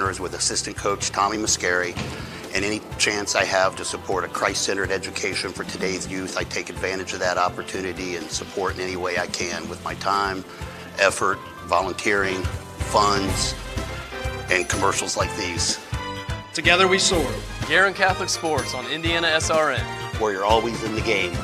partners with assistant coach Tommy Muscari. And any chance I have to support a Christ-centered education for today's youth, I take advantage of that opportunity and support in any way I can with my time, effort, volunteering, funds, and commercials like these. Together we soar. Here in Catholic Sports on IndianaSRN. Where you're always in the game.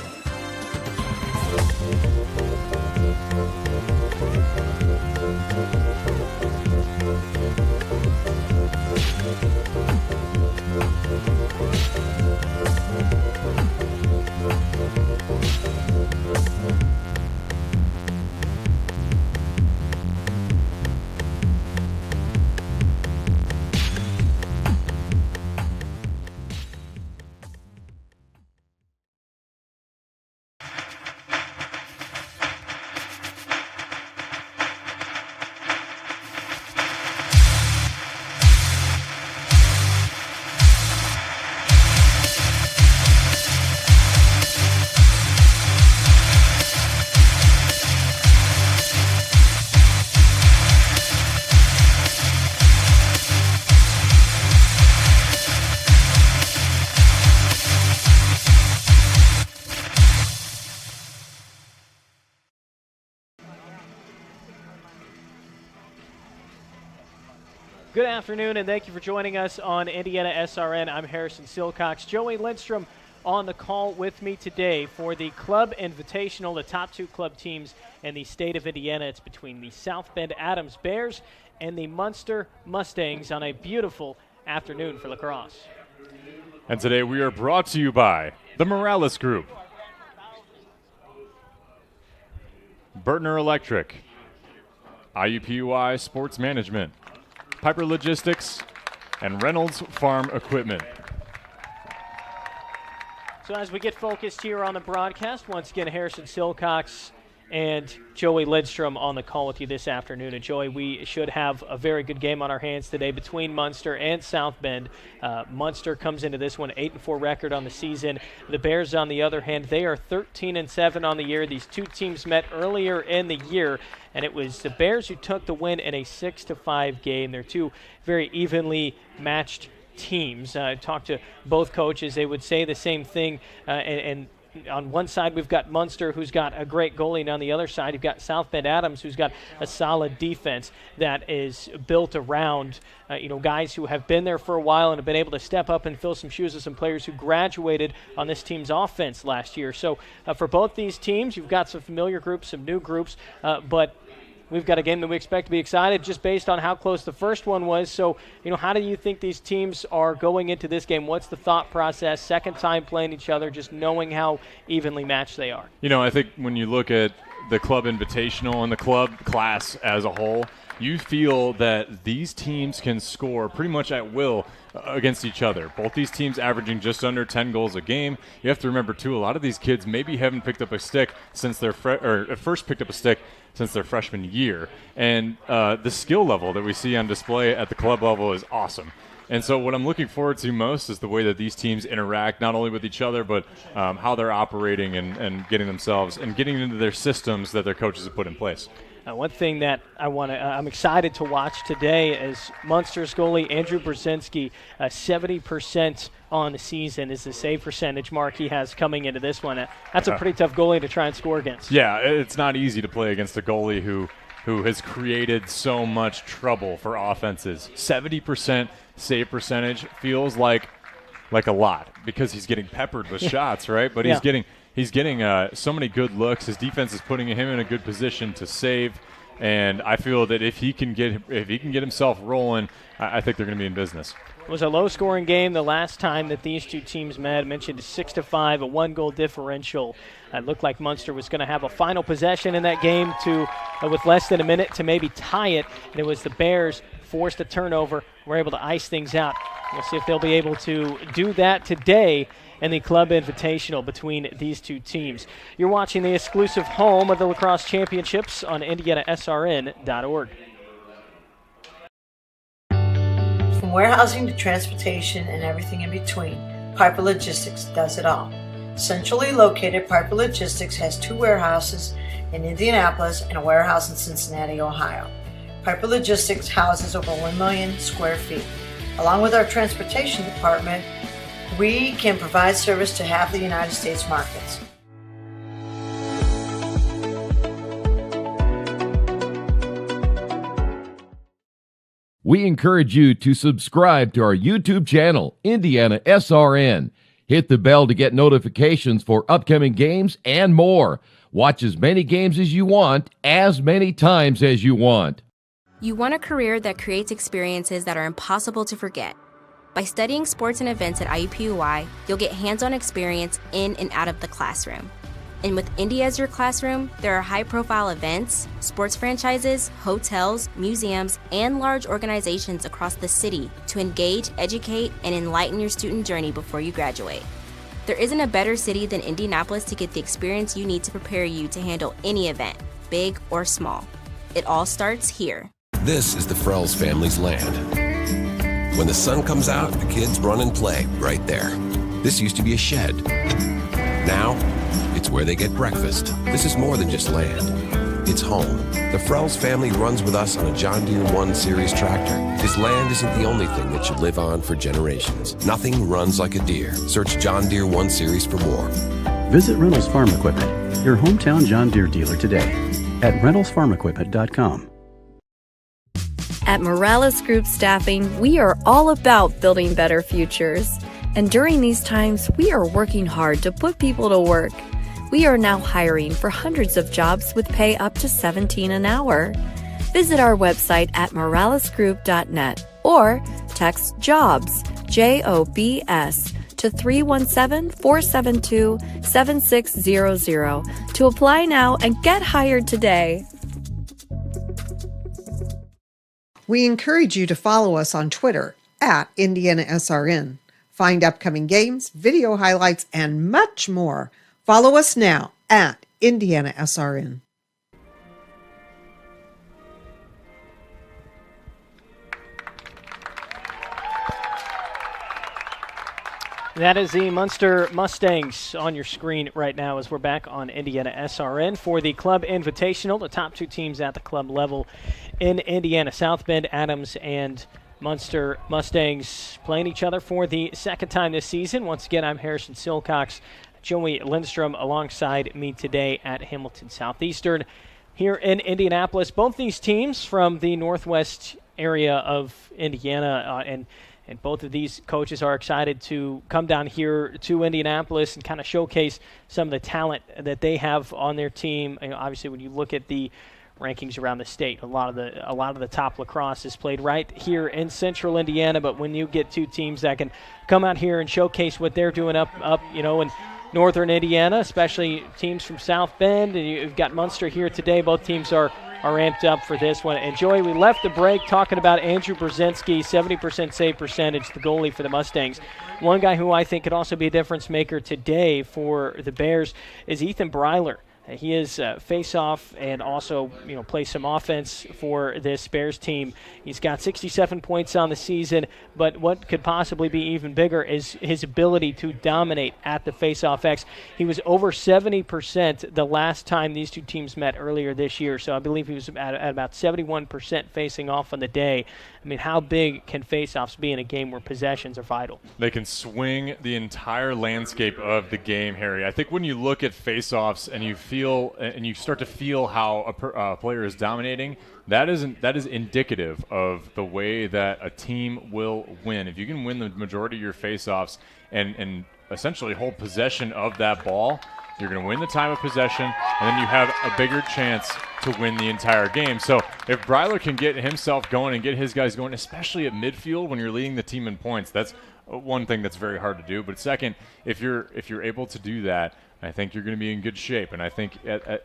Good afternoon, and thank you for joining us on IndianaSRN. I'm Harrison Silcox. Joey Lindstrom on the call with me today for the Club Invitational, the top two club teams in the state of Indiana. It's between the South Bend Adams Bears and the Munster Mustangs on a beautiful afternoon for lacrosse. And today we are brought to you by the Morales Group, Burtner Electric, IUPUI Sports Management, Piper Logistics, and Reynolds Farm Equipment. So as we get focused here on the broadcast, once again, Harrison Silcox and Joey Lindstrom on the call with you this afternoon. And Joey, we should have a very good game on our hands today between Munster and South Bend. Munster comes into this one 8-4 record on the season. The Bears, on the other hand, they are 13-7 on the year. These two teams met earlier in the year, and it was the Bears who took the win in a 6-5 game. They're two very evenly matched teams. I talked to both coaches. They would say the same thing, and on one side, we've got Munster, who's got a great goalie, and on the other side, you've got South Bend Adams, who's got a solid defense that is built around guys who have been there for a while and have been able to step up and fill some shoes with some players who graduated on this team's offense last year. So for both these teams, you've got some familiar groups, some new groups, but we've got a game that we expect to be excited just based on how close the first one was. So, how do you think these teams are going into this game? What's the thought process? Second time playing each other, just knowing how evenly matched they are. I think when you look at the Club Invitational and the club class as a whole, you feel that these teams can score pretty much at will against each other. Both these teams averaging just under 10 goals a game. You have to remember, too, a lot of these kids maybe haven't picked up a stick since their first picked up a stick since their freshman year. And the skill level that we see on display at the club level is awesome. And so what I'm looking forward to most is the way that these teams interact, not only with each other, but how they're operating and getting themselves and getting into their systems that their coaches have put in place. One thing that I'm excited to watch today is Munster's goalie Andrew Brzezinski. 70% on the season is the save percentage mark he has coming into this one. That's a pretty tough goalie to try and score against. Yeah, it's not easy to play against a goalie who has created so much trouble for offenses. 70% save percentage feels like a lot because he's getting peppered with shots, right? But he's getting so many good looks. His defense is putting him in a good position to save, and I feel that if he can get himself rolling, I think they're going to be in business. It was a low-scoring game the last time that these two teams met. I mentioned 6-5, a one-goal differential. It looked like Munster was going to have a final possession in that game with less than a minute to maybe tie it, and it was the Bears forced a turnover, were able to ice things out. We'll see if they'll be able to do that today in the Club Invitational between these two teams. You're watching the exclusive home of the Lacrosse Championships on IndianaSRN.org. From warehousing to transportation and everything in between, Piper Logistics does it all. Centrally located, Piper Logistics has 2 warehouses in Indianapolis and a warehouse in Cincinnati, Ohio. Piper Logistics houses over 1 million square feet. Along with our transportation department, we can provide service to half the United States markets. We encourage you to subscribe to our YouTube channel, IndianaSRN. Hit the bell to get notifications for upcoming games and more. Watch as many games as you want, as many times as you want. You want a career that creates experiences that are impossible to forget. By studying sports and events at IUPUI, you'll get hands-on experience in and out of the classroom. And with Indy as your classroom, there are high-profile events, sports franchises, hotels, museums, and large organizations across the city to engage, educate, and enlighten your student journey before you graduate. There isn't a better city than Indianapolis to get the experience you need to prepare you to handle any event, big or small. It all starts here. This is the Frells family's land. When the sun comes out, the kids run and play right there. This used to be a shed. Now, it's where they get breakfast. This is more than just land. It's home. The Frells family runs with us on a John Deere 1 Series tractor. This land isn't the only thing that should live on for generations. Nothing runs like a Deere. Search John Deere 1 Series for more. Visit Reynolds Farm Equipment, your hometown John Deere dealer today at reynoldsfarmequipment.com. At Morales Group Staffing, we are all about building better futures. And during these times, we are working hard to put people to work. We are now hiring for hundreds of jobs with pay up to $17 an hour. Visit our website at moralesgroup.net or text JOBS, JOBS, to 317-472-7600 to apply now and get hired today. We encourage you to follow us on Twitter at IndianaSRN. Find upcoming games, video highlights, and much more. Follow us now at IndianaSRN. That is the Munster Mustangs on your screen right now as we're back on IndianaSRN for the Club Invitational, the top two teams at the club level in Indiana. South Bend, Adams, and Munster Mustangs playing each other for the second time this season. Once again, I'm Harrison Silcox. Joey Lindstrom alongside me today at Hamilton Southeastern here in Indianapolis. Both these teams from the northwest area of Indiana, and both of these coaches are excited to come down here to Indianapolis and kind of showcase some of the talent that they have on their team. You know, obviously, when you look at the rankings around the state, a lot of the top lacrosse is played right here in central Indiana. But when you get two teams that can come out here and showcase what they're doing up in northern Indiana, especially teams from South Bend, and you've got Munster here today. Both teams are amped up for this one. And Joey, we left the break talking about Andrew Brzezinski, 70% save percentage, the goalie for the Mustangs. One guy who I think could also be a difference maker today for the Bears is Ethan Breiler. He is face-off and also, plays some offense for this Bears team. He's got 67 points on the season, but what could possibly be even bigger is his ability to dominate at the face-off X. He was over 70% the last time these two teams met earlier this year, so I believe he was at about 71% facing off on the day. I mean, how big can face-offs be in a game where possessions are vital? They can swing the entire landscape of the game, Harry. I think when you look at face-offs and you start to feel how a player is dominating, that is indicative of the way that a team will win. If you can win the majority of your face-offs and essentially hold possession of that ball, you're going to win the time of possession, and then you have a bigger chance to win the entire game. So if Breiler can get himself going and get his guys going, especially at midfield when you're leading the team in points, that's one thing that's very hard to do. But second, if you're able to do that, I think you're going to be in good shape. And I think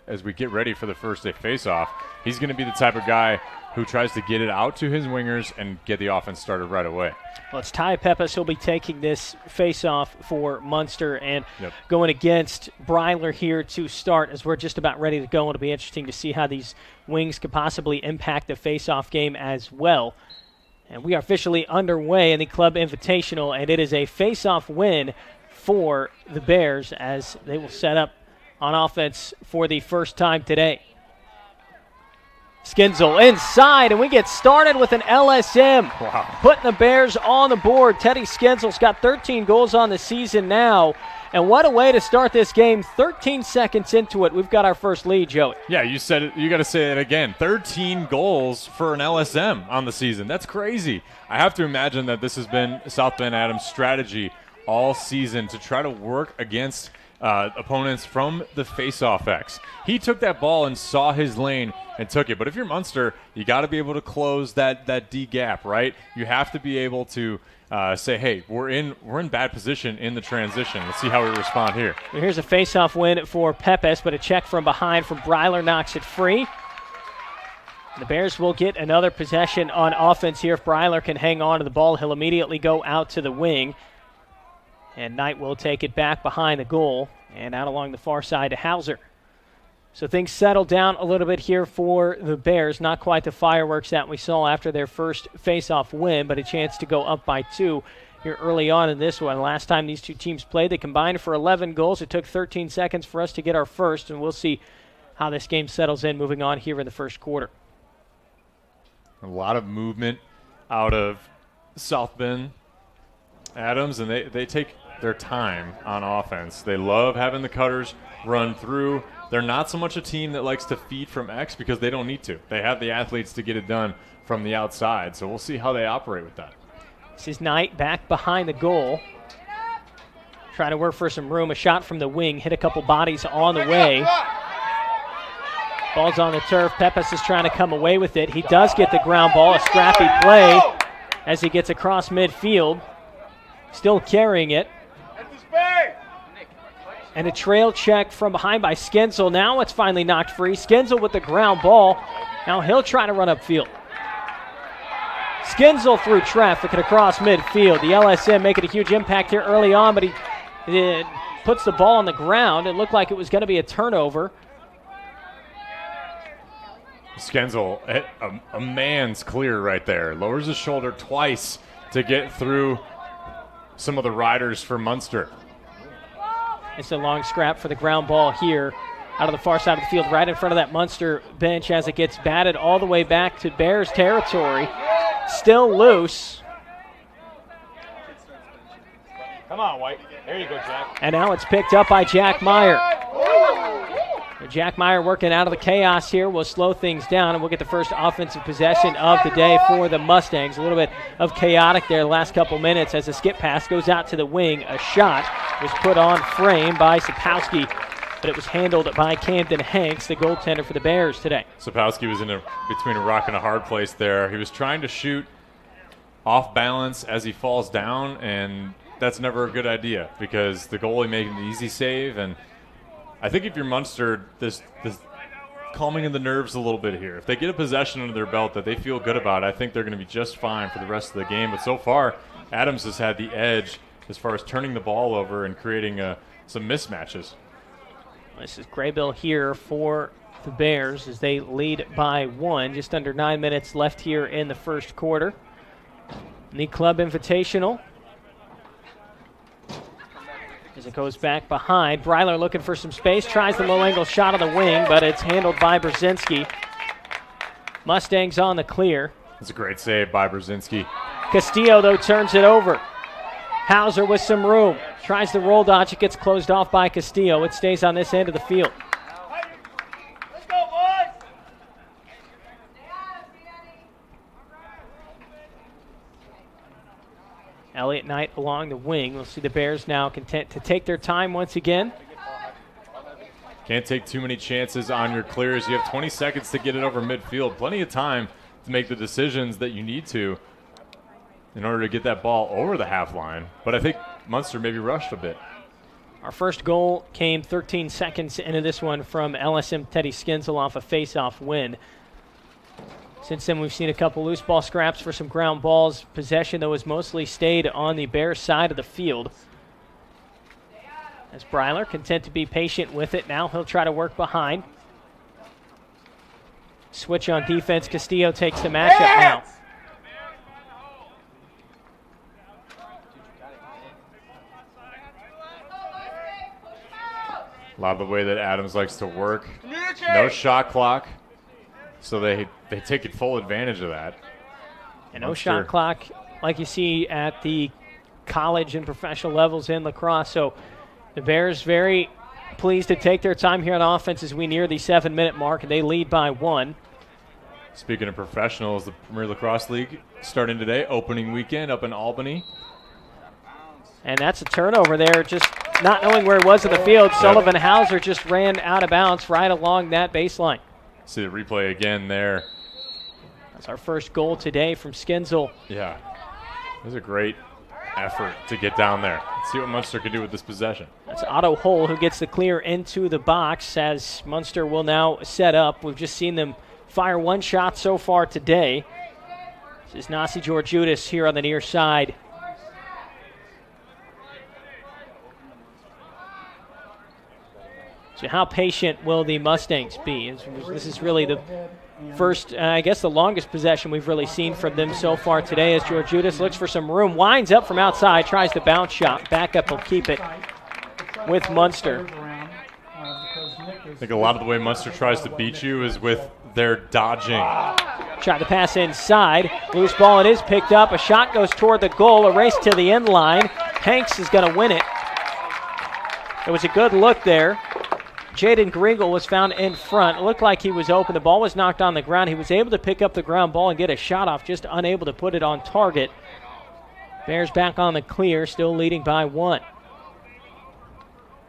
as we get ready for the first day face-off, he's going to be the type of guy who tries to get it out to his wingers and get the offense started right away. Well, it's Ty Peppas. He'll be taking this face-off for Munster and going against Breiler here to start as we're just about ready to go. It'll be interesting to see how these wings could possibly impact the face-off game as well. And we are officially underway in the Club Invitational, and it is a face-off win for the Bears as they will set up on offense for the first time today. Skinzel inside, and we get started with an LSM. Wow. Putting the Bears on the board. Teddy Skinzel's got 13 goals on the season now. And what a way to start this game. 13 seconds into it, we've got our first lead, Joey. Yeah, you said it. You got to say it again. 13 goals for an LSM on the season. That's crazy. I have to imagine that this has been South Bend Adams' strategy all season to try to work against opponents from the face-off X. He took that ball and saw his lane and took it. But if you're Munster, you got to be able to close that D gap, right? You have to be able to say, hey, we're in bad position in the transition. Let's see how we respond here. Well, here's a face-off win for Pepes, but a check from behind from Breiler knocks it free. The Bears will get another possession on offense here. If Breiler can hang on to the ball, he'll immediately go out to the wing. And Knight will take it back behind the goal and out along the far side to Hauser. So things settle down a little bit here for the Bears. Not quite the fireworks that we saw after their first face-off win, but a chance to go up by 2 here early on in this one. Last time these two teams played, they combined for 11 goals. It took 13 seconds for us to get our first, and we'll see how this game settles in moving on here in the first quarter. A lot of movement out of South Bend Adams, and they take their time on offense. They love having the cutters run through. They're not so much a team that likes to feed from X because they don't need to. They have the athletes to get it done from the outside, so we'll see how they operate with that. This is Knight back behind the goal. Trying to work for some room. A shot from the wing. Hit a couple bodies on the way. Ball's on the turf. Pepes is trying to come away with it. He does get the ground ball. A scrappy play as he gets across midfield. Still carrying it. And a trail check from behind by Skinzel. Now it's finally knocked free. Skinzel with the ground ball. Now he'll try to run upfield. Skinzel through traffic and across midfield. The LSM making a huge impact here early on, but he puts the ball on the ground. It looked like it was going to be a turnover. Skinzel, a man's clear right there. Lowers his shoulder twice to get through some of the riders for Munster. It's a long scrap for the ground ball here out of the far side of the field, right in front of that Munster bench as it gets batted all the way back to Bears territory. Still loose. Come on, White. There you go, Jack. And now it's picked up by Jack Meyer. Jack Meyer working out of the chaos here will slow things down, and we'll get the first offensive possession of the day for the Mustangs. A little bit of chaotic there the last couple minutes as the skip pass goes out to the wing. A shot was put on frame by Sapowski, but it was handled by Camden Hanks, the goaltender for the Bears today. Sapowski was between a rock and a hard place there. He was trying to shoot off balance as he falls down, and that's never a good idea because the goalie made an easy save, and I think if you're Munster, this calming in the nerves a little bit here. If they get a possession under their belt that they feel good about, I think they're going to be just fine for the rest of the game. But so far, Adams has had the edge as far as turning the ball over and creating some mismatches. This is Graybill here for the Bears as they lead by 1. Just under 9 minutes left here in the first quarter. The Club Invitational. As it goes back behind. Breiler looking for some space. Tries the low-angle shot on the wing, but it's handled by Brzezinski. Mustangs on the clear. That's a great save by Brzezinski. Castillo, though, turns it over. Hauser with some room. Tries the roll dodge. It gets closed off by Castillo. It stays on this end of the field. Let's go, boys! Elliott Knight along the wing. We'll see the Bears now content to take their time once again. Can't take too many chances on your clears. You have 20 seconds to get it over midfield. Plenty of time to make the decisions that you need to in order to get that ball over the half line. But I think Munster maybe rushed a bit. Our first goal came 13 seconds into this one from LSM Teddy Skinzel off a face-off win. Since then, we've seen a couple loose ball scraps for some ground balls. Possession, though, has mostly stayed on the Bears side of the field. As Breiler content to be patient with it. Now he'll try to work behind. Switch on defense. Castillo takes the matchup now. A lot of the way that Adams likes to work. No shot clock. So they take full advantage of that. And no shot clock like you see at the college and professional levels in lacrosse. So the Bears very pleased to take their time here on offense as we near the 7-minute mark, and they lead by 1. Speaking of professionals, the Premier Lacrosse League starting today, opening weekend up in Albany. And that's a turnover there, just not knowing where it was in the field. Sullivan Hauser just ran out of bounds right along that baseline. See the replay again there. That's our first goal today from Skinzel. Yeah, it was a great effort to get down there. Let's see what Munster can do with this possession. That's Otto Hull who gets the clear into the box as Munster will now set up. We've just seen them fire one shot so far today. This is Nasi Georgioutis here on the near side. So how patient will the Mustangs be? This is really the first, I guess the longest possession we've really seen from them so far today as Georgioutis looks for some room, winds up from outside, tries the bounce shot. Backup will keep it with Munster. I think a lot of the way Munster tries to beat you is with their dodging. Tried to pass inside. Loose ball, it is picked up. A shot goes toward the goal. A race to the end line. Hanks is going to win it. It was a good look there. Jaden Gringel was found in front. It looked like he was open. The ball was knocked on the ground. He was able to pick up the ground ball and get a shot off, just unable to put it on target. Bears back on the clear, still leading by 1. It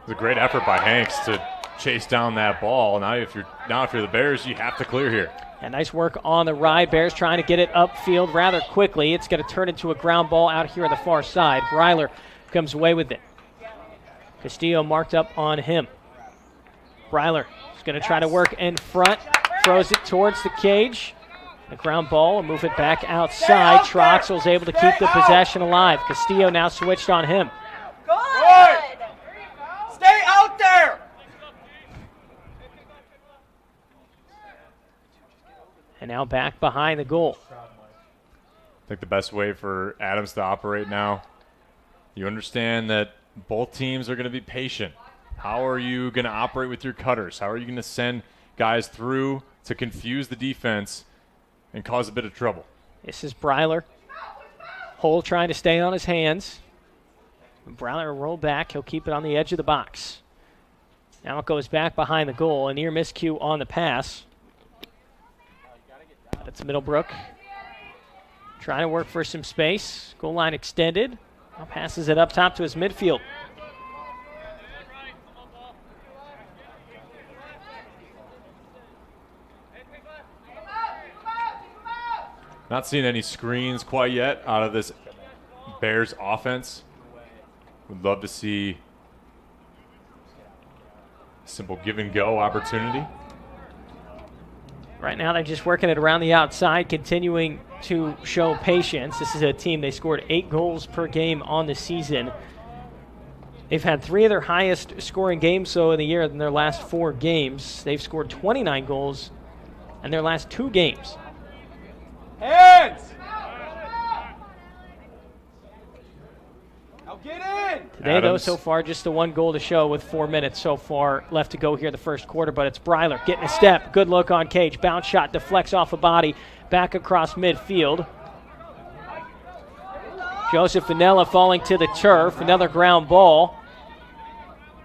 was a great effort by Hanks to chase down that ball. Now if you're the Bears, you have to clear here. And nice work on the ride. Bears trying to get it upfield rather quickly. It's going to turn into a ground ball out here on the far side. Breiler comes away with it. Castillo marked up on him. Breiler is going to try to work in front. Throws it towards the cage. The ground ball, move it back outside. Troxell's able to keep the possession alive. Castillo now switched on him. Good! Stay out there! And now back behind the goal. I think the best way for Adams to operate now, you understand that both teams are going to be patient. How are you going to operate with your cutters? How are you going to send guys through to confuse the defense and cause a bit of trouble? This is Breiler. Hull trying to stay on his hands. Breiler will roll back. He'll keep it on the edge of the box. Now it goes back behind the goal. A near miscue on the pass. That's Middlebrook. Trying to work for some space. Goal line extended. Now passes it up top to his midfield. Not seeing any screens quite yet out of this Bears offense. Would love to see a simple give and go opportunity. Right now they're just working it around the outside, continuing to show patience. This is a team, they scored 8 goals per game on the season. They've had 3 of their highest scoring games so in the year in their last 4 games. They've scored 29 goals in their last 2 games. Hands! Now get in! Today, though, so far, just the 1 goal to show with 4 minutes so far left to go here the first quarter, but it's Breiler getting a step. Good look on Cage. Bounce shot deflects off a body back across midfield. Joseph Vanella falling to the turf. Another ground ball.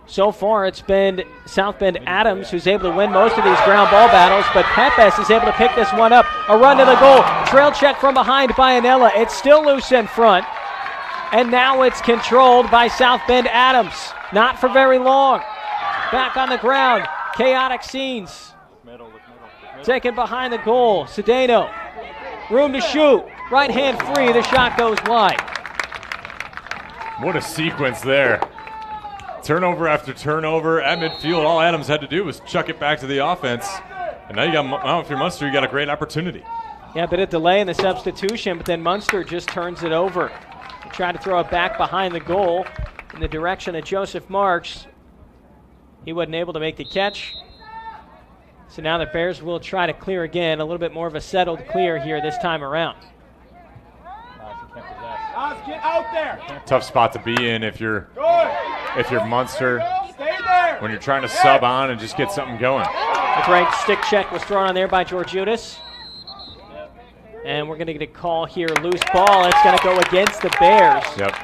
So far, it's been South Bend Adams who's able to win most of these ground ball battles, but Pepes is able to pick this one up. A run to the goal. Trail check from behind by Anella. It's still loose in front. And now it's controlled by South Bend Adams. Not for very long. Back on the ground. Chaotic scenes. Taken behind the goal. Cedeno. Room to shoot. Right hand free. The shot goes wide. What a sequence there. Turnover after turnover at midfield. All Adams had to do was chuck it back to the offense. And now now if you're Munster, you got a great opportunity. Yeah, a bit of delay in the substitution, but then Munster just turns it over. They try to throw it back behind the goal in the direction of Joseph Marks. He wasn't able to make the catch. So now the Bears will try to clear again. A little bit more of a settled clear here this time around. Get out there! Tough spot to be in if you're Munster. Stay there! When you're trying to sub on and just get something going. The great stick check was thrown on there by Georgioutis. And we're going to get a call here. Loose ball. It's going to go against the Bears. Yep.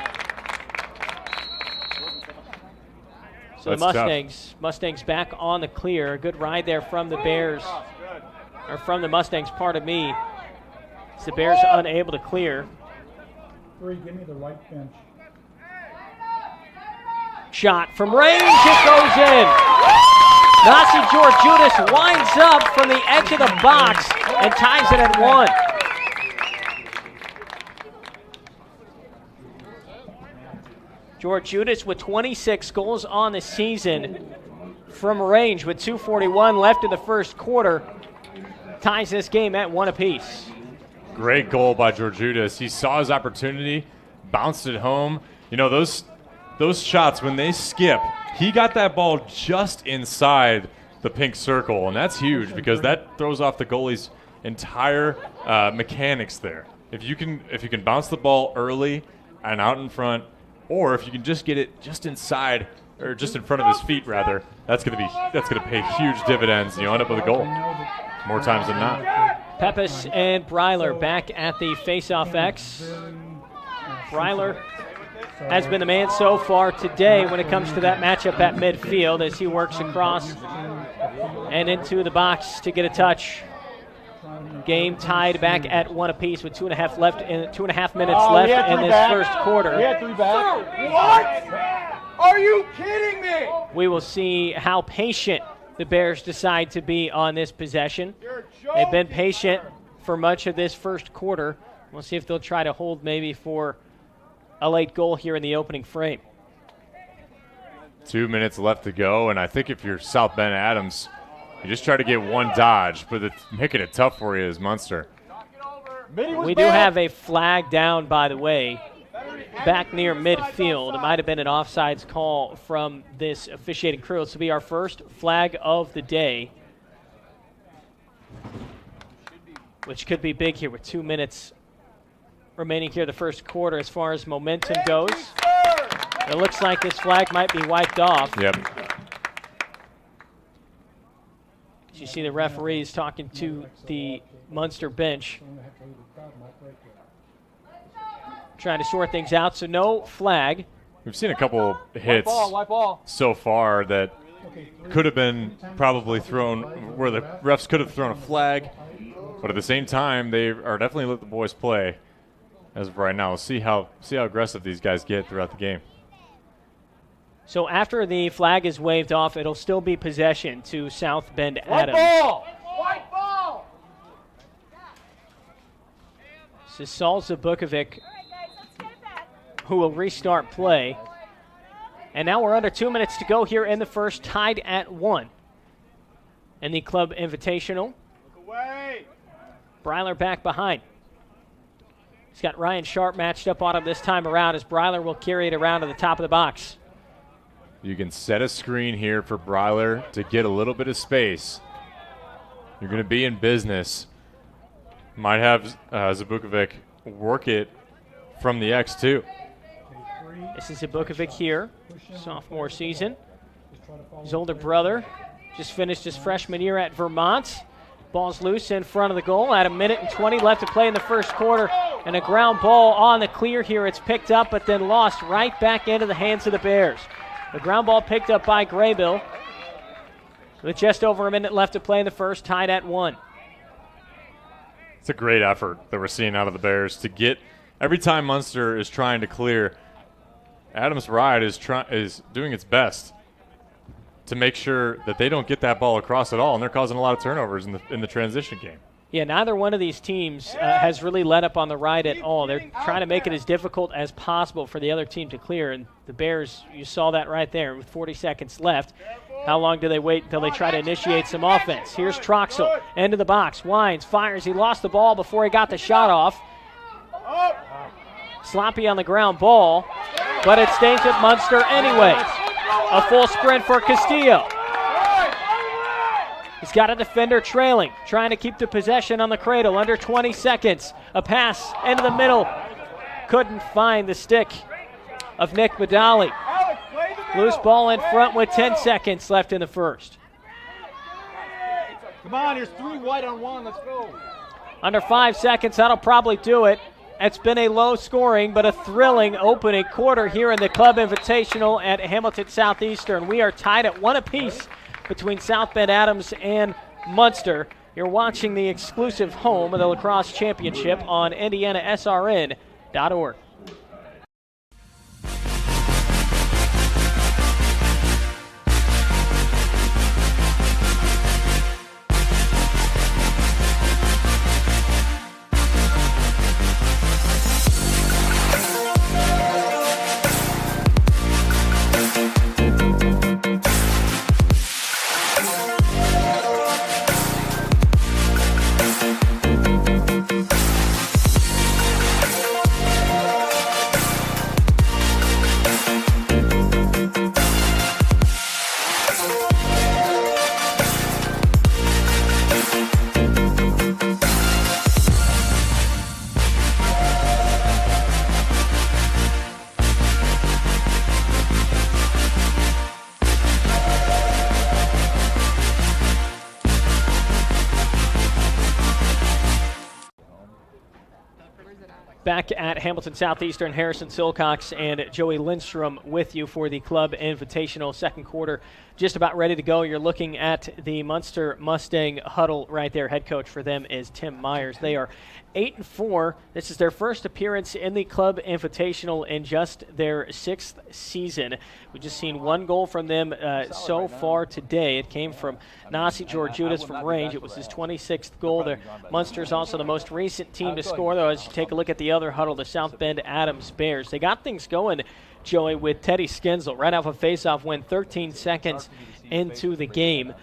So the Mustangs back on the clear. A good ride there from the Bears. Or from the Mustangs, pardon me. It's the Bears unable to clear. Give me the right bench. Shot from range. It goes in. Nasi Georgioutis winds up from the edge of the box and ties it at 1. Georgioutis with 26 goals on the season from range with 2:41 left in the first quarter. Ties this game at 1 apiece. Great goal by Georgioutis. He saw his opportunity, bounced it home. You know, those shots, when they skip, he got that ball just inside the pink circle, and that's huge because that throws off the goalie's entire mechanics there. If you can bounce the ball early and out in front, or if you can just get it just inside or just in front of his feet rather, that's gonna pay huge dividends, and you end up with a goal more times than not. Pepis and Breiler back at the face-off X. Breiler has been the man so far today when it comes to that matchup at midfield as he works across and into the box to get a touch. Game tied back at 1 apiece with 2.5 minutes left in this first quarter. We had 3 back. What? Are you kidding me? We will see how patient the Bears decide to be on this possession. They've been patient for much of this first quarter. We'll see if they'll try to hold maybe for a late goal here in the opening frame. 2 minutes left to go, and I think if you're South Bend Adams, you just try to get one dodge, but it's making it tough for you as Munster. We do have a flag down, by the way, back near midfield. It might have been an offsides call from this officiating crew. This will be our first flag of the day, which could be big here with 2 minutes remaining here the first quarter as far as momentum goes. It looks like this flag might be wiped off. Yep. You see the referees talking to the Munster bench, trying to sort things out, so no flag. We've seen a couple hits so far that could have been probably thrown where the refs could have thrown a flag, but at the same time, they are definitely let the boys play as of right now. We'll see how aggressive these guys get throughout the game. So after the flag is waved off, it'll still be possession to South Bend Adams. White ball! This is Saul Zabukovic, who will restart play. And now we're under 2 minutes to go here in the first, tied at 1. In the club invitational. Look away! Breiler back behind. He's got Ryan Sharp matched up on him this time around as Breiler will carry it around to the top of the box. You can set a screen here for Breiler to get a little bit of space. You're going to be in business. Might have Zabukovic work it from the X too. This is Zabukovic here, sophomore season. His older brother just finished his freshman year at Vermont. Ball's loose in front of the goal at 1:20 left to play in the first quarter. And a ground ball on the clear here. It's picked up but then lost right back into the hands of the Bears. The ground ball picked up by Graybill with just over a minute left to play in the first, tied at 1. It's a great effort that we're seeing out of the Bears to get every time Munster is trying to clear. Adams Ride is doing its best to make sure that they don't get that ball across at all, and they're causing a lot of turnovers in the transition game. Yeah, neither one of these teams has really let up on the ride at all. They're trying to make it as difficult as possible for the other team to clear, and the Bears, you saw that right there with 40 seconds left. How long do they wait until they try to initiate some offense? Here's Troxel, end of the box, winds, fires. He lost the ball before he got the shot off. Sloppy on the ground ball, but it stays at Munster anyway. A full sprint for Castillo. He's got a defender trailing, trying to keep the possession on the cradle. Under 20 seconds. A pass into the middle. Couldn't find the stick of Nick Badali. Loose ball in front with 10 seconds left in the first. Come on, there's 3 white on 1. Let's go. Under 5 seconds, that'll probably do it. It's been a low-scoring but a thrilling opening quarter here in the Club Invitational at Hamilton Southeastern. We are tied at 1 apiece between South Bend Adams and Munster. You're watching the exclusive home of the lacrosse championship on IndianaSRN.org. Back at Hamilton Southeastern, Harrison Silcox and Joey Lindstrom with you for the Club Invitational. Second quarter just about ready to go. You're looking at the Munster Mustang huddle right there. Head coach for them is Tim Myers. They are 8-4. This is their first appearance in the Club Invitational in just their 6th season. We've just seen 1 goal from them so far today. It came from Nasi Georgioutas from range. It was his 26th goal there. Munster's also the most recent team to score, though, as you take a look at the other huddle, the South Bend Adams Bears. They got things going, Joey, with Teddy Skenzel right off a faceoff win 13 seconds into the game.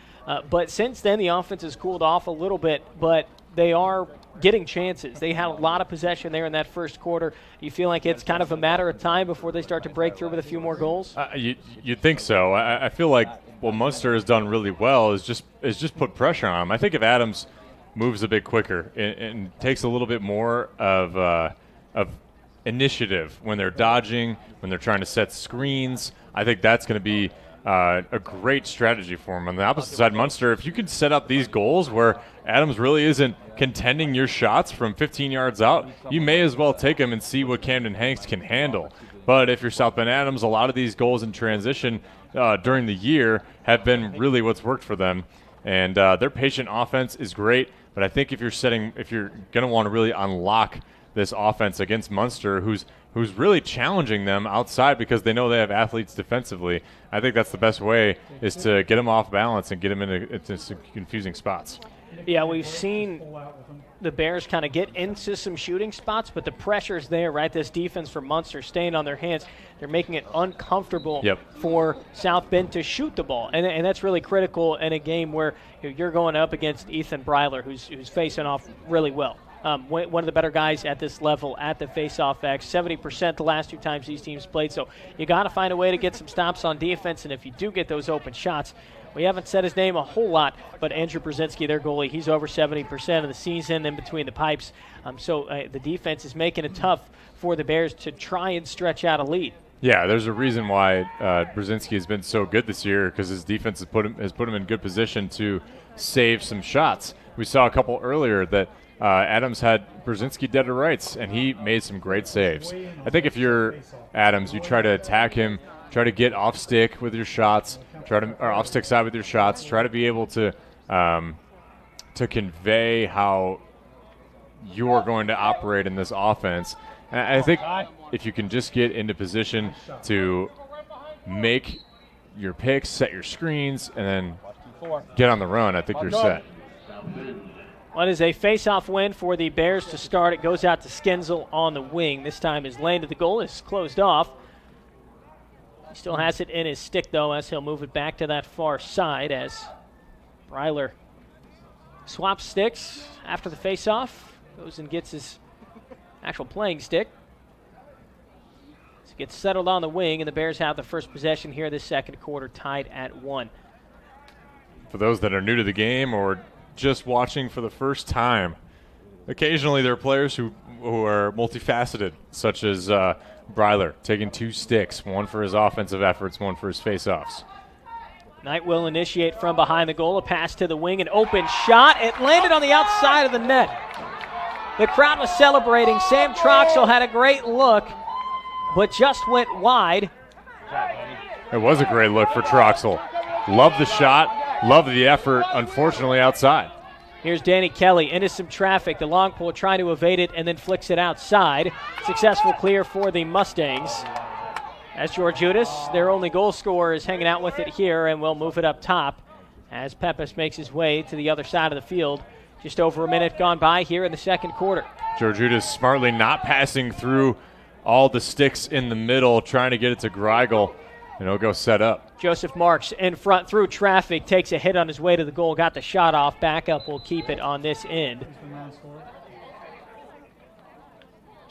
But since then, the offense has cooled off a little bit, but they are getting chances. They had a lot of possession there in that first quarter. Do you feel like it's kind of a matter of time before they start to break through with a few more goals? You'd think so. I feel like what Munster has done really well is just put pressure on them. I think if Adams moves a bit quicker and takes a little bit more of initiative when they're dodging, when they're trying to set screens, I think that's going to be a great strategy for them. On the opposite side, Munster, if you can set up these goals where Adams really isn't contending your shots from 15 yards out, you may as well take them and see what Camden Hanks can handle. But if you're South Bend Adams, a lot of these goals in transition during the year have been really what's worked for them. And their patient offense is great, but I think if you're going to want to really unlock this offense against Munster, who's really challenging them outside because they know they have athletes defensively, I think that's the best way, is to get them off balance and get them into some confusing spots. Yeah, we've seen the Bears kind of get into some shooting spots, but the pressure's there, right? This defense for Munster staying on their hands. They're making it uncomfortable for South Bend to shoot the ball, and that's really critical in a game where you're going up against Ethan Breiler, who's facing off really well. One of the better guys at this level at the face-off X, 70% the last 2 times these teams played. So you got to find a way to get some stops on defense, and if you do get those open shots, we haven't said his name a whole lot, but Andrew Brzezinski, their goalie, he's over 70% of the season in between the pipes. So the defense is making it tough for the Bears to try and stretch out a lead. Yeah, there's a reason why Brzezinski has been so good this year, because his defense has put him in good position to save some shots. We saw a couple earlier that Adams had Brzezinski dead to rights, and he made some great saves. I think if you're Adams, you try to attack him, try to get off stick with your shots, or off stick side with your shots, try to be able to convey how you're going to operate in this offense. And I think if you can just get into position to make your picks, set your screens, and then get on the run, I think you're set. Well, it is a face-off win for the Bears to start. It goes out to Skenzel on the wing. This time his lane to the goal is closed off. He still has it in his stick, though, as he'll move it back to that far side as Breiler swaps sticks after the face-off. Goes and gets his actual playing stick. So gets settled on the wing, and the Bears have the first possession here this second quarter, tied at 1. For those that are new to the game or just watching for the first time, occasionally there are players who are multifaceted, such as Breiler taking 2 sticks, one for his offensive efforts, one for his face-offs. Knight will initiate from behind the goal. A pass to the wing, an open shot. It landed on the outside of the net. The crowd was celebrating. Sam Troxell had a great look, but just went wide. It was a great look for Troxell. Loved the shot, loved the effort, unfortunately outside. Here's Danny Kelly into some traffic. The long pole trying to evade it and then flicks it outside. Successful clear for the Mustangs. As Georgioutas, their only goal scorer, is hanging out with it here and will move it up top as Pepis makes his way to the other side of the field. Just over a minute gone by here in the second quarter. Georgioutas smartly not passing through all the sticks in the middle, trying to get it to Greigel, and he'll go set up. Joseph Marks in front through traffic, takes a hit on his way to the goal, got the shot off. Backup will keep it on this end.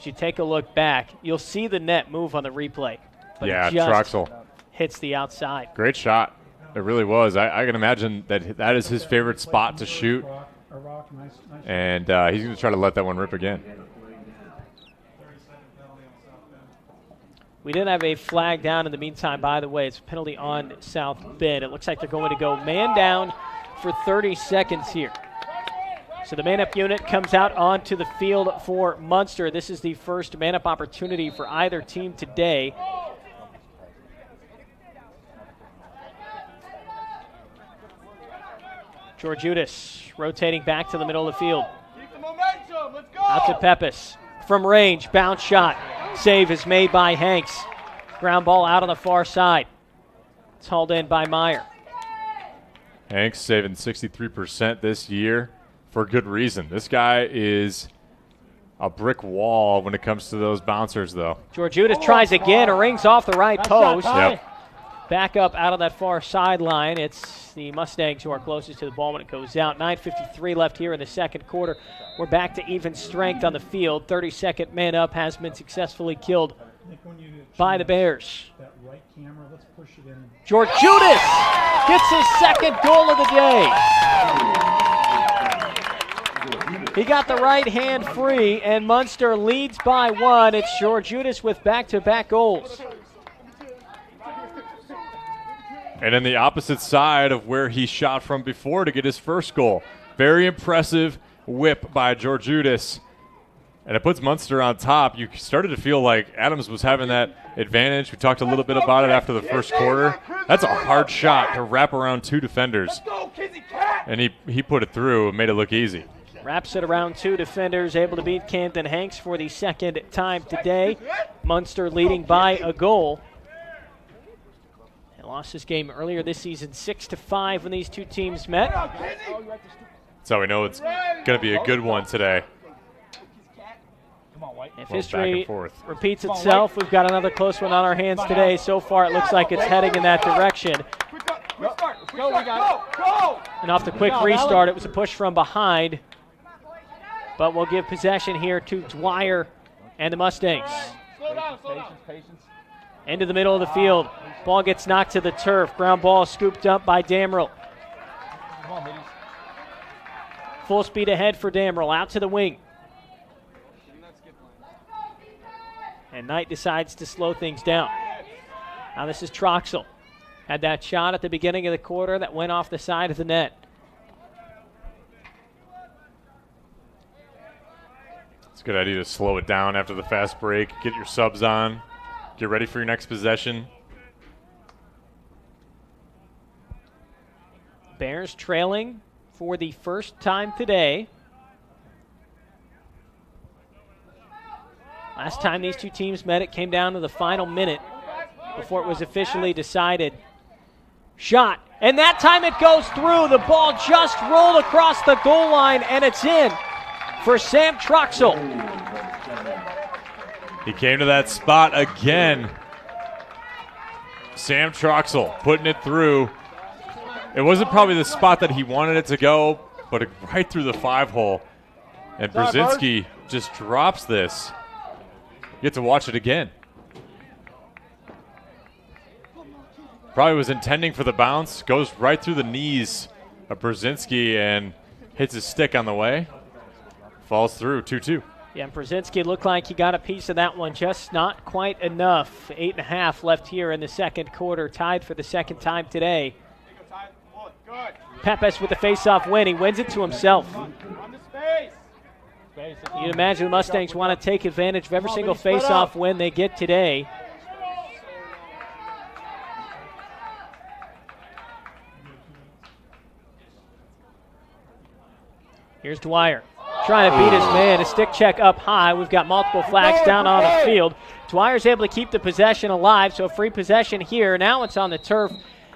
As you take a look back, you'll see the net move on the replay. But yeah, it just Troxell hits the outside. Great shot. It really was. I can imagine that is his favorite spot to shoot. And he's going to try to let that one rip again. We did have a flag down in the meantime, by the way. It's a penalty on South Bend. It looks like they're going to go man down for 30 seconds here. So the man-up unit comes out onto the field for Munster. This is the first man-up opportunity for either team today. Georgioutas rotating back to the middle of the field. Keep the momentum. Let's go. Out to Pepis. From range, bounce shot. Save is made by Hanks. Ground ball out on the far side. It's hauled in by Meyer. Hanks saving 63% this year for good reason. This guy is a brick wall when it comes to those bouncers, though. Georgioutas tries again. It rings off the right post. Yep. Back up out of that far sideline. It's the Mustangs who are closest to the ball when it goes out. 9:53 left here in the second quarter. We're back to even strength on the field. 32nd man up has been successfully killed by the Bears. Georgioutas gets his second goal of the day. He got the right hand free, and Munster leads by one. It's Georgioutas with back-to-back goals. And in the opposite side of where he shot from before to get his first goal. Very impressive whip by Georgioutas. And it puts Munster on top. You started to feel like Adams was having that advantage. We talked a little bit about it after the first quarter. That's a hard shot to wrap around two defenders. And he put it through and made it look easy. Wraps it around two defenders, able to beat Camden Hanks for the second time today. Munster leading by a goal. Lost this game earlier this season 6-5 when these two teams met. So we know it's going to be a good one today. If history repeats itself, we've got another close one on our hands today. So far, it looks like it's heading in that direction. And off the quick restart, it was a push from behind. But we'll give possession here to Dwyer and the Mustangs. Into the middle of the field. Ball gets knocked to the turf. Ground ball scooped up by Damrell. Full speed ahead for Damrell. Out to the wing. And Knight decides to slow things down. Now this is Troxell. Had that shot at the beginning of the quarter that went off the side of the net. It's a good idea to slow it down after the fast break. Get your subs on. Get ready for your next possession. Bears trailing for the first time today. Last time these two teams met, it came down to the final minute before it was officially decided. Shot, and that time it goes through. The ball just rolled across the goal line, and it's in for Sam Troxell. He came to that spot again. Sam Troxell putting it through. It wasn't probably the spot that he wanted it to go, but right through the 5-hole. And Brzezinski just drops this. You get to watch it again. Probably was intending for the bounce. Goes right through the knees of Brzezinski and hits his stick on the way. Falls through, 2-2. Yeah, and Brzezinski looked like he got a piece of that one, just not quite enough. 8.5 left here in the second quarter, tied for the second time today. Pepes with the face-off win. He wins it to himself. You'd imagine the Mustangs want to take advantage of every single face-off win they get today. Here's Dwyer trying to beat his man. A stick check up high. We've got multiple flags down on the field. Dwyer's able to keep the possession alive, so free possession here. Now it's on the turf,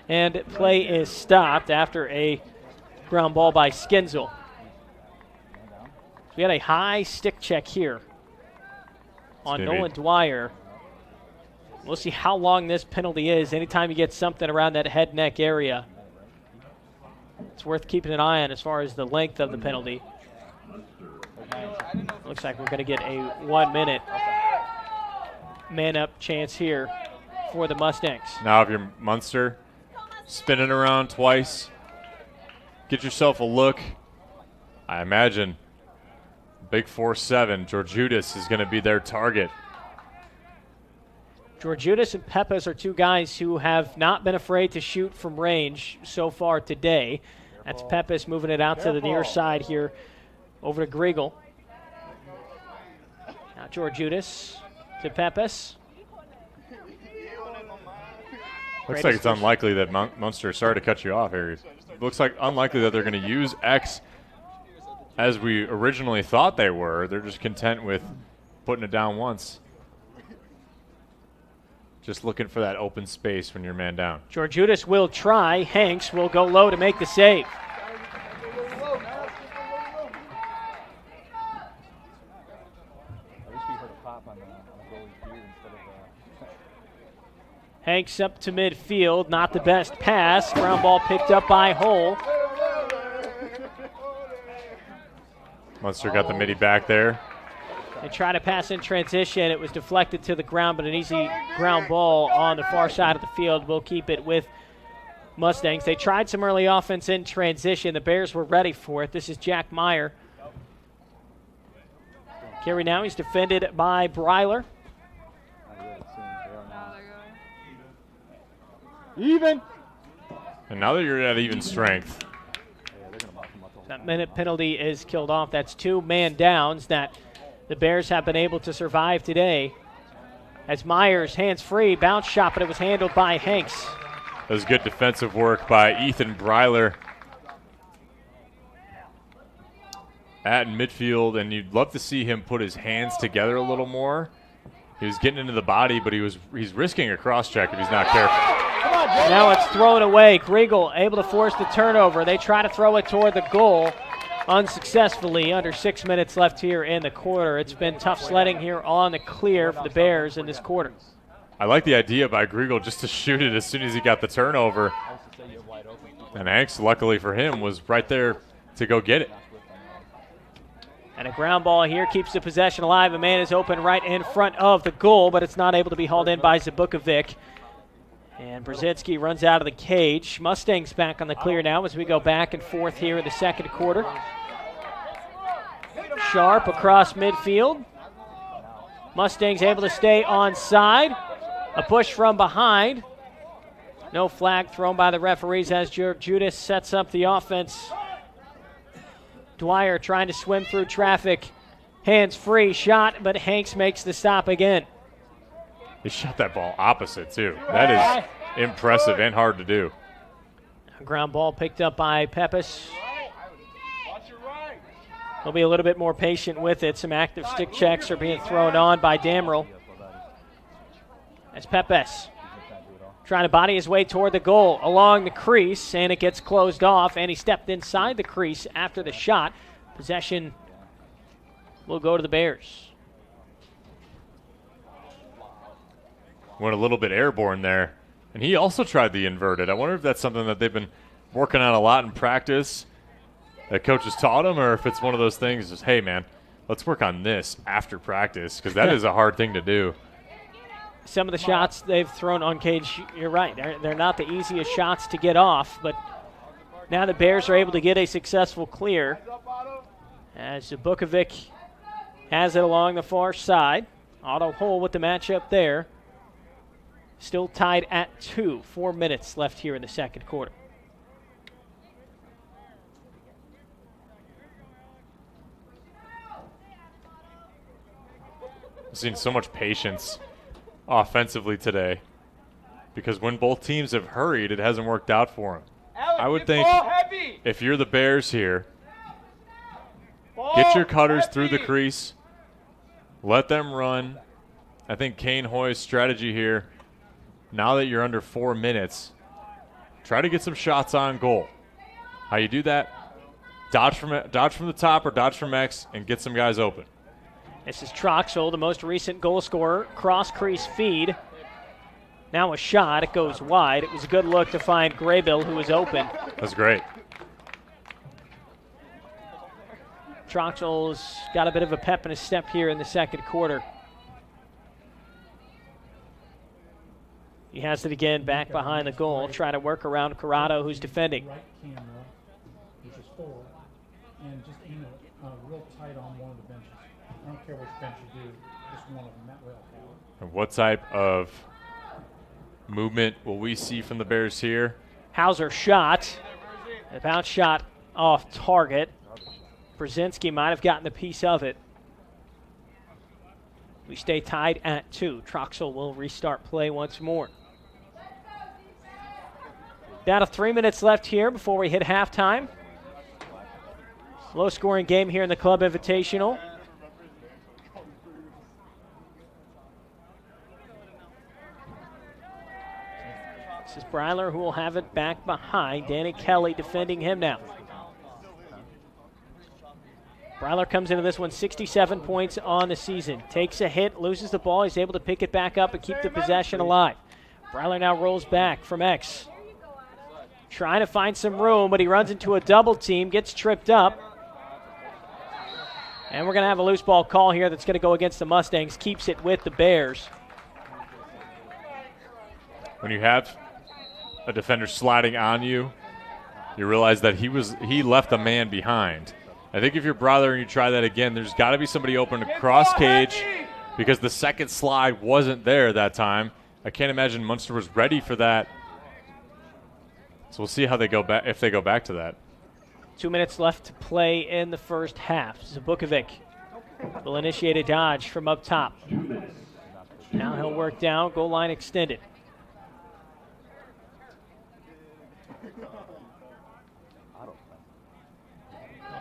and play is stopped after a ground ball by Skinzel. We had a high stick check here on Nolan Dwyer. We'll see how long this penalty is. Anytime you get something around that head neck area, it's worth keeping an eye on as far as the length of the penalty. Looks like we're going to get a 1 minute man-up chance here for the Mustangs. Now if you're Munster, spin it around twice, get yourself a look. I imagine big 4-7, Georgioutas is going to be their target. Georgioutas and Pepes are two guys who have not been afraid to shoot from range so far today. That's Pepes moving it out to the near side here over to Griegel. Now Georgioutas to Pepes. Looks like it's unlikely that Munster, sorry to cut you off, Harry. Looks like unlikely that they're going to use X as we originally thought they were. They're just content with putting it down once. Just looking for that open space when you're man down. Georgioutas will try. Hanks will go low to make the save. Hanks up to midfield. Not the best pass. Ground ball picked up by Hull. Munster got the midi back there. They tried to pass in transition. It was deflected to the ground, but an easy ground ball on the far side of the field. We'll keep it with Mustangs. They tried some early offense in transition. The Bears were ready for it. This is Jack Meyer. Carry now. He's defended by Breiler. Even. And now that you're at even strength. That minute penalty is killed off. That's 2 man downs that the Bears have been able to survive today. As Myers, hands free, bounce shot, but it was handled by Hanks. That was good defensive work by Ethan Breiler at midfield, and you'd love to see him put his hands together a little more. He was getting into the body, but he's risking a cross check if he's not careful. Now it's thrown away. Griegel able to force the turnover. They try to throw it toward the goal unsuccessfully. Under 6 minutes left here in the quarter. It's been tough sledding here on the clear for the Bears in this quarter. I like the idea by Griegel just to shoot it as soon as he got the turnover. And Hanks, luckily for him, was right there to go get it. And a ground ball here keeps the possession alive. A man is open right in front of the goal, but it's not able to be hauled in by Zabukovic. And Brzezinski runs out of the cage. Mustangs back on the clear now as we go back and forth here in the second quarter. Sharp across midfield. Mustangs able to stay onside. A push from behind. No flag thrown by the referees as Georgioutas sets up the offense. Dwyer trying to swim through traffic. Hands free shot, but Hanks makes the stop again. He shot that ball opposite, too. That is impressive and hard to do. A ground ball picked up by Pepes. He'll be a little bit more patient with it. Some active stick checks are being thrown on by Damrell. As Pepes trying to body his way toward the goal along the crease, and it gets closed off, and he stepped inside the crease after the shot. Possession will go to the Bears. Went a little bit airborne there. And he also tried the inverted. I wonder if that's something that they've been working on a lot in practice, that coaches taught him, or if it's one of those things just, hey, man, let's work on this after practice, because that is a hard thing to do. Some of the shots they've thrown on cage, you're right, they're not the easiest shots to get off, but now the Bears are able to get a successful clear as Zabukovic has it along the far side. Otto Hull with the matchup there. Still tied at 2. 4 minutes left here in the second quarter. I've seen so much patience offensively today because when both teams have hurried, it hasn't worked out for them. I would think if you're the Bears here, get your cutters through the crease, let them run. I think Kane Hoy's strategy here, now that you're under 4 minutes, try to get some shots on goal. How you do that? Dodge from the top or dodge from X and get some guys open. This is Troxel, the most recent goal scorer. Cross-crease feed. Now a shot. It goes wide. It was a good look to find Graybill, who was open. That's great. Troxel's got a bit of a pep in his step here in the second quarter. He has it again back behind the goal, trying to work around Corrado, who's defending. Right camera, which is forward, and just aim it real tight on one of the benches. I don't care which bench you do, just one of them. That will help. And what type of movement will we see from the Bears here? Hauser shot. A bounce shot off target. Brzezinski might have gotten a piece of it. We stay tied at 2. Troxel will restart play once more. Down to 3 minutes left here before we hit halftime. Low-scoring game here in the Club Invitational. This is Breiler, who will have it back behind. Danny Kelly defending him now. Breiler comes into this one 67 points on the season. Takes a hit, loses the ball. He's able to pick it back up and keep the possession alive. Breiler now rolls back from X. Trying to find some room, but he runs into a double team, gets tripped up. And we're going to have a loose ball call here that's going to go against the Mustangs. Keeps it with the Bears. When you have a defender sliding on you, you realize that he left a man behind. I think if you're Breiler and you try that again, there's got to be somebody open across cage because the second slide wasn't there that time. I can't imagine Munster was ready for that. So we'll see how they go back, if they go back to that. 2 minutes left to play in the first half. Zabukovic will initiate a dodge from up top. Now he'll work down, goal line extended.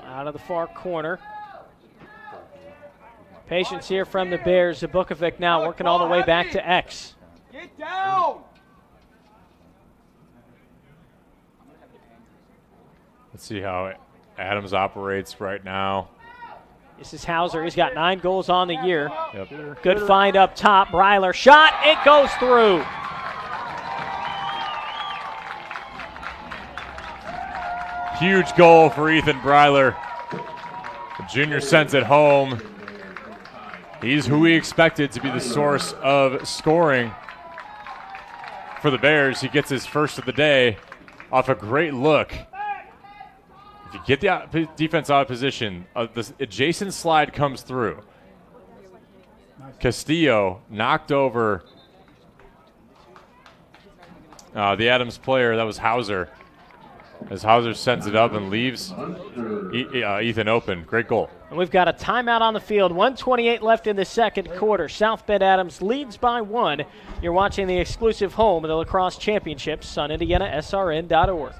Out of the far corner. Patience here from the Bears. Zabukovic now working all the way back to X. Get down! Let's see how Adams operates right now. This is Hauser. He's got 9 goals on the year. Yep. Good find up top. Breiler shot. It goes through. Huge goal for Ethan Breiler. The junior sends it home. He's who we expected to be the source of scoring for the Bears. He gets his first of the day off a great look. If you get the defense out of position, the adjacent slide comes through. Castillo knocked over the Adams player. That was Hauser. As Hauser sends it up and leaves Ethan open. Great goal. And we've got a timeout on the field. 1:28 left in the second quarter. South Bend Adams leads by 1. You're watching the exclusive home of the lacrosse championships on IndianaSRN.org.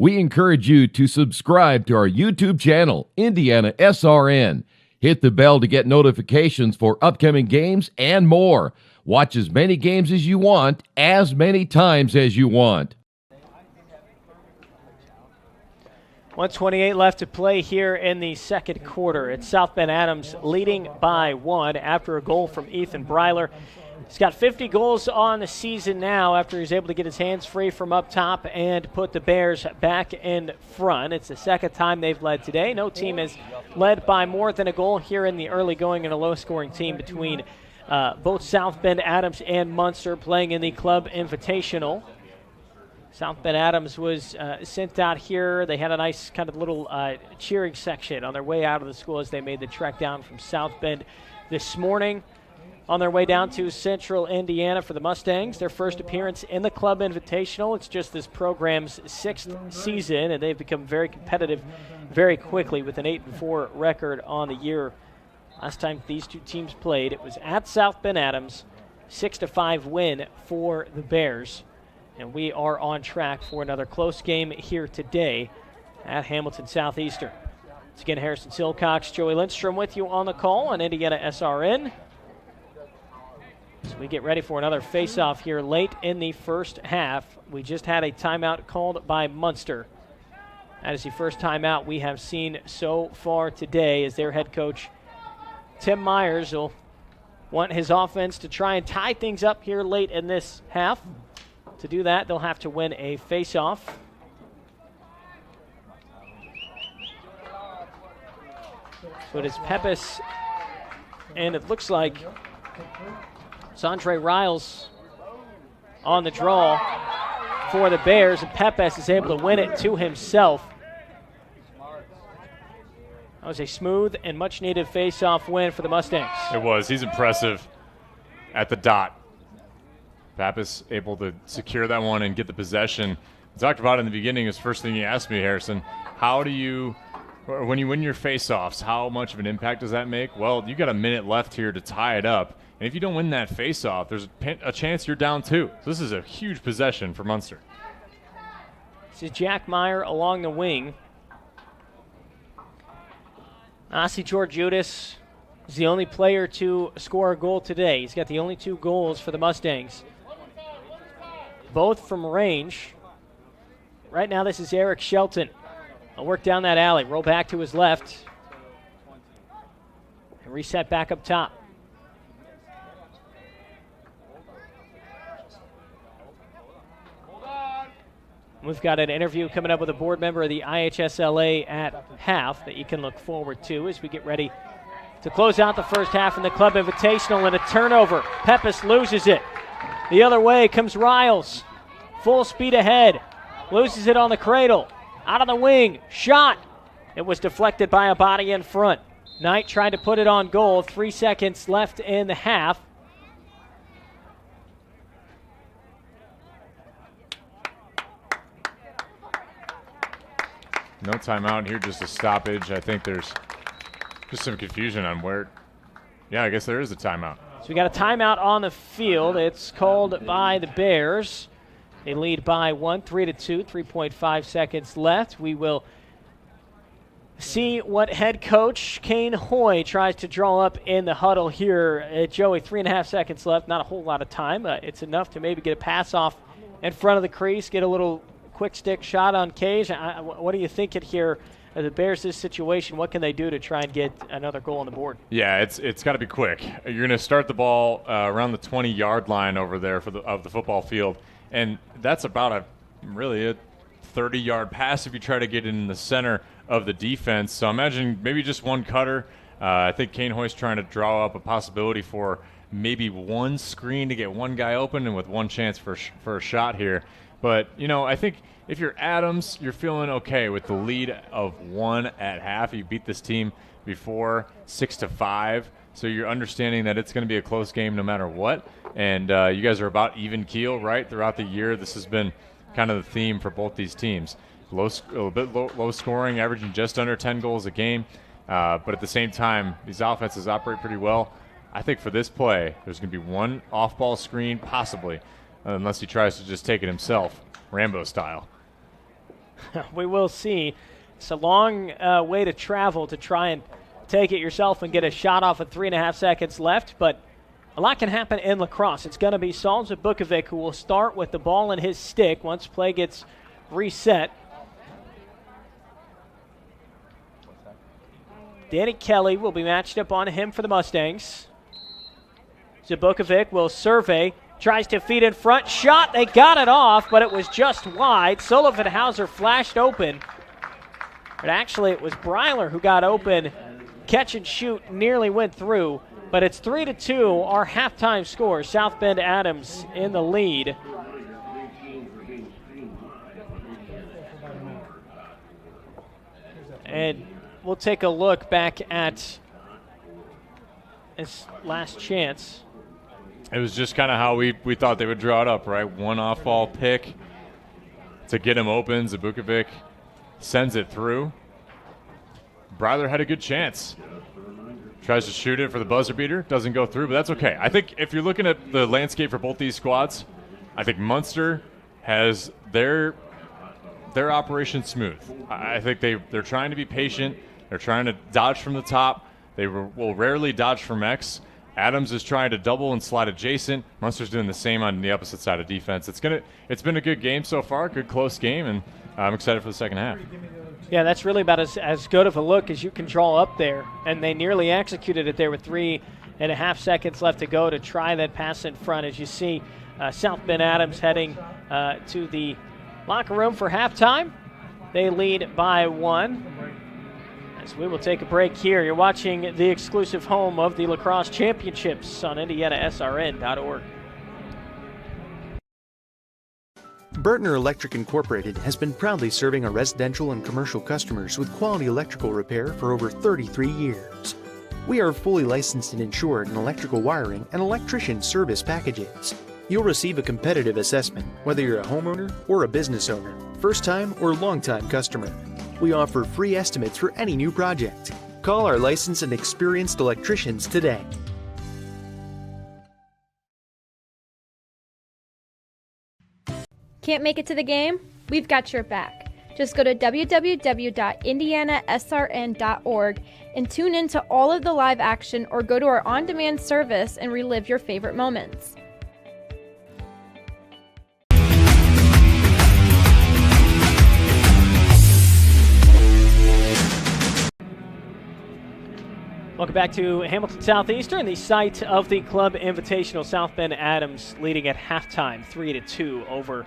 We encourage you to subscribe to our YouTube channel, IndianaSRN. Hit the bell to get notifications for upcoming games and more. Watch as many games as you want, as many times as you want. 1:28 left to play here in the second quarter. It's South Bend Adams leading by 1 after a goal from Ethan Breiler. He's got 50 goals on the season now after he's able to get his hands free from up top and put the Bears back in front. It's the second time they've led today. No team has led by more than a goal here in the early going in a low-scoring team between both South Bend Adams and Munster playing in the Club Invitational. South Bend Adams was sent out here. They had a nice kind of little cheering section on their way out of the school as they made the trek down from South Bend this morning. On their way down to Central Indiana for the Mustangs, their first appearance in the Club Invitational. It's just this program's 6th season, and they've become very competitive very quickly with an 8-4 record on the year. Last time these two teams played, it was at South Bend Adams, 6-5 win for the Bears. And we are on track for another close game here today at Hamilton Southeastern. Once again, Harrison Silcox, Joey Lindstrom with you on the call on IndianaSRN. So we get ready for another face-off here late in the first half. We just had a timeout called by Munster. That is the first timeout we have seen so far today as their head coach, Tim Myers, will want his offense to try and tie things up here late in this half. To do that, they'll have to win a face-off. So it is Pepis, and it looks like Sondre Riles on the draw for the Bears, and Pepes is able to win it to himself. That was a smooth and much-needed face-off win for the Mustangs. It was. He's impressive at the dot. Pappas able to secure that one and get the possession. We talked about it in the beginning. His first thing you asked me, Harrison, how do you, when you win your face-offs, how much of an impact does that make? Well, you got a minute left here to tie it up. And if you don't win that face-off, there's a chance you're down 2. So this is a huge possession for Munster. This is Jack Meyer along the wing. Asi Georgioutis is the only player to score a goal today. He's got the only 2 goals for the Mustangs, both from range. Right now, this is Eric Shelton. I'll work down that alley, roll back to his left, and reset back up top. We've got an interview coming up with a board member of the IHSLA at half that you can look forward to as we get ready to close out the first half in the Club Invitational, and a turnover. Pepis loses it. The other way comes Riles. Full speed ahead. Loses it on the cradle. Out on the wing. Shot. It was deflected by a body in front. Knight tried to put it on goal. 3 seconds left in the half. No timeout here, just a stoppage. I think there's just some confusion on where. Yeah, I guess there is a timeout. So we got a timeout on the field. It's called by the Bears. They lead by 1, 3-2, 3.5 seconds left. We will see what head coach Kane Hoy tries to draw up in the huddle here. Joey, 3.5 seconds left, not a whole lot of time. It's enough to maybe get a pass off in front of the crease, get a little quick stick shot on Cage. What are you thinking here? The Bears, this situation, what can they do to try and get another goal on the board? Yeah, it's got to be quick. You're going to start the ball around the 20-yard line over there of the football field, and that's about a 30-yard pass if you try to get in the center of the defense. So imagine maybe just one cutter. I think Kane Hoy's trying to draw up a possibility for maybe one screen to get one guy open and with one chance for a shot here. But, I think if you're Adams, you're feeling okay with the lead of 1 at half. You beat this team before 6-5, so you're understanding that it's going to be a close game no matter what. And you guys are about even keel, right, throughout the year. This has been kind of the theme for both these teams. A little bit low scoring, averaging just under 10 goals a game. But at the same time, these offenses operate pretty well. I think for this play, there's going to be one off-ball screen, possibly, unless he tries to just take it himself, Rambo style. We will see. It's a long way to travel to try and take it yourself and get a shot off with 3.5 seconds left, but a lot can happen in lacrosse. It's going to be Salza Bukovic who will start with the ball in his stick once play gets reset. Danny Kelly will be matched up on him for the Mustangs. Zabukovic will survey, tries to feed in front, shot, they got it off, but it was just wide. Sullivan Hauser flashed open, but actually it was Breiler who got open. Catch and shoot nearly went through, but it's 3-2, our halftime score. South Bend Adams in the lead. And we'll take a look back at his last chance. It was just kind of how we thought they would draw it up, right? One off-ball pick to get him open. Zabukovic sends it through. Breiler had a good chance. Tries to shoot it for the buzzer beater. Doesn't go through, but that's okay. I think if you're looking at the landscape for both these squads, I think Munster has their operation smooth. I think they're trying to be patient. They're trying to dodge from the top. They will rarely dodge from X. Adams is trying to double and slide adjacent. Munster's doing the same on the opposite side of defense. It's been a good game so far, good close game, and I'm excited for the second half. Yeah, that's really about as good of a look as you can draw up there, and they nearly executed it there with 3.5 seconds left to go to try that pass in front. As you see, South Bend Adams heading to the locker room for halftime. They lead by 1. As we will take a break here. You're watching the exclusive home of the lacrosse championships on IndianaSRN.org. Bertner Electric Incorporated has been proudly serving our residential and commercial customers with quality electrical repair for over 33 years. We are fully licensed and insured in electrical wiring and electrician service packages. You'll receive a competitive assessment, whether you're a homeowner or a business owner, first-time or long-time customer. We offer free estimates for any new project. Call our licensed and experienced electricians today. Can't make it to the game? We've got your back. Just go to www.IndianaSRN.org and tune in to all of the live action or go to our on-demand service and relive your favorite moments. Welcome back to Hamilton Southeastern, the site of the Club Invitational. South Bend Adams leading at halftime, 3-2 over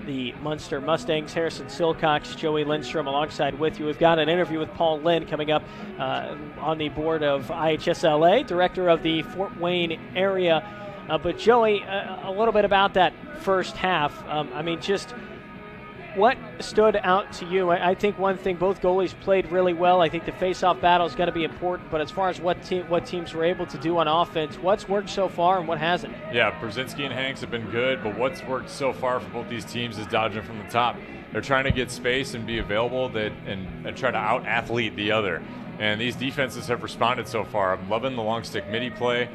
the Munster Mustangs. Harrison Silcox, Joey Lindstrom alongside with you. We've got an interview with Paul Lynn coming up on the board of IHSLA, director of the Fort Wayne area. But Joey, a little bit about that first half. Just what stood out to you? I think one thing, both goalies played really well. I think the face-off battle is going to be important, but as far as what teams were able to do on offense, what's worked so far and what hasn't? Yeah, Brzezinski and Hanks have been good, but what's worked so far for both these teams is dodging from the top. They're trying to get space and be available and try to out-athlete the other. And these defenses have responded so far. I'm loving the long stick midi play.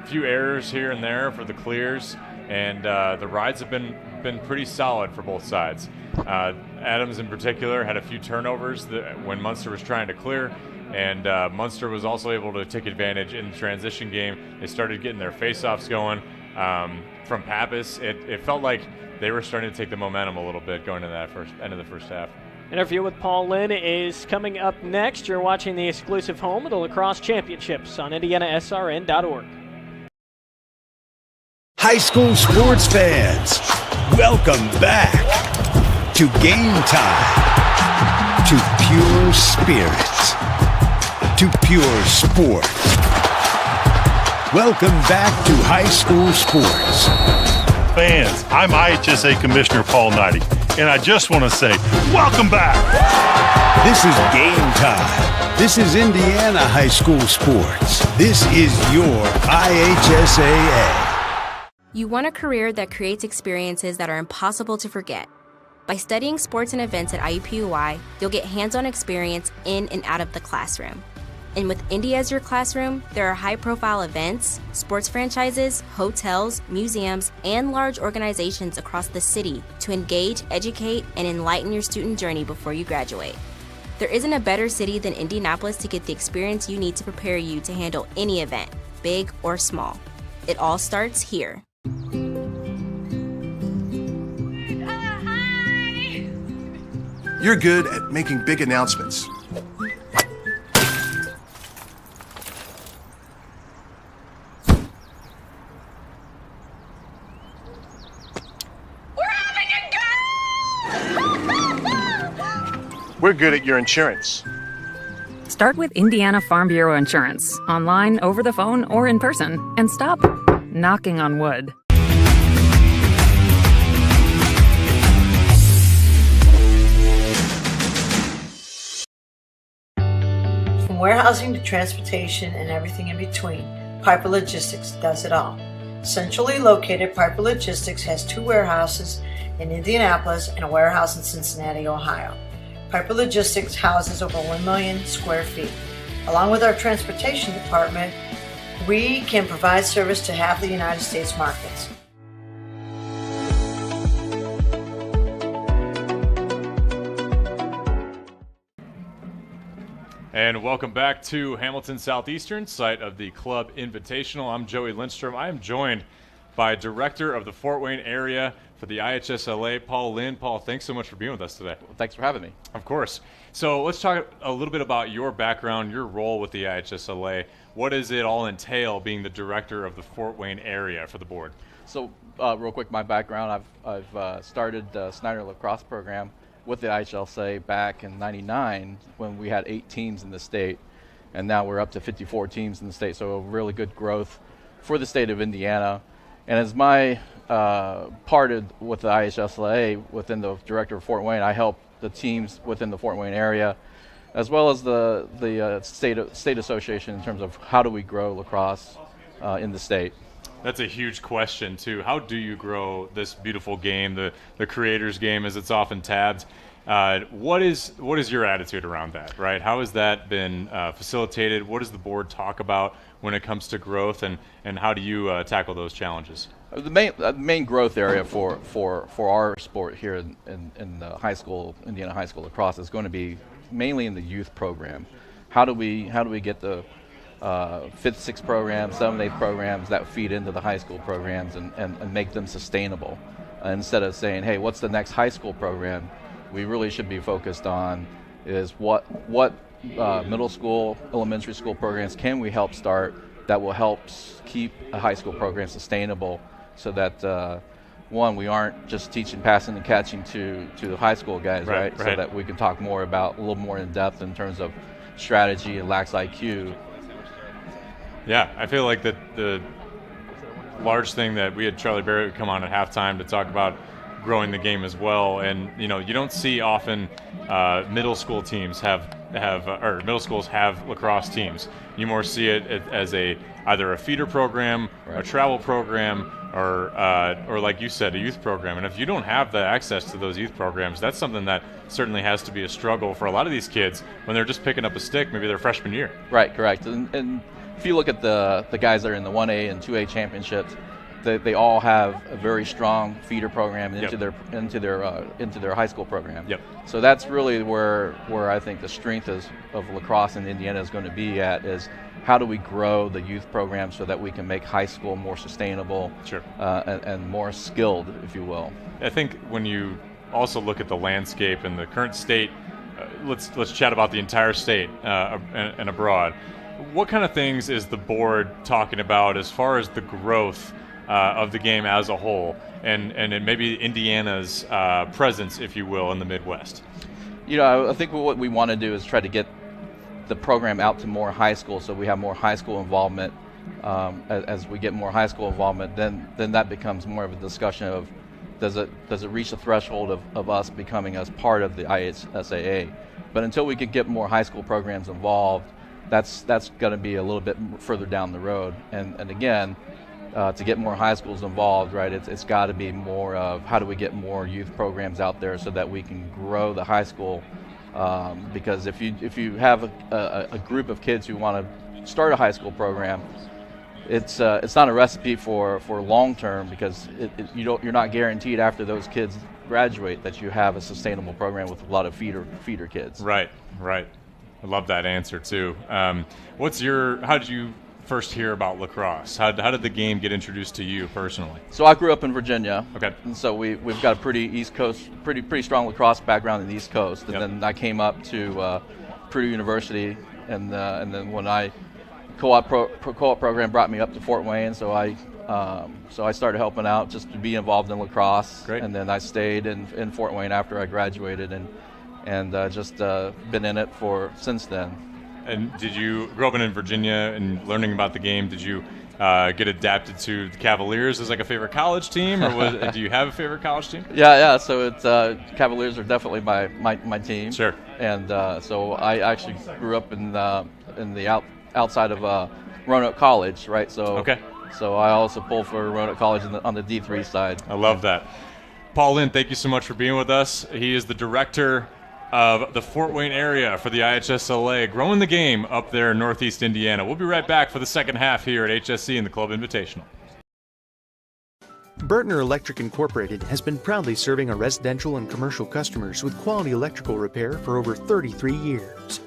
Few errors here and there for the clears, and the rides have been pretty solid for both sides. Adams in particular had a few turnovers when Munster was trying to clear, and Munster was also able to take advantage in the transition game. They started getting their face-offs going from Pappas. It felt like they were starting to take the momentum a little bit going into that end of the first half. Interview with Paul Lynn is coming up next. You're watching the exclusive home of the lacrosse championships on IndianaSRN.org. High school sports fans, welcome back to Game Time, to pure spirit, to pure sport. Welcome back to high school sports. Fans, I'm IHSA Commissioner Paul Knighty, and I just want to say, welcome back! This is Game Time. This is Indiana high school sports. This is your IHSAA. You want a career that creates experiences that are impossible to forget. By studying sports and events at IUPUI, you'll get hands-on experience in and out of the classroom. And with Indy as your classroom, there are high-profile events, sports franchises, hotels, museums, and large organizations across the city to engage, educate, and enlighten your student journey before you graduate. There isn't a better city than Indianapolis to get the experience you need to prepare you to handle any event, big or small. It all starts here. You're good at making big announcements. We're good at your insurance. Start with Indiana Farm Bureau Insurance, online, over the phone, or in person, and stop knocking on wood. From warehousing to transportation and everything in between, Piper Logistics does it all. Centrally located, Piper Logistics has 2 warehouses in Indianapolis and a warehouse in Cincinnati, Ohio. Piper Logistics houses over 1 million square feet. Along with our transportation department, we can provide service to half the United States markets. And welcome back to Hamilton Southeastern, site of the Club Invitational. I'm Joey Lindstrom. I am joined by Director of the Fort Wayne area for the IHSLA, Paul Lynn. Paul, thanks so much for being with us today. Well, thanks for having me. Of course. So let's talk a little bit about your background, your role with the IHSLA. What does it all entail being the Director of the Fort Wayne area for the board? So real quick, my background, I've started the Snyder lacrosse program with the IHSLA back in '99 when we had 8 teams in the state, and now we're up to 54 teams in the state, so a really good growth for the state of Indiana. And as my part with the IHSLA within the Director of Fort Wayne, I help the teams within the Fort Wayne area, as well as the state association in terms of how do we grow lacrosse in the state. That's a huge question, too. How do you grow this beautiful game, the creators game, as it's often tabbed? What is your attitude around that, right? How has that been facilitated? What does the board talk about when it comes to growth, and how do you tackle those challenges? The main growth area for our sport here in the high school, Indiana high school lacrosse, is going to be mainly in the youth program. How do we get the 5th, 6th programs, 7th, 8th programs that feed into the high school programs and make them sustainable? Instead of saying, hey, what's the next high school program? We really should be focused on is what middle school, elementary school programs can we help start that will help keep a high school program sustainable, so that one, we aren't just teaching passing and catching to the high school guys, right? So that we can talk more about a little more in depth in terms of strategy and lax IQ. Yeah, I feel like the large thing that we had Charlie Barrett come on at halftime to talk about growing the game as well, and you don't see often middle school teams or middle schools have lacrosse teams. You more see it as either a feeder program, a travel program, or like you said, a youth program. And if you don't have the access to those youth programs, that's something that certainly has to be a struggle for a lot of these kids when they're just picking up a stick, maybe their freshman year. Right, correct. And if you look at the guys that are in the 1A and 2A championships, they all have a very strong feeder program into their high school program. Yep. So that's really where I think the strength of lacrosse in Indiana is going to be at, is how do we grow the youth program so that we can make high school more sustainable, sure, and more skilled, if you will. I think when you also look at the landscape and the current state, let's chat about the entire state and abroad. What kind of things is the board talking about as far as the growth of the game as a whole, and maybe Indiana's presence, if you will, in the Midwest? I think what we want to do is try to get the program out to more high school, so we have more high school involvement. As we get more high school involvement, then that becomes more of a discussion of does it reach the threshold of us becoming as part of the IHSAA. But until we could get more high school programs involved, that's going to be a little bit further down the road. And again, to get more high schools involved, right, it's got to be more of how do we get more youth programs out there so that we can grow the high school. Because if you have a group of kids who want to start a high school program, it's not a recipe for long term, because you're not guaranteed after those kids graduate that you have a sustainable program with a lot of feeder kids. Right. I love that answer too. How did you first hear about lacrosse? How did the game get introduced to you personally? So I grew up in Virginia. Okay. And so we've got a pretty East Coast, pretty strong lacrosse background in the East Coast. And then I came up to Purdue University, and then when I co-op program brought me up to Fort Wayne, so I started helping out just to be involved in lacrosse. Great. And then I stayed in Fort Wayne after I graduated, and and just been in it since then. And did you grow up in Virginia and learning about the game? Did you get adapted to the Cavaliers as like a favorite college team, or do you have a favorite college team? Yeah. So it's Cavaliers are definitely my team. Sure. And so I actually grew up in the outside of Roanoke College, right? So okay. So I also pull for Roanoke College on the D3 side. I love that. Paul Lynn, thank you so much for being with us. He is the director of the Fort Wayne area for the IHSLA, growing the game up there in Northeast Indiana. We'll be right back for the second half here at HSC in the Club Invitational. Bertner Electric Incorporated has been proudly serving our residential and commercial customers with quality electrical repair for over 33 years.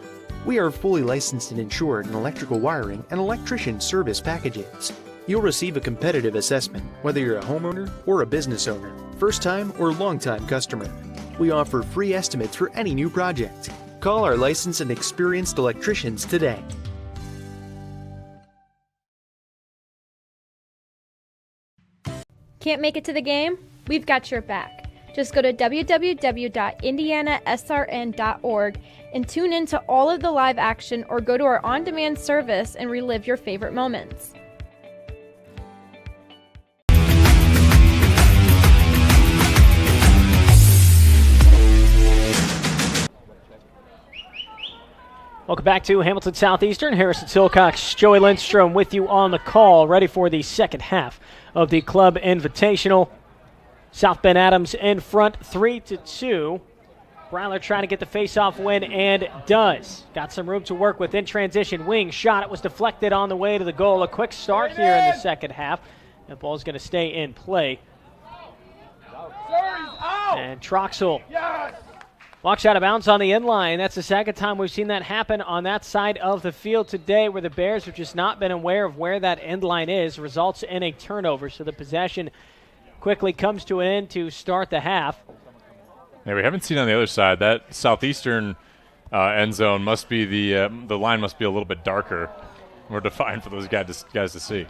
We are fully licensed and insured in electrical wiring and electrician service packages. You'll receive a competitive assessment whether you're a homeowner or a business owner, first-time or long-time customer. We offer free estimates for any new project. Call our licensed and experienced electricians today. Can't make it to the game? We've got your back. Just go to www.IndianaSRN.org and tune in to all of the live action, or go to our on-demand service and relive your favorite moments. Welcome back to Hamilton Southeastern. Harrison Silcox, Joey Lindstrom with you on the call, ready for the second half of the Club Invitational. South Bend Adams in front 3-2. Browler trying to get the face-off win, and does. Got some room to work with in transition. Wing shot. It was deflected on the way to the goal. A quick start here in the second half. The ball's going to stay in play. And Troxel walks out of bounds on the inline. That's the second time we've seen that happen on that side of the field today, where the Bears have just not been aware of where that end line is. Results in a turnover, so the possession quickly comes to an end to start the half. Yeah, we haven't seen on the other side. That southeastern end zone must be the line must be a little bit darker, more defined for those guys to see.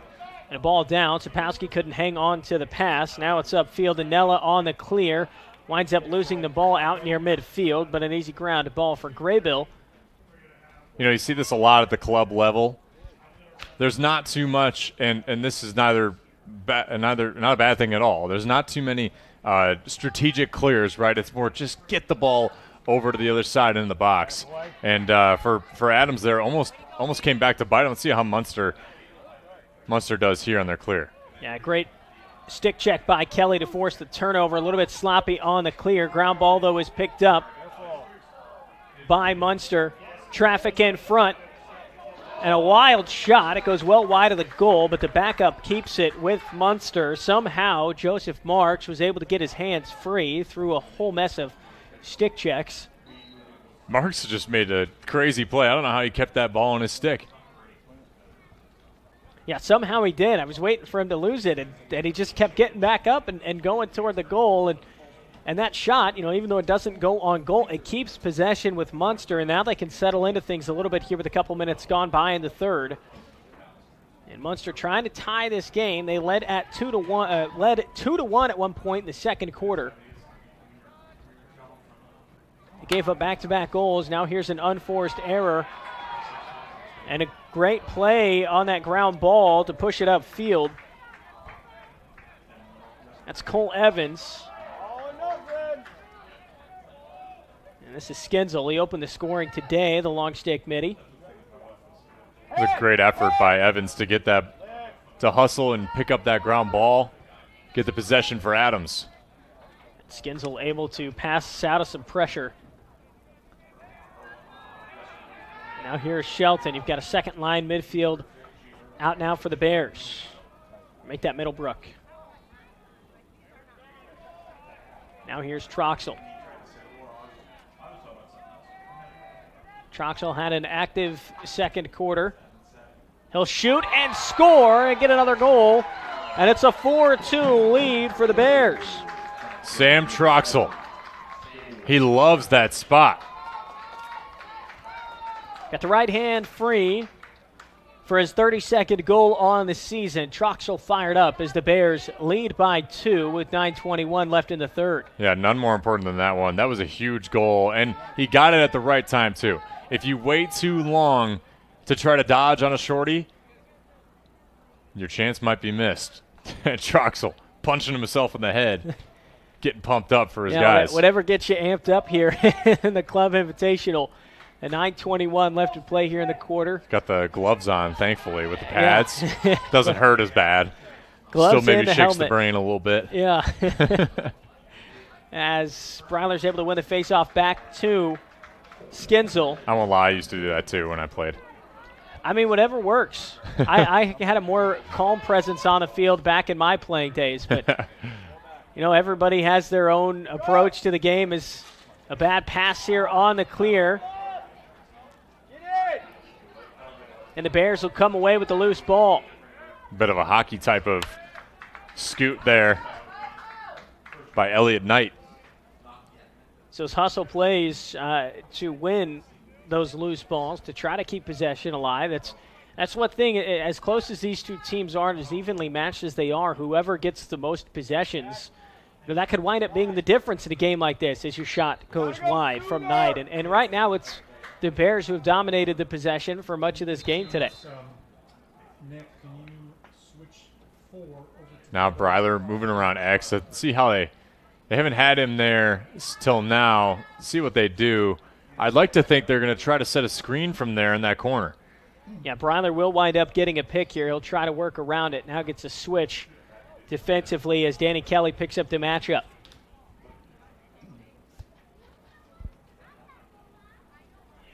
And a ball down. Sapowski couldn't hang on to the pass. Now it's upfield, and Nella on the clear. Winds up losing the ball out near midfield, but an easy ground ball for Graybill. You know, you see this a lot at the club level. There's not too much, and this is not a bad thing at all. There's not too many strategic clears, right? It's more just get the ball over to the other side in the box. And for Adams there, almost came back to bite. Let's see how Munster does here on their clear. Yeah, great stick check by Kelly to force the turnover. A little bit sloppy on the clear. Ground ball, though, is picked up by Munster. Traffic in front. And a wild shot. It goes well wide of the goal, but the backup keeps it with Munster. Somehow, Joseph Marks was able to get his hands free through a whole mess of stick checks. Marks just made a crazy play. I don't know how he kept that ball on his stick. Yeah, somehow he did. I was waiting for him to lose it, and he just kept getting back up and going toward the goal. And that shot, even though it doesn't go on goal, it keeps possession with Munster, and now they can settle into things a little bit here with a couple minutes gone by in the third. And Munster trying to tie this game. They led at 2-1, led 2-1 at one point in the second quarter. They gave up back-to-back goals. Now here's an unforced error. And a great play on that ground ball to push it upfield. That's Cole Evans. And this is Skenzel. He opened the scoring today, the long stick midi. It was a great effort by Evans to get that, to hustle and pick up that ground ball, get the possession for Adams. Skenzel able to pass out of some pressure. Now here's Shelton. You've got a second line midfield out now for the Bears. Make that Middlebrook. Now here's Troxel. Troxel had an active second quarter. He'll shoot and score and get another goal. And it's a 4-2 lead for the Bears. Sam Troxel. He loves that spot. Got the right hand free. for his 32nd goal on the season. Troxel fired up as the Bears lead by 2 with 9:21 left in the third. Yeah, none more important than that one. That was a huge goal, and he got it at the right time, too. If you wait too long to try to dodge on a shorty, your chance might be missed. Troxel punching himself in the head, getting pumped up for his guys. Whatever gets you amped up here in the Club Invitational. A 9:21 left to play here in the quarter. Got the gloves on, thankfully, with the pads. Yeah. Doesn't hurt as bad. Gloves Still maybe and shakes helmet. the brain a little bit. Yeah. As Breiler's able to win the faceoff back to Skinzel. I won't lie, I used to do that too when I played. I mean, whatever works. I had a more calm presence on the field back in my playing days, but everybody has their own approach to the game. Is a bad pass here on the clear. And the Bears will come away with the loose ball. Bit of a hockey type of scoot there by Elliott Knight. So as Hustle plays to win those loose balls, to try to keep possession alive, that's one thing. As close as these two teams are and as evenly matched as they are, whoever gets the most possessions, that could wind up being the difference in a game like this as your shot goes wide from Knight. And right now it's the Bears who have dominated the possession for much of this game today. Nick, can you switch 4 over to Now Breiler moving around X. Let's see how they haven't had him there till now. See what they do. I'd like to think they're going to try to set a screen from there in that corner. Yeah, Breiler will wind up getting a pick here. He'll try to work around it. Now gets a switch defensively as Danny Kelly picks up the matchup.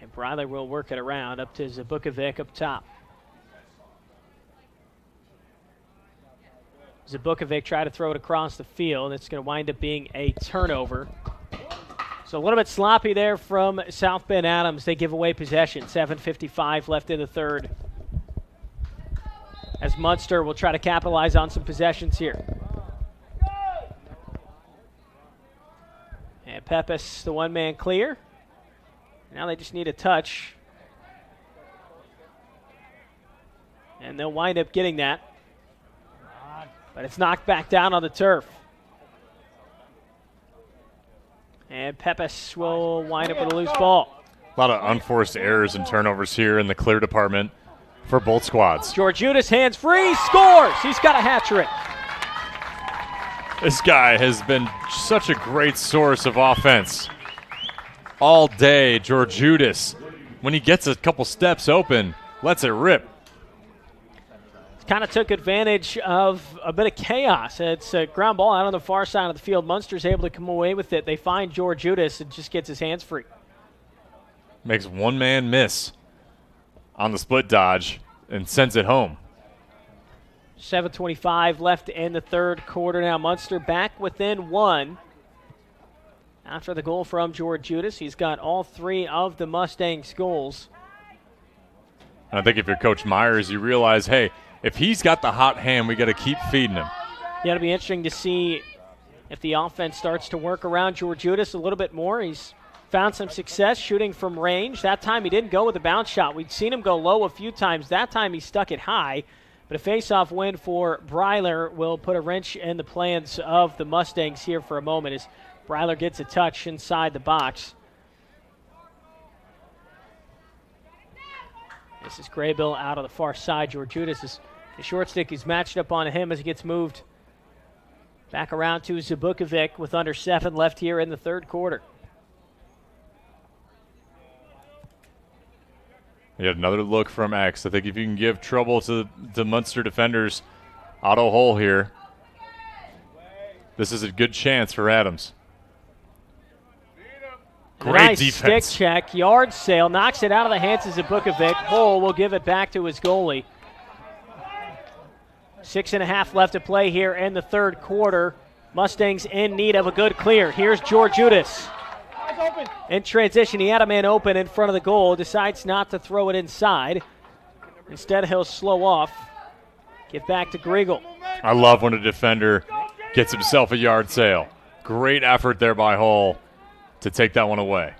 And Breiler will work it around up to Zabukovic up top. Zabukovic try to throw it across the field. It's going to wind up being a turnover. So a little bit sloppy there from South Bend Adams. They give away possession. 7:55 left in the third. As Munster will try to capitalize on some possessions here. And Pepis, the one-man clear. Now they just need a touch. And they'll wind up getting that. But it's knocked back down on the turf. And Pepis will wind up with a loose ball. A lot of unforced errors and turnovers here in the clear department for both squads. George Judas hands free, scores! He's got a hat trick. This guy has been such a great source of offense all day. George Judas, when he gets a couple steps open, lets it rip. Kind of took advantage of a bit of chaos. It's a ground ball out on the far side of the field. Munster's able to come away with it. They find George Judas and just gets his hands free. Makes one man miss on the split dodge and sends it home. 7:25 left in the third quarter. Now Munster back within 1. After the goal from George Judas, he's got all 3 of the Mustangs' goals. And I think if you're Coach Myers, you realize, hey, if he's got the hot hand, we got to keep feeding him. Yeah, it'll be interesting to see if the offense starts to work around George Judas a little bit more. He's found some success shooting from range. That time he didn't go with a bounce shot. We'd seen him go low a few times. That time he stuck it high. But a face-off win for Breiler will put a wrench in the plans of the Mustangs here for a moment as Breiler gets a touch inside the box. This is Graybill out on the far side. George Judas is the short stick is matched up on him as he gets moved back around to Zabukovic with under 7 left here in the third quarter. Yet another look from X. I think if you can give trouble to the Munster defenders, auto hole here, this is a good chance for Adams. Great nice defense. Stick check, yard sale, knocks it out of the hands of Zabukovic. Hull will give it back to his goalie. 6.5 left to play here in the third quarter. Mustangs in need of a good clear. Here's George Judas. In transition, he had a man open in front of the goal, decides not to throw it inside. Instead, he'll slow off. Get back to Griegel. I love when a defender gets himself a yard sale. Great effort there by Hull to take that one away.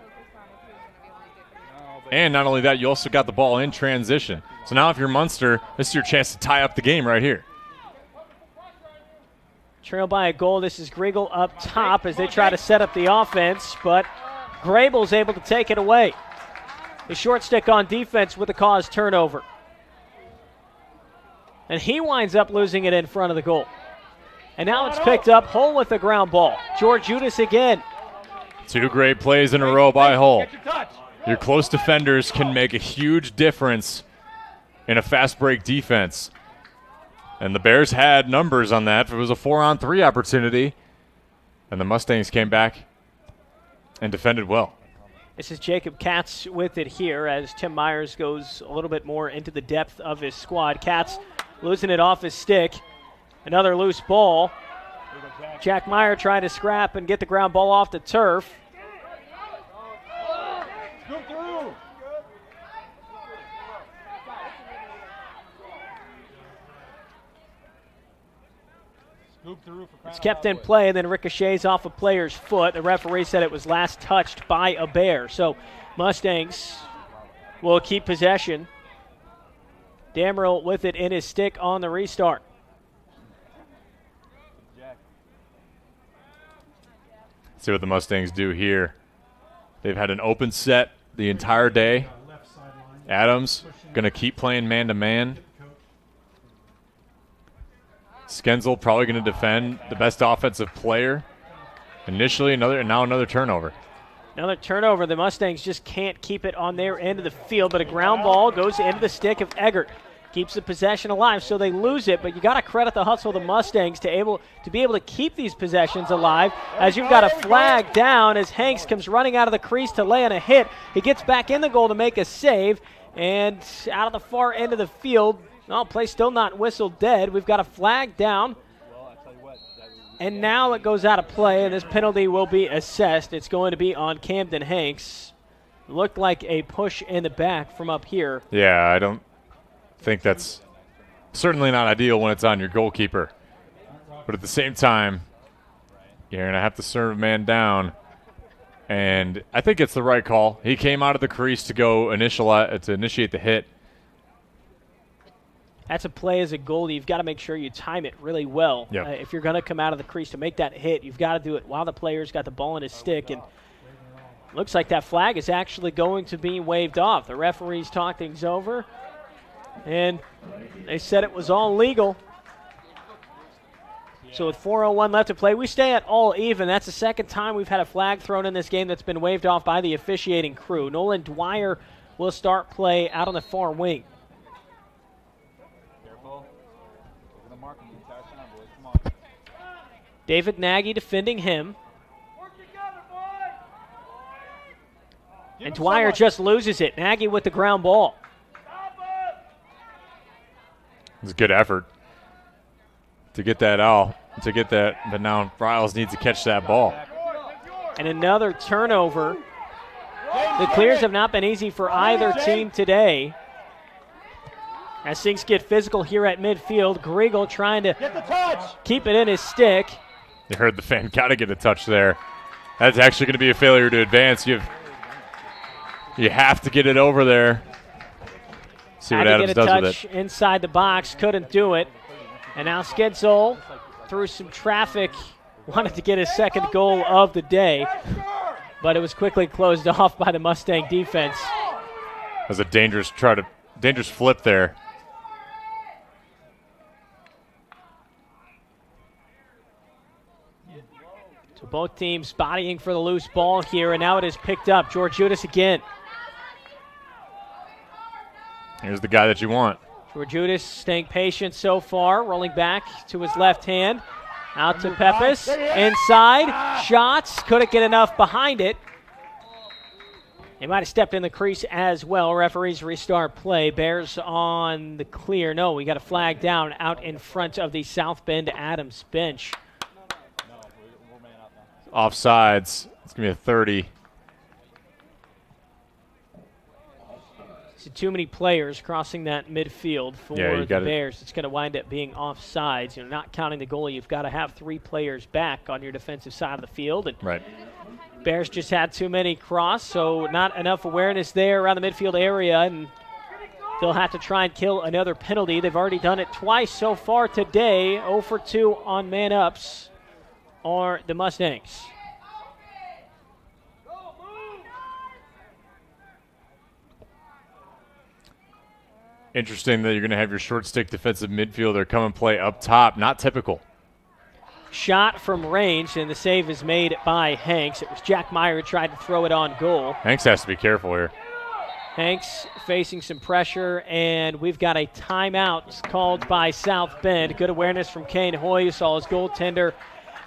And not only that, you also got the ball in transition. So now if you're Munster, this is your chance to tie up the game right here. Trail by a goal. This is Griegel up top as they try to set up the offense, but Grable's able to take it away. The short stick on defense with a caused turnover. And he winds up losing it in front of the goal. And now it's picked up. Hull with the ground ball. George Judas again. 2 great plays in a row by Hull. Your close defenders can make a huge difference in a fast break defense. And the Bears had numbers on that. It was a 4-on-3 opportunity. And the Mustangs came back and defended well. This is Jacob Katz with it here as Tim Myers goes a little bit more into the depth of his squad. Katz losing it off his stick. Another loose ball. Jack Meyer trying to scrap and get the ground ball off the turf. It's kept in play and then ricochets off a player's foot. The referee said it was last touched by a Bear. So Mustangs will keep possession. Damrell with it in his stick on the restart. See what the Mustangs do here. They've had an open set the entire day. Adams going to keep playing man-to-man. Skenzel probably going to defend the best offensive player. Initially, now another turnover. Another turnover. The Mustangs just can't keep it on their end of the field, but a ground ball goes into the stick of Eggert. Keeps the possession alive, so they lose it, but you got to credit the hustle of the Mustangs to be able to keep these possessions alive, as you've got a flag down as Hanks comes running out of the crease to lay on a hit. He gets back in the goal to make a save, and out of the far end of the field, play still not whistled dead. We've got a flag down, and now it goes out of play, and this penalty will be assessed. It's going to be on Camden Hanks. Looked like a push in the back from up here. Yeah, I don't think that's certainly not ideal when it's on your goalkeeper. But at the same time, you're going to have to serve a man down. And I think it's the right call. He came out of the crease to initiate the hit. That's a play as a goalie. You've got to make sure you time it really well. Yep. If you're going to come out of the crease to make that hit, you've got to do it while the player's got the ball in his stick. And looks like that flag is actually going to be waved off. The referees talked things over, and they said it was all legal. So with 4:01 left to play, we stay at all even. That's the second time we've had a flag thrown in this game that's been waved off by the officiating crew. Nolan Dwyer will start play out on the far wing. David Nagy defending him. And Dwyer just loses it. Nagy with the ground ball. It's a good effort to get that out, but now Riles needs to catch that ball. And another turnover. The clears have not been easy for either team today. As things get physical here at midfield, Griegel trying to keep it in his stick. You heard the fan, got to get a touch there. That's actually going to be a failure to advance. You have to get it over there. See what Adams does with it. Had to get a touch inside the box, couldn't do it. And now Skedsol, through some traffic, wanted to get his second goal of the day, but it was quickly closed off by the Mustang defense. That was a dangerous flip there. So both teams bodying for the loose ball here, and now it is picked up. George Judas again. Here's the guy that you want. George Judas staying patient so far, rolling back to his left hand. Out to Pepis, inside, shots, couldn't get enough behind it. He might have stepped in the crease as well. Referees restart play. Bears on the clear. No, we got a flag down out in front of the South Bend Adams bench. Offsides. It's going to be a 30. So too many players crossing that midfield for the Bears. It's going to wind up being offsides. Not counting the goalie, you've got to have 3 players back on your defensive side of the field. And right. Bears just had too many cross, so not enough awareness there around the midfield area, and they'll have to try and kill another penalty. They've already done it twice so far today. 0 for 2 on man-ups are the Mustangs. Interesting that you're going to have your short stick defensive midfielder come and play up top. Not typical. Shot from range, and the save is made by Hanks. It was Jack Meyer who tried to throw it on goal. Hanks has to be careful here. Hanks facing some pressure, and we've got a timeout called by South Bend. Good awareness from Kane Hoy, who saw his goaltender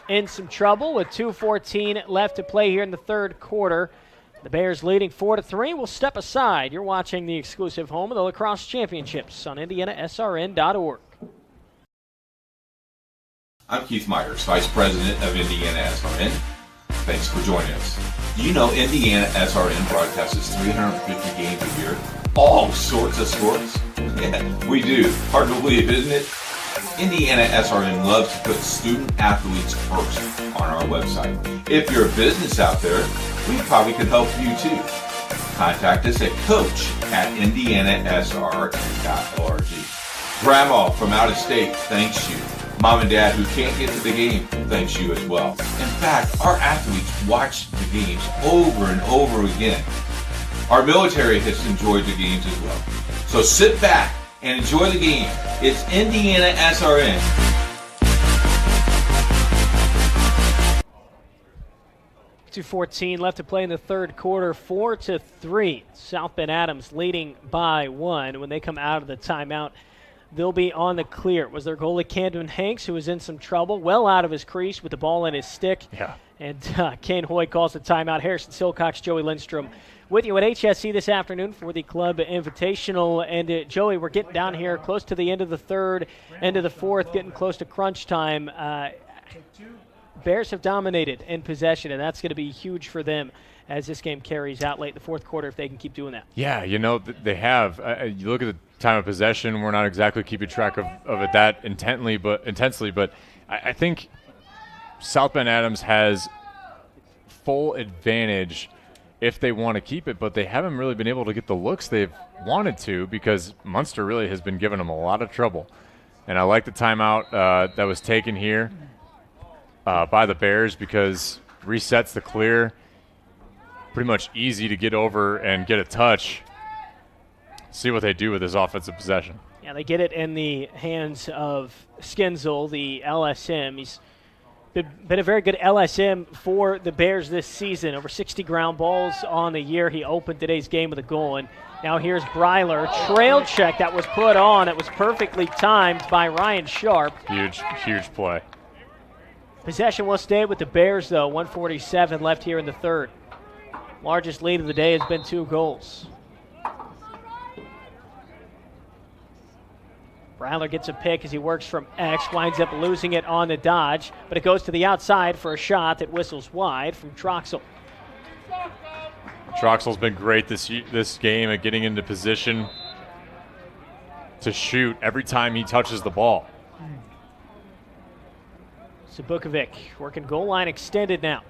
in some trouble with 2:14 left to play here in the third quarter. The Bears leading 4-3. We'll step aside. You're watching the exclusive home of the Lacrosse Championships on IndianaSRN.org. I'm Keith Myers, Vice President of IndianaSRN. Thanks for joining us. Do you know IndianaSRN broadcasts 350 games a year? All sorts of sports? Yeah, we do. Hard to believe, isn't it? IndianaSRN loves to put student athletes first on our website. If you're a business out there, we probably could help you too. Contact us at coach@indianasrn.org. Grandma from out of state thanks you. Mom and Dad who can't get to the game thanks you as well. In fact, our athletes watch the games over and over again. Our military has enjoyed the games as well. So sit back and enjoy the game. It's IndianaSRN. 2:14 left to play in the third quarter, 4-3. South Bend Adams leading by 1. When they come out of the timeout, they'll be on the clear. It was their goalie, Camden Hanks, who was in some trouble, well out of his crease with the ball in his stick. Yeah. And Kane Hoy calls the timeout. Harrison Silcox, Joey Lindstrom with you at HSC this afternoon for the Club Invitational. And Joey, we're getting down here close to the end of the third, end of the fourth, getting close to crunch time. Bears have dominated in possession, and that's going to be huge for them as this game carries out late in the fourth quarter if they can keep doing that. Yeah, you know, they have. You look at the time of possession, we're not exactly keeping track of it that intensely, but I think South Bend Adams has full advantage if they want to keep it, but they haven't really been able to get the looks they've wanted to because Munster really has been giving them a lot of trouble. And I like the timeout that was taken here by the Bears because resets the clear. Pretty much easy to get over and get a touch. See what they do with this offensive possession. Yeah, they get it in the hands of Skinzel, the LSM. He's been a very good LSM for the Bears this season. Over 60 ground balls on the year. He opened today's game with a goal. And now here's Breiler. Trail check that was put on. It was perfectly timed by Ryan Sharp. Huge play. Possession will stay with the Bears, though. 1:47 left here in the third. Largest lead of the day has been 2 goals. Breiler gets a pick as he works from X, winds up losing it on the dodge, but it goes to the outside for a shot that whistles wide from Troxel. Troxel's been great this game at getting into position to shoot every time he touches the ball. Sabukovic working goal line extended now.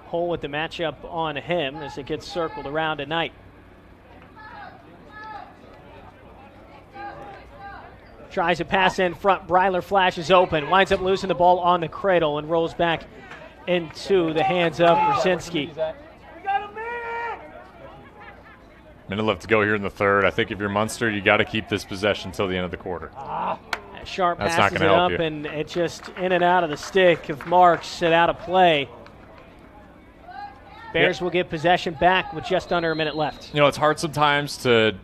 Hole with the matchup on him as it gets circled around tonight. Tries a pass in front. Breiler flashes open. Winds up losing the ball on the cradle and rolls back into the hands of Brzezinski. Minute left to go here in the third. I think if you're Munster, you got to keep this possession until the end of the quarter. Sharp That's passes not it help up, you. and it just in and out of the stick of Marks and out of play. Bears will get possession back with just under a minute left. You know, it's hard sometimes to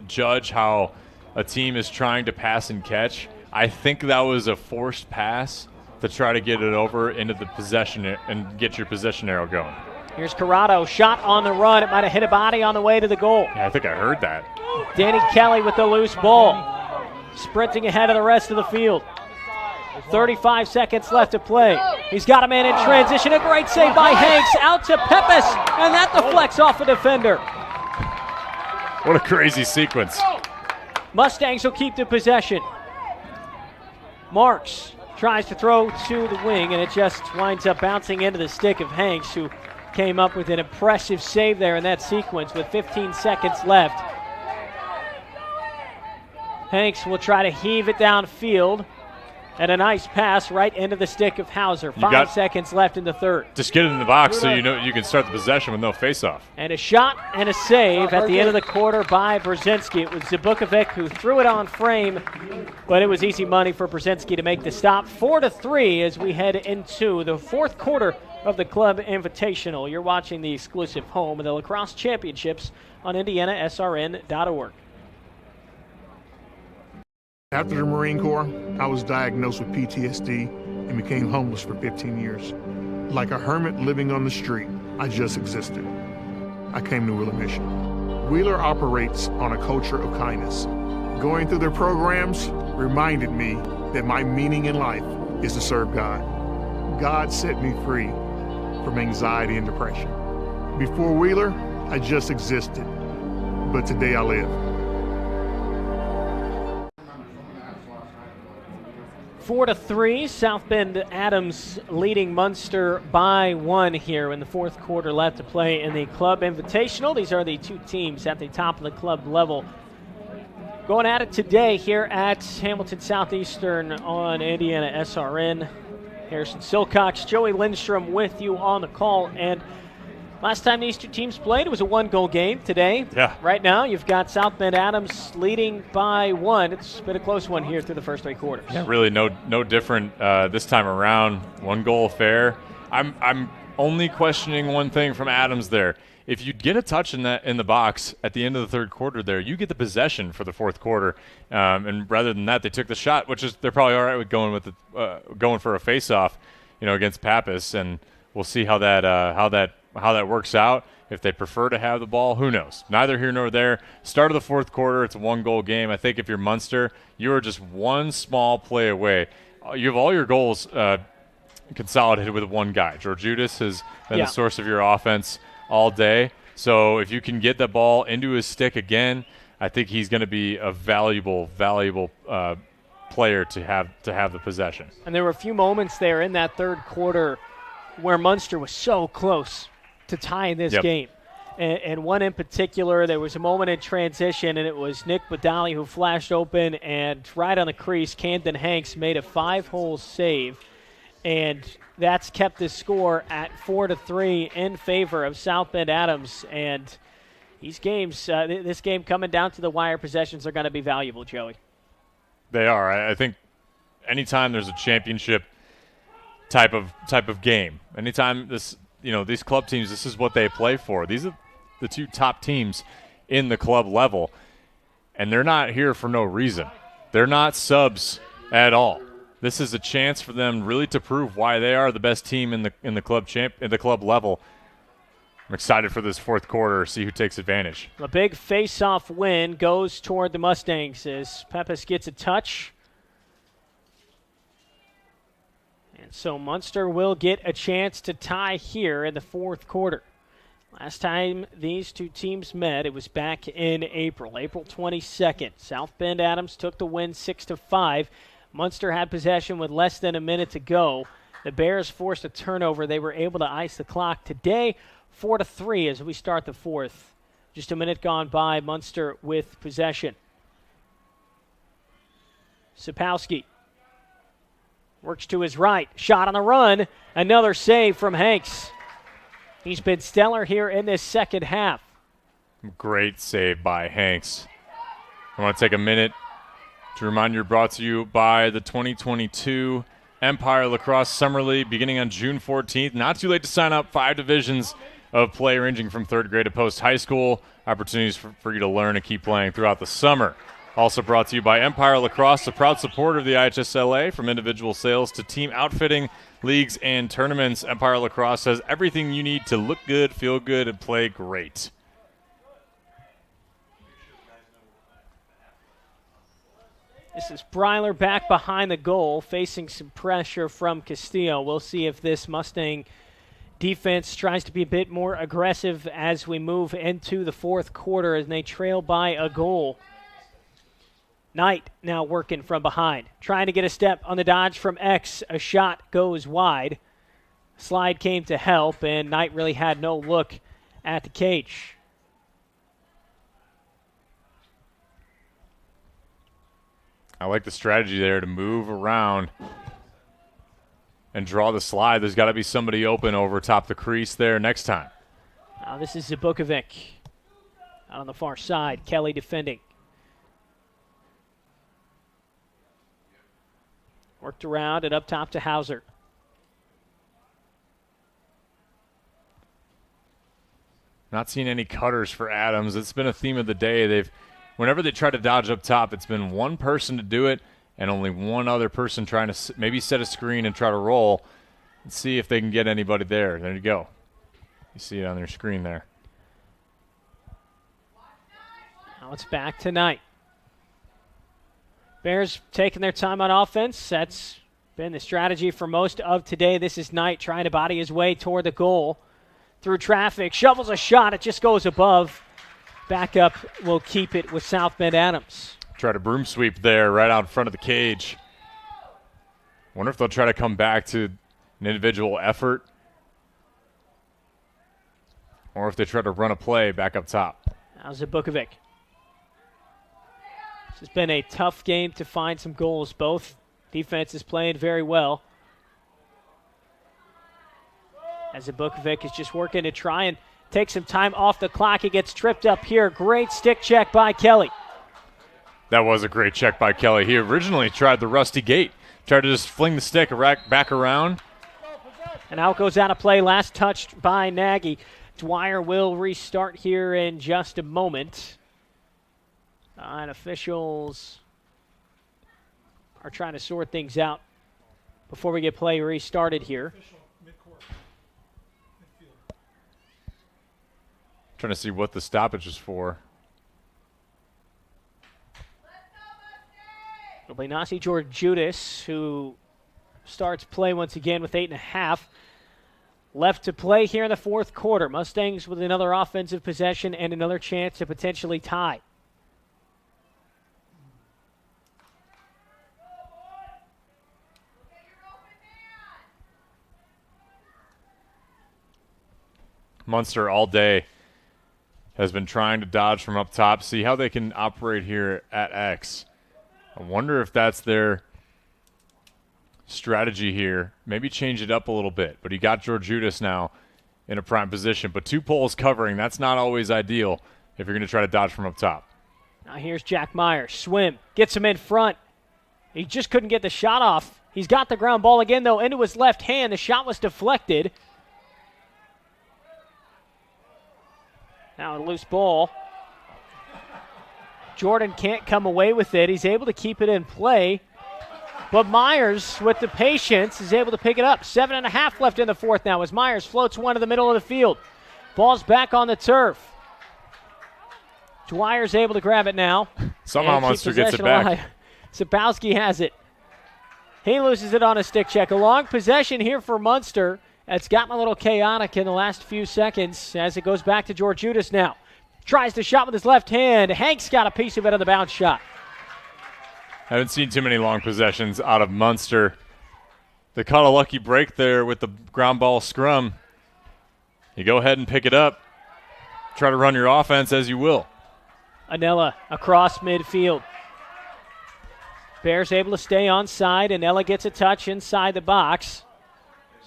judge how a team is trying to pass and catch. I think that was a forced pass to try to get it over into the possession and get your possession arrow going. Here's Corrado, shot on the run. It might have hit a body on the way to the goal. Yeah, I think I heard that. Danny Kelly with the loose ball. Sprinting ahead of the rest of the field. 35 seconds left to play. He's got a man in transition. A great save by Hanks. Out to Pepis. And that deflects off a defender. What a crazy sequence. Mustangs will keep the possession. Marks tries to throw to the wing, and it just winds up bouncing into the stick of Hanks, who came up with an impressive save there in that sequence with 15 seconds left. Hanks will try to heave it downfield, and a nice pass right into the stick of Hauser. 5 seconds left in the third. Just get it in the box so you know you can start the possession with no face-off. And a shot and a save at the end of the quarter by Brzezinski. It was Zabukovic who threw it on frame, but it was easy money for Brzezinski to make the stop. 4-3 as we head into the fourth quarter of the Club Invitational. You're watching the exclusive home of the Lacrosse Championships on IndianaSRN.org. After the Marine Corps, I was diagnosed with PTSD and became homeless for 15 years. Like a hermit living on the street, I just existed. I came to Wheeler Mission. Wheeler operates on a culture of kindness. Going through their programs reminded me that my meaning in life is to serve God. God set me free from anxiety and depression. Before Wheeler, I just existed, but today I live. 4-3, South Bend Adams leading Munster by 1 here in the fourth quarter left to play in the Club Invitational. These are the two teams at the top of the club level going at it today here at Hamilton Southeastern on IndianaSRN. Harrison Silcox, Joey Lindstrom with you on the call. And last time these two teams played, it was a one-goal game. Today, right now, you've got South Bend Adams leading by 1. It's been a close one here through the first 3 quarters. Yeah, really no different this time around. 1-goal affair. I'm only questioning one thing from Adams there. If you get a touch in the box at the end of the third quarter there, you get the possession for the fourth quarter. And rather than that, they took the shot, which is they're probably all right with going for a face-off, against Pappas, and we'll see how that works out. If they prefer to have the ball, who knows? Neither here nor there. Start of the fourth quarter, it's a 1-goal game. I think if you're Munster, you are just one small play away. You have all your goals consolidated with one guy. Georgioutas has been the source of your offense all day. So if you can get the ball into his stick again, I think he's going to be a valuable player to have the possession. And there were a few moments there in that third quarter where Munster was so close to tying this game. And one in particular, there was a moment in transition, and it was Nick Badali who flashed open, and right on the crease, Camden Hanks made a 5-hole save. And that's kept the score at 4-3 in favor of South Bend Adams. And these games, this game coming down to the wire, possessions are going to be valuable, Joey. They are. I think anytime there's a championship type of game, anytime these club teams, this is what they play for. These are the two top teams in the club level, and they're not here for no reason. They're not subs at all. This is a chance for them really to prove why they are the best team in the club level. I'm excited for this fourth quarter, see who takes advantage. A big face-off win goes toward the Mustangs as Pappas gets a touch. And so Munster will get a chance to tie here in the fourth quarter. Last time these two teams met, it was back in April 22nd. South Bend Adams took the win 6-5. Munster had possession with less than a minute to go. The Bears forced a turnover. They were able to ice the clock. Today, 4-3 as we start the fourth. Just a minute gone by, Munster with possession. Sapowski works to his right. Shot on the run. Another save from Hanks. He's been stellar here in this second half. Great save by Hanks. I want to take a minute to remind you, brought to you by the 2022 Empire Lacrosse Summer League beginning on June 14th. Not too late to sign up. 5 divisions of play ranging from third grade to post-high school. Opportunities for you to learn and keep playing throughout the summer. Also brought to you by Empire Lacrosse, a proud supporter of the IHSLA. From individual sales to team outfitting, leagues, and tournaments, Empire Lacrosse has everything you need to look good, feel good, and play great. This is Breiler back behind the goal, facing some pressure from Castillo. We'll see if this Mustang defense tries to be a bit more aggressive as we move into the fourth quarter as they trail by a goal. Knight now working from behind, trying to get a step on the dodge from X. A shot goes wide. Slide came to help, and Knight really had no look at the cage. I like the strategy there to move around and draw the slide. There's got to be somebody open over top the crease there next time. Now this is Zabukovic out on the far side. Kelly defending. Worked around and up top to Hauser. Not seeing any cutters for Adams. It's been a theme of the day. Whenever they try to dodge up top, it's been one person to do it and only one other person trying to maybe set a screen and try to roll and see if they can get anybody there. There you go. You see it on their screen there. Now it's back to Knight. Bears taking their time on offense. That's been the strategy for most of today. This is Knight trying to body his way toward the goal. Through traffic, shovels a shot. It just goes above. Backup will keep it with South Bend Adams. Try to broom sweep there right out in front of the cage. Wonder if they'll try to come back to an individual effort or if they try to run a play back up top. Now Zabukovic. This has been a tough game to find some goals. Both defenses playing very well. As Zabukovic is just working to try and take some time off the clock. He gets tripped up here. Great stick check by Kelly. That was a great check by Kelly. He originally tried the rusty gate. Tried to just fling the stick back around. And out goes out of play. Last touched by Nagy. Dwyer will restart here in just a moment. And officials are trying to sort things out before we get play restarted here. Trying to see what the stoppage is for. It'll be Nasi Georgioutis who starts play once again with 8.5 left to play here in the fourth quarter. Mustangs with another offensive possession and another chance to potentially tie. Munster all day has been trying to dodge from up top, see how they can operate here at X. I wonder if that's their strategy here. Maybe change it up a little bit. But he got Georgioutis now in a prime position. But two poles covering, that's not always ideal if you're going to try to dodge from up top. Now here's Jack Myers. Swim. Gets him in front. He just couldn't get the shot off. He's got the ground ball again, though, into his left hand. The shot was deflected. Now a loose ball. Jordan can't come away with it. He's able to keep it in play. But Myers, with the patience, is able to pick it up. 7.5 left in the fourth now as Myers floats one to the middle of the field. Ball's back on the turf. Dwyer's able to grab it now. Somehow Munster gets it back. Sapowski has it. He loses it on a stick check. A long possession here for Munster. It's gotten a little chaotic in the last few seconds as it goes back to Georgioutis now. Tries to shot with his left hand. Hank's got a piece of it on the bounce shot. Haven't seen too many long possessions out of Munster. They caught a lucky break there with the ground ball scrum. You go ahead and pick it up. Try to run your offense as you will. Anella across midfield. Bears able to stay onside. Anella gets a touch inside the box.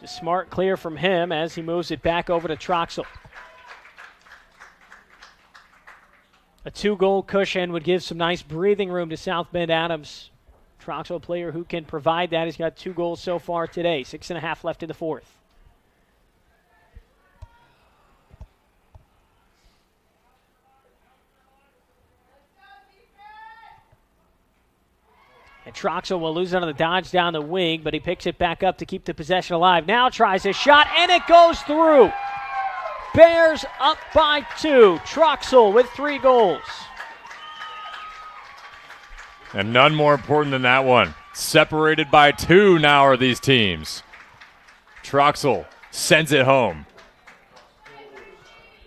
It's a smart clear from him as he moves it back over to Troxel. A 2-goal cushion would give some nice breathing room to South Bend Adams. Troxel, a player who can provide that. He's got 2 goals so far today. 6.5 left in the fourth. And Troxel will lose it on the dodge down the wing, but he picks it back up to keep the possession alive. Now tries a shot, and it goes through. Bears up by 2. Troxel with 3 goals. And none more important than that one. Separated by 2 now are these teams. Troxel sends it home.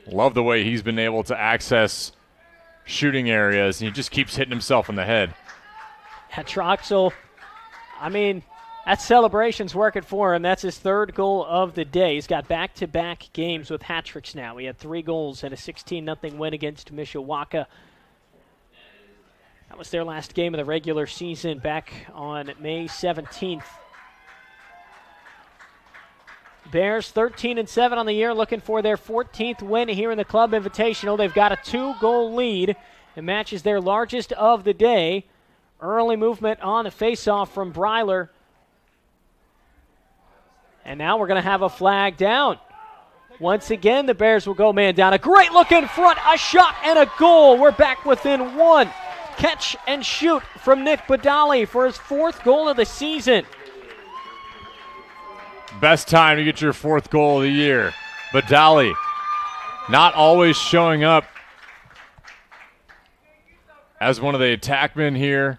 Love the way he's been able to access shooting areas, and he just keeps hitting himself in the head. Troxel, I mean, that celebration's working for him. That's his third goal of the day. He's got back-to-back games with hat tricks now. He had 3 goals and a 16-0 win against Mishawaka. That was their last game of the regular season back on May 17th. Bears 13-7 on the year, looking for their 14th win here in the Club Invitational. They've got a 2-goal lead. It matches their largest of the day. Early movement on the faceoff from Breiler. And now we're going to have a flag down. Once again, the Bears will go man down. A great look in front, a shot and a goal. We're back within 1. Catch and shoot from Nick Badali for his 4th goal of the season. Best time to get your 4th goal of the year. Badali not always showing up as one of the attackmen here.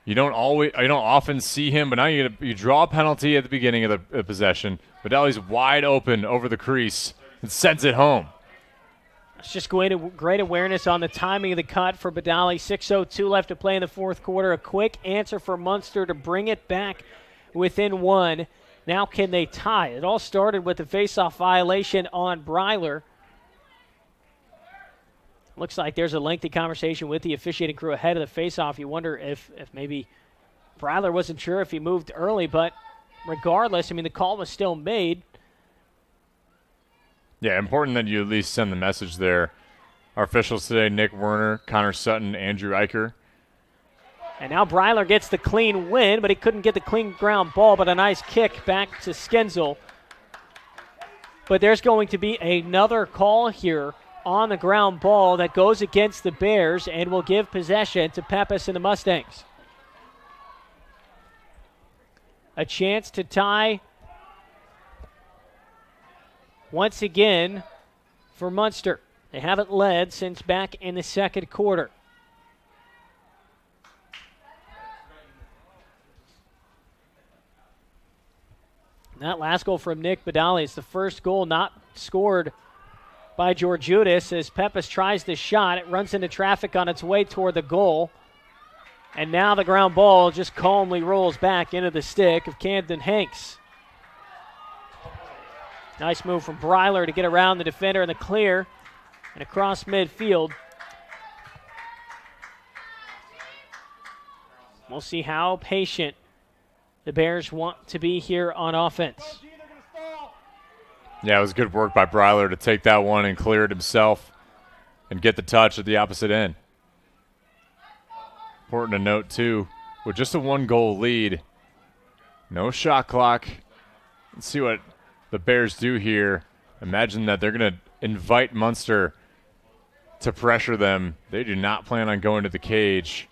You don't often see him, but now you draw a penalty at the beginning of the possession. Badali's wide open over the crease and sends it home. It's just great awareness on the timing of the cut for Badali. 6:02 left to play in the 4th quarter. A quick answer for Munster to bring it back within 1. Now can they tie? It all started with a face-off violation on Breiler. Looks like there's a lengthy conversation with the officiating crew ahead of the face-off. You wonder if maybe Breiler wasn't sure if he moved early, but regardless, I mean, the call was still made. Yeah, important that you at least send the message there. Our officials today, Nick Werner, Connor Sutton, Andrew Eicher. And now Breiler gets the clean win, but he couldn't get the clean ground ball, but a nice kick back to Skenzel. But there's going to be another call here on the ground ball that goes against the Bears and will give possession to Pepis and the Mustangs. A chance to tie once again for Munster. They haven't led since back in the 2nd quarter. That last goal from Nick Badali is the first goal not scored by Georgioutis as Pepis tries the shot. It runs into traffic on its way toward the goal. And now the ground ball just calmly rolls back into the stick of Camden Hanks. Nice move from Breiler to get around the defender in the clear and across midfield. We'll see how patient the Bears want to be here on offense. Yeah, it was good work by Breiler to take that one and clear it himself and get the touch at the opposite end. Important to note, too, with just a 1-goal lead, no shot clock. Let's see what the Bears do here. Imagine that they're going to invite Munster to pressure them. They do not plan on going to the cage,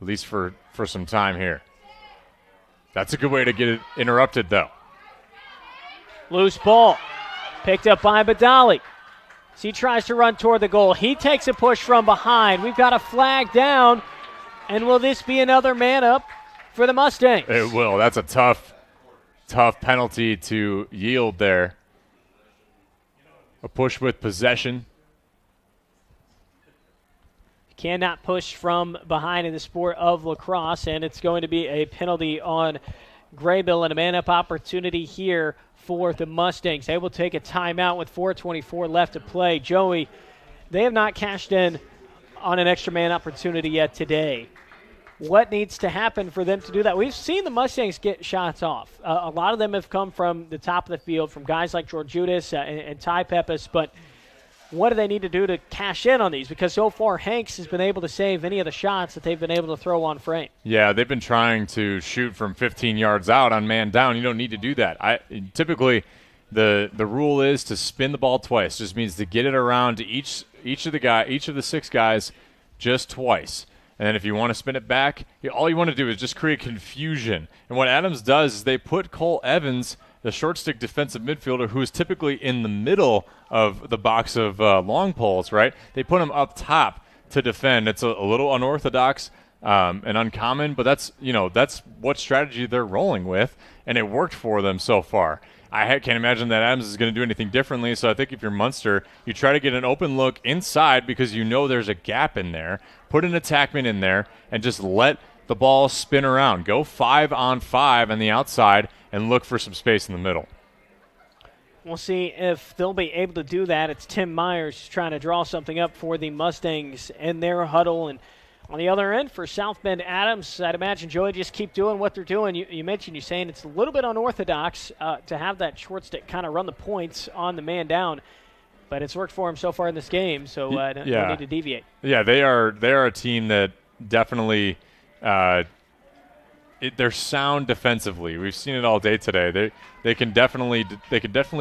at least for some time here. That's a good way to get it interrupted, though. Loose ball. Picked up by Badali. As he tries to run toward the goal. He takes a push from behind. We've got a flag down. And will this be another man up for the Mustangs? It will. That's a tough penalty to yield there. A push with possession. Cannot push from behind in the sport of lacrosse, and it's going to be a penalty on Graybill and a man-up opportunity here for the Mustangs. They will take a timeout with 4:24 left to play. Joey, they have not cashed in on an extra man opportunity yet today. What needs to happen for them to do that? We've seen the Mustangs get shots off. A lot of them have come from the top of the field, from guys like Georgioutis and Ty Pepis, but what do they need to do to cash in on these? Because so far, Hanks has been able to save any of the shots that they've been able to throw on frame. Yeah, they've been trying to shoot from 15 yards out on man down. You don't need to do that. Typically, the rule is to spin the ball twice. Just means to get it around to each of the 6 guys just twice. And then if you want to spin it back, all you want to do is just create confusion. And what Adams does is they put Cole Evans, the short stick defensive midfielder, who is typically in the middle of the box of long poles, right? They put him up top to defend. It's a little unorthodox and uncommon, but that's what strategy they're rolling with, and it worked for them so far. I can't imagine that Adams is going to do anything differently, so I think if you're Munster, you try to get an open look inside because you know there's a gap in there, put an attackman in there, and just let the ball spin around. Go 5-on-5 on the outside and look for some space in the middle. We'll see if they'll be able to do that. It's Tim Myers trying to draw something up for the Mustangs in their huddle. And on the other end for South Bend Adams, I'd imagine, Joey, just keep doing what they're doing. You mentioned, you're saying it's a little bit unorthodox to have that short stick kind of run the points on the man down. But it's worked for him so far in this game, so no need to deviate. Yeah, they are a team that definitely they're sound defensively. We've seen it all day today. They can definitely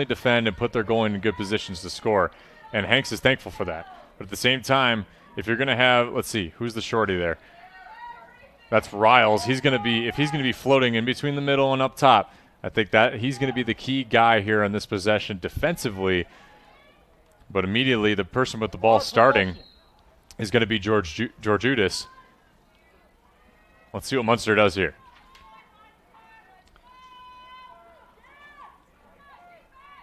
defend and put their goal in good positions to score, and Hanks is thankful for that. But at the same time, if you're going to have, let's see, who's the shorty there? That's Riles. If he's going to be floating in between the middle and up top, I think that he's going to be the key guy here on this possession defensively. But immediately, the person with the ball starting is going to be George Udis. Let's see what Munster does here.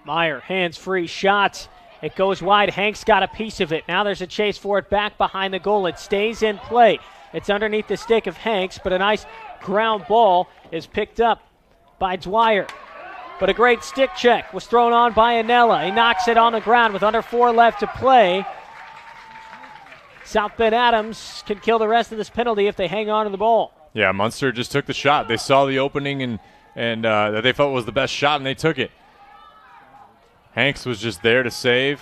Meyer, hands-free shot. It goes wide. Hanks got a piece of it. Now there's a chase for it back behind the goal. It stays in play. It's underneath the stick of Hanks, but a nice ground ball is picked up by Dwyer. But a great stick check was thrown on by Anella. He knocks it on the ground with under 4 left to play. South Bend Adams can kill the rest of this penalty if they hang on to the ball. Yeah, Munster just took the shot. They saw the opening and that they felt was the best shot, and they took it. Hanks was just there to save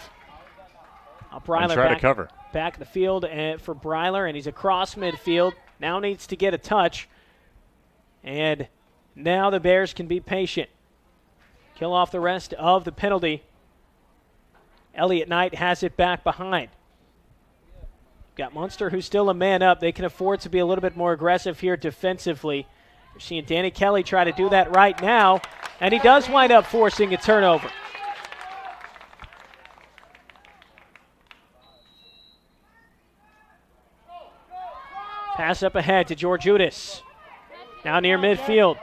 and try to cover. Back in the field for Breiler, and he's across midfield. Now needs to get a touch. And now the Bears can be patient. Kill off the rest of the penalty. Elliott Knight has it back behind. Got Munster, who's still a man up. They can afford to be a little bit more aggressive here defensively. You're seeing Danny Kelly try to do that right now, and he does wind up forcing a turnover. Pass up ahead to George Udis. Now near midfield.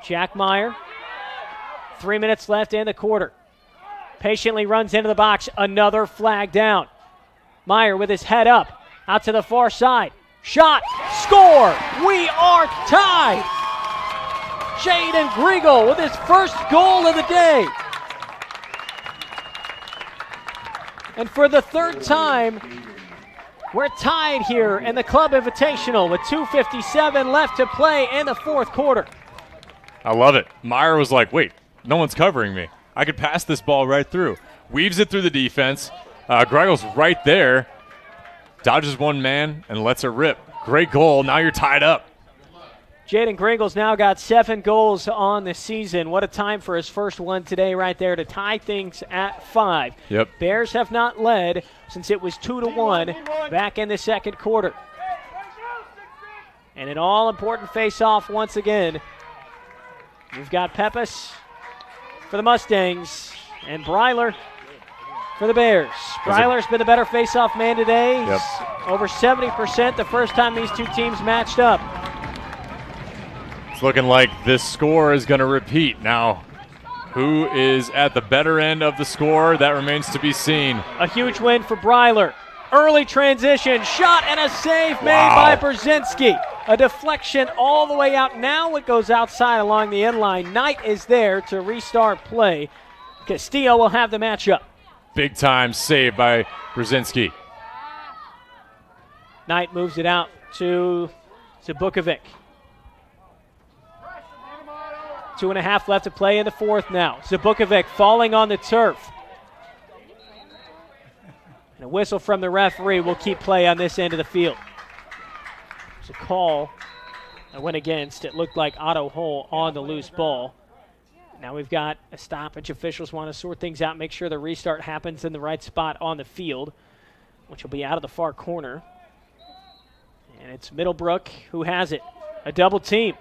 Jack Meyer. 3 minutes left in the quarter. Patiently runs into the box. Another flag down. Meyer with his head up. Out to the far side. Shot. Score. We are tied. Jaden Griegel with his first goal of the day. And for the third time, we're tied here in the Club Invitational with 2:57 left to play in the fourth quarter. I love it. Meyer was like, wait, no one's covering me. I could pass this ball right through. Weaves it through the defense. Greigel's right there. Dodges one man and lets it rip. Great goal. Now you're tied up. Jaden Gringel's now got 7 goals on the season. What a time for his first one today right there to tie things at 5. Yep. Bears have not led since it was 2-1 back in the second quarter. And an all-important face-off once again. We've got Pepis for the Mustangs and Breiler for the Bears. Breiler's been the better face-off man today. Yep. Over 70% the first time these two teams matched up. It's looking like this score is going to repeat. Now, who is at the better end of the score? That remains to be seen. A huge win for Breiler. Early transition, shot and a save made by Brzezinski. A deflection all the way out. Now it goes outside along the end line. Knight is there to restart play. Castillo will have the matchup. Big time save by Brzezinski. Knight moves it out to Zabukovic. 2.5 left to play in the fourth now. Zabukovic falling on the turf. And a whistle from the referee will keep play on this end of the field. There's a call that went against. It looked like Otto Hull on the loose ball. Now we've got a stoppage. Officials want to sort things out, make sure the restart happens in the right spot on the field, which will be out of the far corner. And it's Middlebrook who has it. A double team.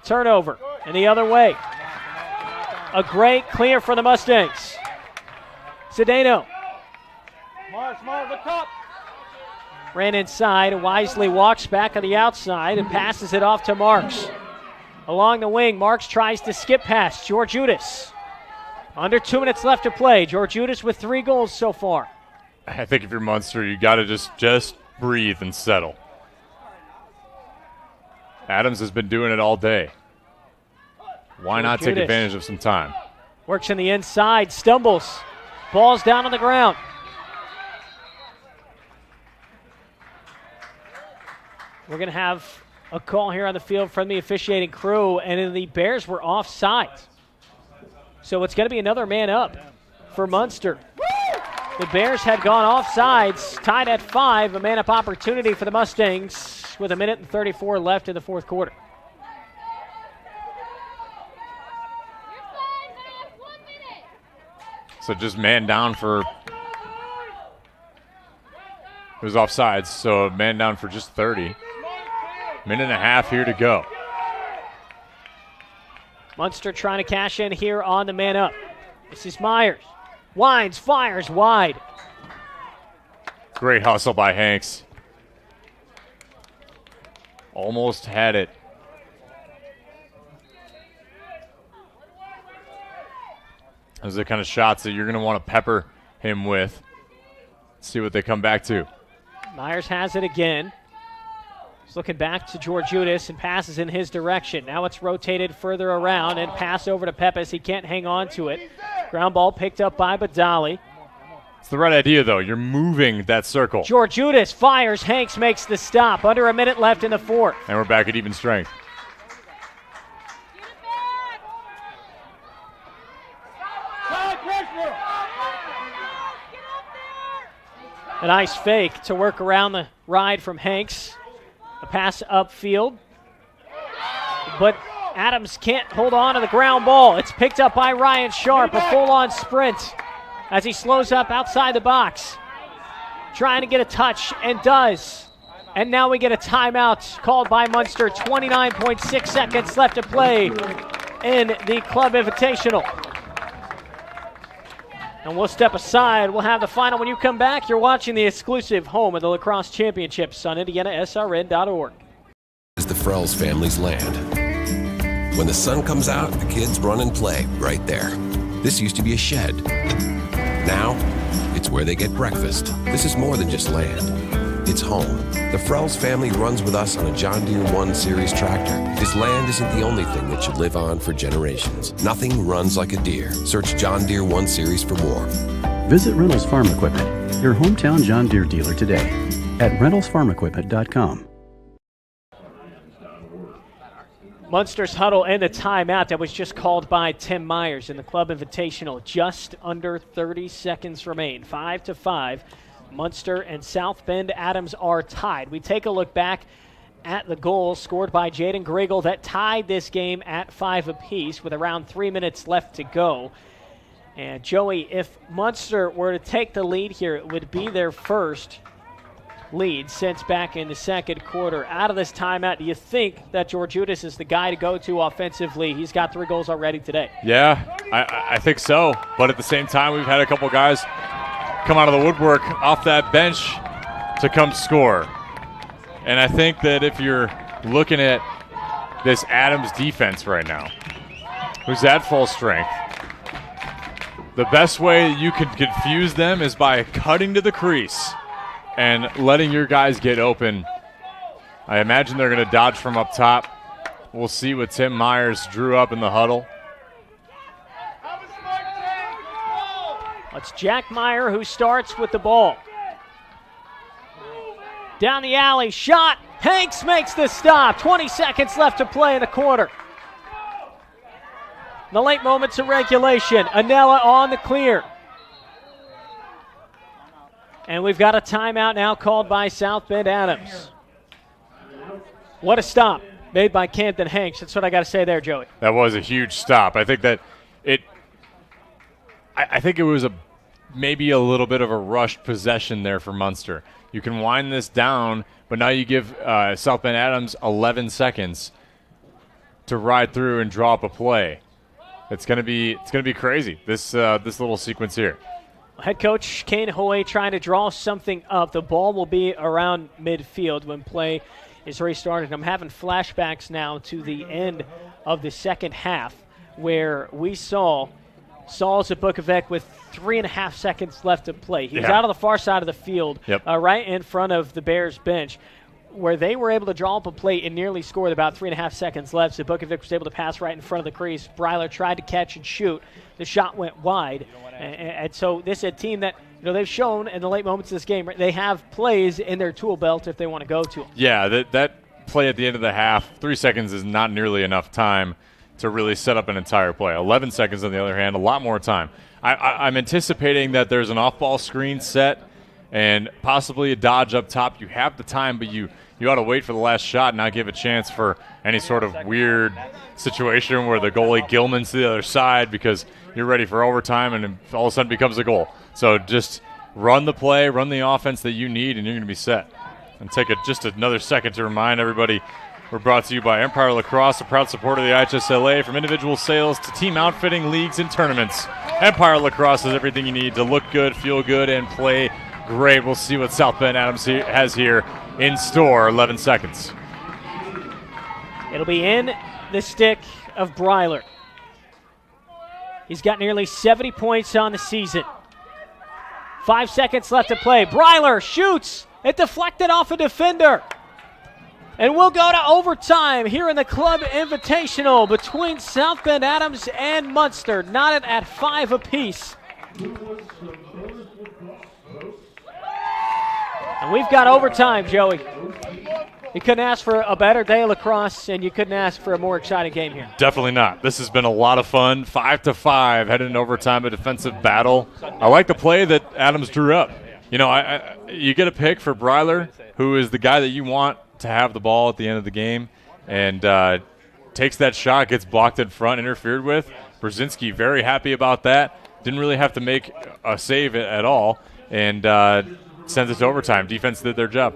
Turnover, and the other way. A great clear for the Mustangs. Zdeno. Ran inside, wisely walks back on the outside and passes it off to Marks. Along the wing, Marks tries to skip past George Udis. Under 2 minutes left to play. Georgioutas with 3 goals so far. I think if you're Munster, you got to just breathe and settle. Adams has been doing it all day. Why not take advantage of some time? Works in the inside, stumbles. Ball's down on the ground. We're going to have a call here on the field from the officiating crew, and then the Bears were offside. So it's going to be another man up for Munster. The Bears had gone offsides, tied at 5, a man-up opportunity for the Mustangs with 1:34 left in the fourth quarter. So just man down for, it was offsides, so man down for just 30. Minute and a half here to go. Munster trying to cash in here on the man up. This is Myers. Wines, fires wide. Great hustle by Hanks. Almost had it. Those are the kind of shots that you're going to want to pepper him with. See what they come back to. Myers has it again. He's looking back to Georgioutas and passes in his direction. Now it's rotated further around and pass over to Pepis. He can't hang on to it. Ground ball picked up by Badali. It's the right idea, though. You're moving that circle. Georgioutas fires. Hanks makes the stop. Under a minute left in the fourth. And we're back at even strength. A nice fake to work around the ride from Hanks. A pass upfield. But Adams can't hold on to the ground ball. It's picked up by Ryan Sharp. A full-on sprint as he slows up outside the box. Trying to get a touch and does. And now we get a timeout called by Munster. 29.6 seconds left to play in the Club Invitational. And we'll step aside. We'll have the final when you come back. You're watching the exclusive home of the lacrosse championships on IndianaSRN.org. Is the Frells family's land. When the sun comes out, the kids run and play right there. This used to be a shed. Now, it's where they get breakfast. This is more than just land. It's home. The Frells family runs with us on a John Deere 1 Series tractor. This land isn't the only thing that should live on for generations. Nothing runs like a Deere. Search John Deere 1 Series for more. Visit Reynolds Farm Equipment, your hometown John Deere dealer today at reynoldsfarmequipment.com. Munster's huddle and the timeout that was just called by Tim Myers in the Club Invitational. Just under 30 seconds remain. 5-5. Munster and South Bend Adams are tied. We take a look back at the goal scored by Jaden Griggle that tied this game at 5 apiece with around 3 minutes left to go. And Joey, if Munster were to take the lead here, it would be their first lead since back in the second quarter. Out of this timeout, do you think that Georgioutas is the guy to go to offensively? He's got 3 goals already today. Yeah, I think so. But at the same time, we've had a couple guys come out of the woodwork off that bench to come score. And I think that if you're looking at this Adams defense right now, who's at full strength, the best way you can confuse them is by cutting to the crease and letting your guys get open. I imagine they're going to dodge from up top. We'll see what Tim Myers drew up in the huddle. It's Jack Meyer who starts with the ball. Down the alley, shot. Hanks makes the stop. 20 seconds left to play in the quarter. The late moments of regulation. Anella on the clear. And we've got a timeout now called by South Bend Adams. What a stop made by Camden Hanks. That's what I got to say there, Joey. That was a huge stop. I think that I think it was maybe a little bit of a rushed possession there for Munster. You can wind this down, but now you give South Bend Adams 11 seconds to ride through and draw up a play. It's gonna be crazy. This little sequence here. Head coach Kane Hoy trying to draw something up. The ball will be around midfield when play is restarted. I'm having flashbacks now to the end of the second half where we saw Saul Zabukovic with 3.5 seconds left to play. He was Yeah. out on the far side of the field, Yep. right in front of the Bears bench, where they were able to draw up a play and nearly score with about 3.5 seconds left. Zabukovic was able to pass right in front of the crease. Breiler tried to catch and shoot. The shot went wide. And so this is a team that, they've shown in the late moments of this game, they have plays in their tool belt if they want to go to them. Yeah, that play at the end of the half, 3 seconds is not nearly enough time to really set up an entire play. 11 seconds, on the other hand, a lot more time. I'm anticipating that there's an off-ball screen set and possibly a dodge up top. You have the time, but you ought to wait for the last shot and not give a chance for any sort of weird situation where the goalie Gilman's to the other side because you're ready for overtime and it all of a sudden becomes a goal. So just run the play, run the offense that you need, and you're going to be set. And take just another second to remind everybody, we're brought to you by Empire Lacrosse, a proud supporter of the IHSLA. From individual sales to team outfitting, leagues, and tournaments, Empire Lacrosse is everything you need to look good, feel good, and play great. We'll see what South Bend Adams has here in store. 11 seconds. It'll be in the stick of Breiler. He's got nearly 70 points on the season. 5 seconds left to play. Breiler shoots. It deflected off a defender. And we'll go to overtime here in the Club Invitational between South Bend Adams and Munster, knotted at 5 apiece. And we've got overtime, Joey. You couldn't ask for a better day of lacrosse, and you couldn't ask for a more exciting game here. Definitely not. This has been a lot of fun. 5-5, heading into overtime, a defensive battle. I like the play that Adams drew up. You get a pick for Breiler, who is the guy that you want to have the ball at the end of the game, and takes that shot, gets blocked in front, interfered with. Brzezinski very happy about that. Didn't really have to make a save at all, and sends it to overtime. Defense did their job.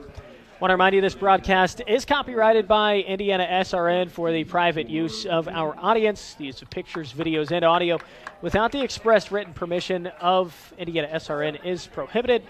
I want to remind you this broadcast is copyrighted by IndianaSRN for the private use of our audience. The use of pictures, videos, and audio without the express written permission of IndianaSRN is prohibited.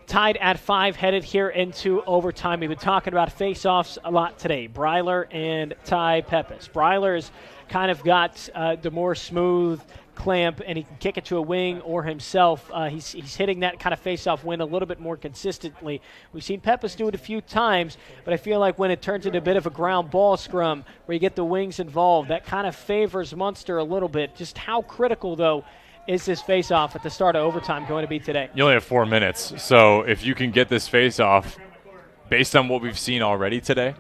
Tied at 5, headed here into overtime. We've been talking about face-offs a lot today. Breiler and Ty Peppis. Breiler's kind of got the more smooth clamp, and he can kick it to a wing or himself. He's hitting that kind of face-off win a little bit more consistently. We've seen Peppis do it a few times, but I feel like when it turns into a bit of a ground ball scrum where you get the wings involved, that kind of favors Munster a little bit. Just how critical, though, is this face-off at the start of overtime going to be today? You only have 4 minutes, so if you can get this face-off, based on what we've seen already today,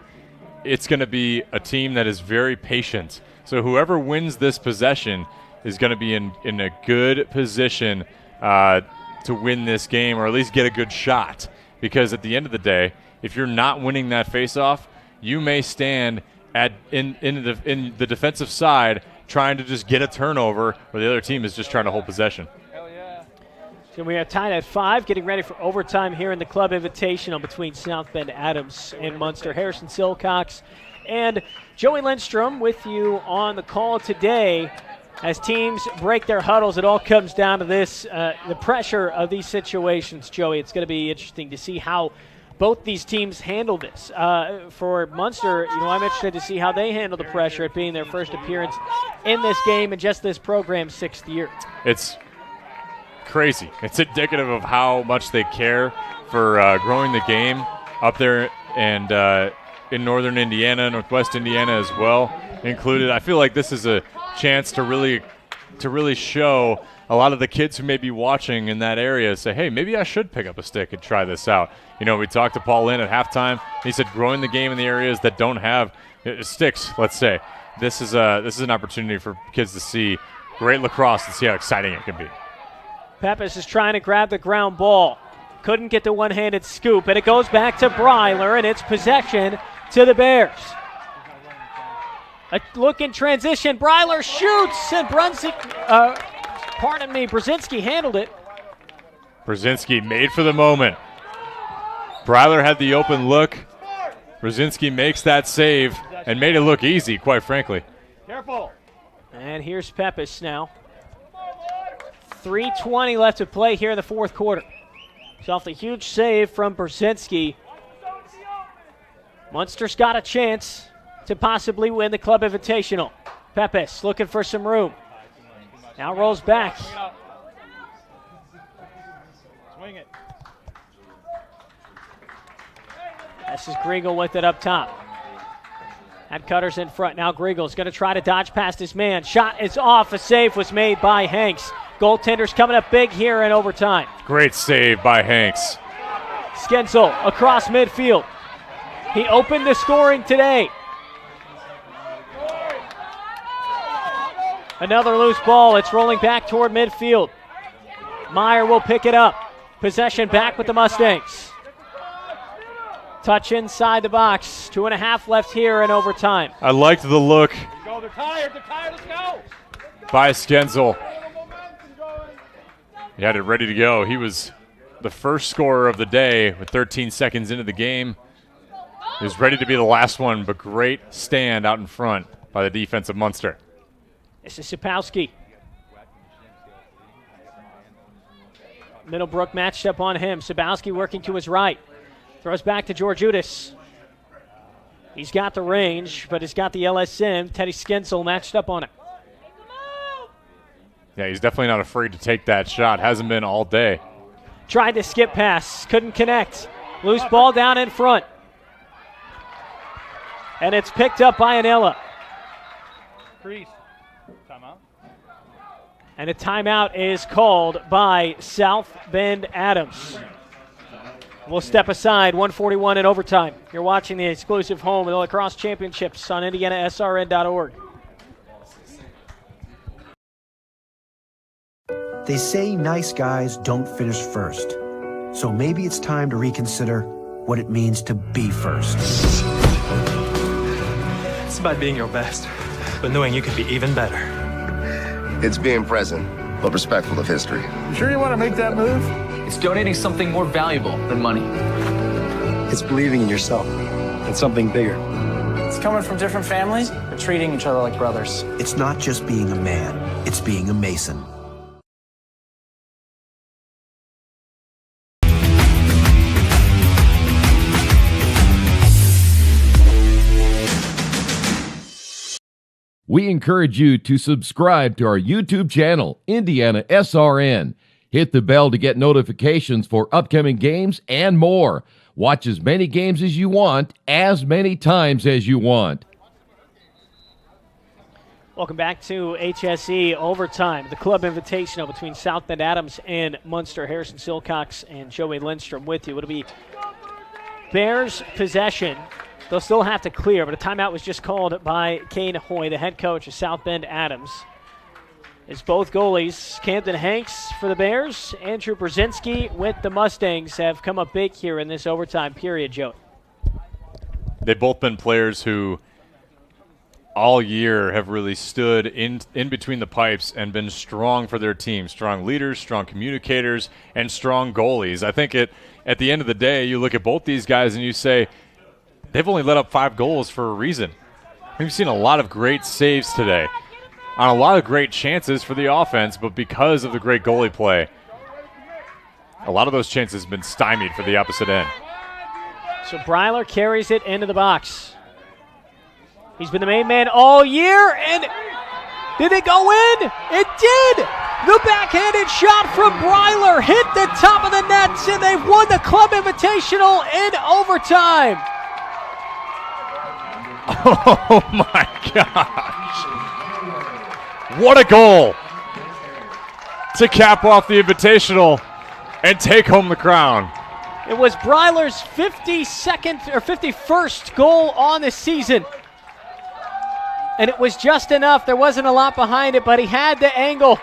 it's going to be a team that is very patient. So whoever wins this possession is going to be in a good position to win this game, or at least get a good shot. Because at the end of the day, if you're not winning that face-off, you may stand in the defensive side trying to just get a turnover where the other team is just trying to hold possession. So we are tied at 5, getting ready for overtime here in the Club Invitational between South Bend Adams and Munster. Harrison Silcox and Joey Lindstrom with you on the call today. As teams break their huddles, it all comes down to this, the pressure of these situations, Joey. It's going to be interesting to see how both these teams handle this. For Munster, I'm interested to see how they handle the pressure at being their first appearance in this game and just this program's 6th year. It's crazy. It's indicative of how much they care for growing the game up there and in northern Indiana, northwest Indiana as well included. I feel like this is a chance to really show a lot of the kids who may be watching in that area, say, hey, maybe I should pick up a stick and try this out. We talked to Paul Lynn at halftime. He said growing the game in the areas that don't have sticks, let's say. This is an opportunity for kids to see great lacrosse and see how exciting it can be. Peppis is trying to grab the ground ball. Couldn't get the one-handed scoop, and it goes back to Breiler, and it's possession to the Bears. A look in transition. Breiler shoots, and Brzezinski handled it. Brzezinski made for the moment. Breiler had the open look. Brzezinski makes that save and made it look easy, quite frankly. Careful. And here's Peppis now. 3:20 left to play here in the fourth quarter. It's off the huge save from Brzezinski. Munster's got a chance to possibly win the Club Invitational. Peppis looking for some room. Now rolls back. Swing it. This is Griegel with it up top. Had Cutters in front. Now Griegel's going to try to dodge past his man. Shot is off. A save was made by Hanks. Goaltender's coming up big here in overtime. Great save by Hanks. Skensel across midfield. He opened the scoring today. Another loose ball. It's rolling back toward midfield. Meyer will pick it up. Possession back with the Mustangs. Touch inside the box. 2.5 left here in overtime. I liked the look They're tired, let's go. by Skensel. He had it ready to go. He was the first scorer of the day with 13 seconds into the game. He was ready to be the last one, but great stand out in front by the defense of Munster. This is Sapowski. Middlebrook matched up on him. Sabowski working to his right. Throws back to Georgioutis. He's got the range, but he's got the LSM. Teddy Skensel matched up on him. Yeah, he's definitely not afraid to take that shot. Hasn't been all day. Tried to skip pass. Couldn't connect. Loose ball down in front. And it's picked up by Anella. Crease. Timeout. And a timeout is called by South Bend Adams. We'll step aside. 1:41 in overtime. You're watching the exclusive home of the lacrosse championships on IndianaSRN.org. They say nice guys don't finish first. So maybe it's time to reconsider what it means to be first. It's about being your best, but knowing you could be even better. It's being present, but respectful of history. You sure you want to make that move? It's donating something more valuable than money. It's believing in yourself and something bigger. It's coming from different families, but treating each other like brothers. It's not just being a man, it's being a Mason. We encourage you to subscribe to our YouTube channel, IndianaSRN. Hit the bell to get notifications for upcoming games and more. Watch as many games as you want, as many times as you want. Welcome back to HSE Overtime, the Club Invitational between South Bend Adams and Munster. Harrison Silcox and Joey Lindstrom with you. It'll be Bears possession. They'll still have to clear, but a timeout was just called by Kane Hoy, the head coach of South Bend Adams. It's both goalies, Camden Hanks for the Bears, Andrew Brzezinski with the Mustangs, have come up big here in this overtime period, Joe. They've both been players who all year have really stood in between the pipes and been strong for their team. Strong leaders, strong communicators, and strong goalies. I think at the end of the day, you look at both these guys and you say, they've only let up 5 goals for a reason. We've seen a lot of great saves today on a lot of great chances for the offense, but because of the great goalie play, a lot of those chances have been stymied for the opposite end. So Breiler carries it into the box. He's been the main man all year, and did it go in? It did! The backhanded shot from Breiler hit the top of the nets, and they've won the Club Invitational in overtime. Oh my gosh. What a goal to cap off the Invitational and take home the crown. It was Breiler's 51st goal on the season. And it was just enough. There wasn't a lot behind it, but he had the angle.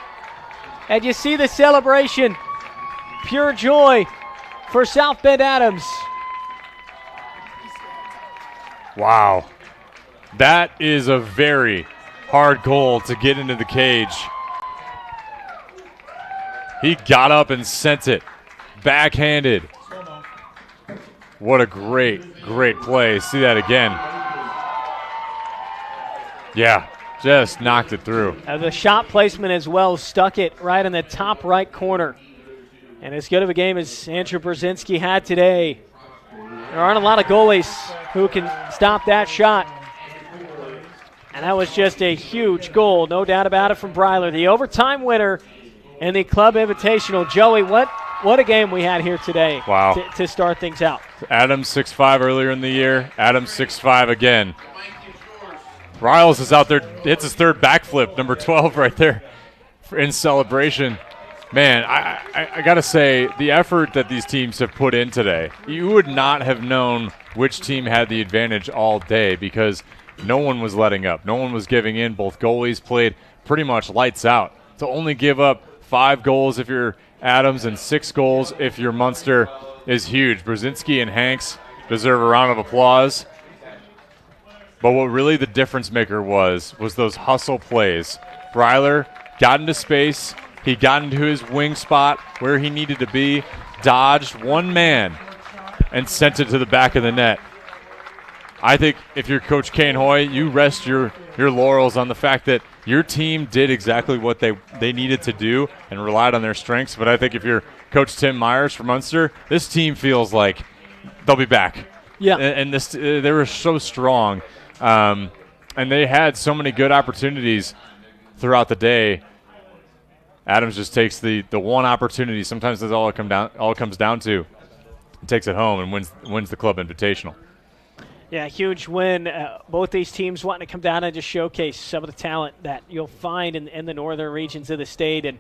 And you see the celebration. Pure joy for South Bend Adams. Wow. That is a very hard goal to get into the cage. He got up and sent it. Backhanded. What a great, great play. See that again. Yeah, just knocked it through. The shot placement as well stuck it right in the top right corner. And as good of a game as Andrew Brzezinski had today, there aren't a lot of goalies who can stop that shot. And that was just a huge goal, no doubt about it, from Breiler, the overtime winner in the Club Invitational. Joey, what a game we had here today. Wow. To start things out. Adams 6'5" earlier in the year. Adams 6'5" again. Riles is out there, hits his third backflip, number 12 right there in celebration. Man, I got to say, the effort that these teams have put in today, you would not have known which team had the advantage all day because no one was letting up. No one was giving in. Both goalies played pretty much lights out. To only give up 5 goals if you're Adams and 6 goals if you're Munster is huge. Brzezinski and Hanks deserve a round of applause. But what really the difference maker was those hustle plays. Breiler got into space. He got into his wing spot where he needed to be, dodged one man, and sent it to the back of the net. I think if you're Coach Kane Hoy, you rest your laurels on the fact that your team did exactly what they needed to do and relied on their strengths. But I think if you're Coach Tim Myers from Munster, this team feels like they'll be back. Yeah. And they were so strong. And they had so many good opportunities throughout the day. Adams just takes the one opportunity. Sometimes that's all it comes down to. He takes it home and wins the Club Invitational. Yeah, huge win. Both these teams wanting to come down and just showcase some of the talent that you'll find in the northern regions of the state. And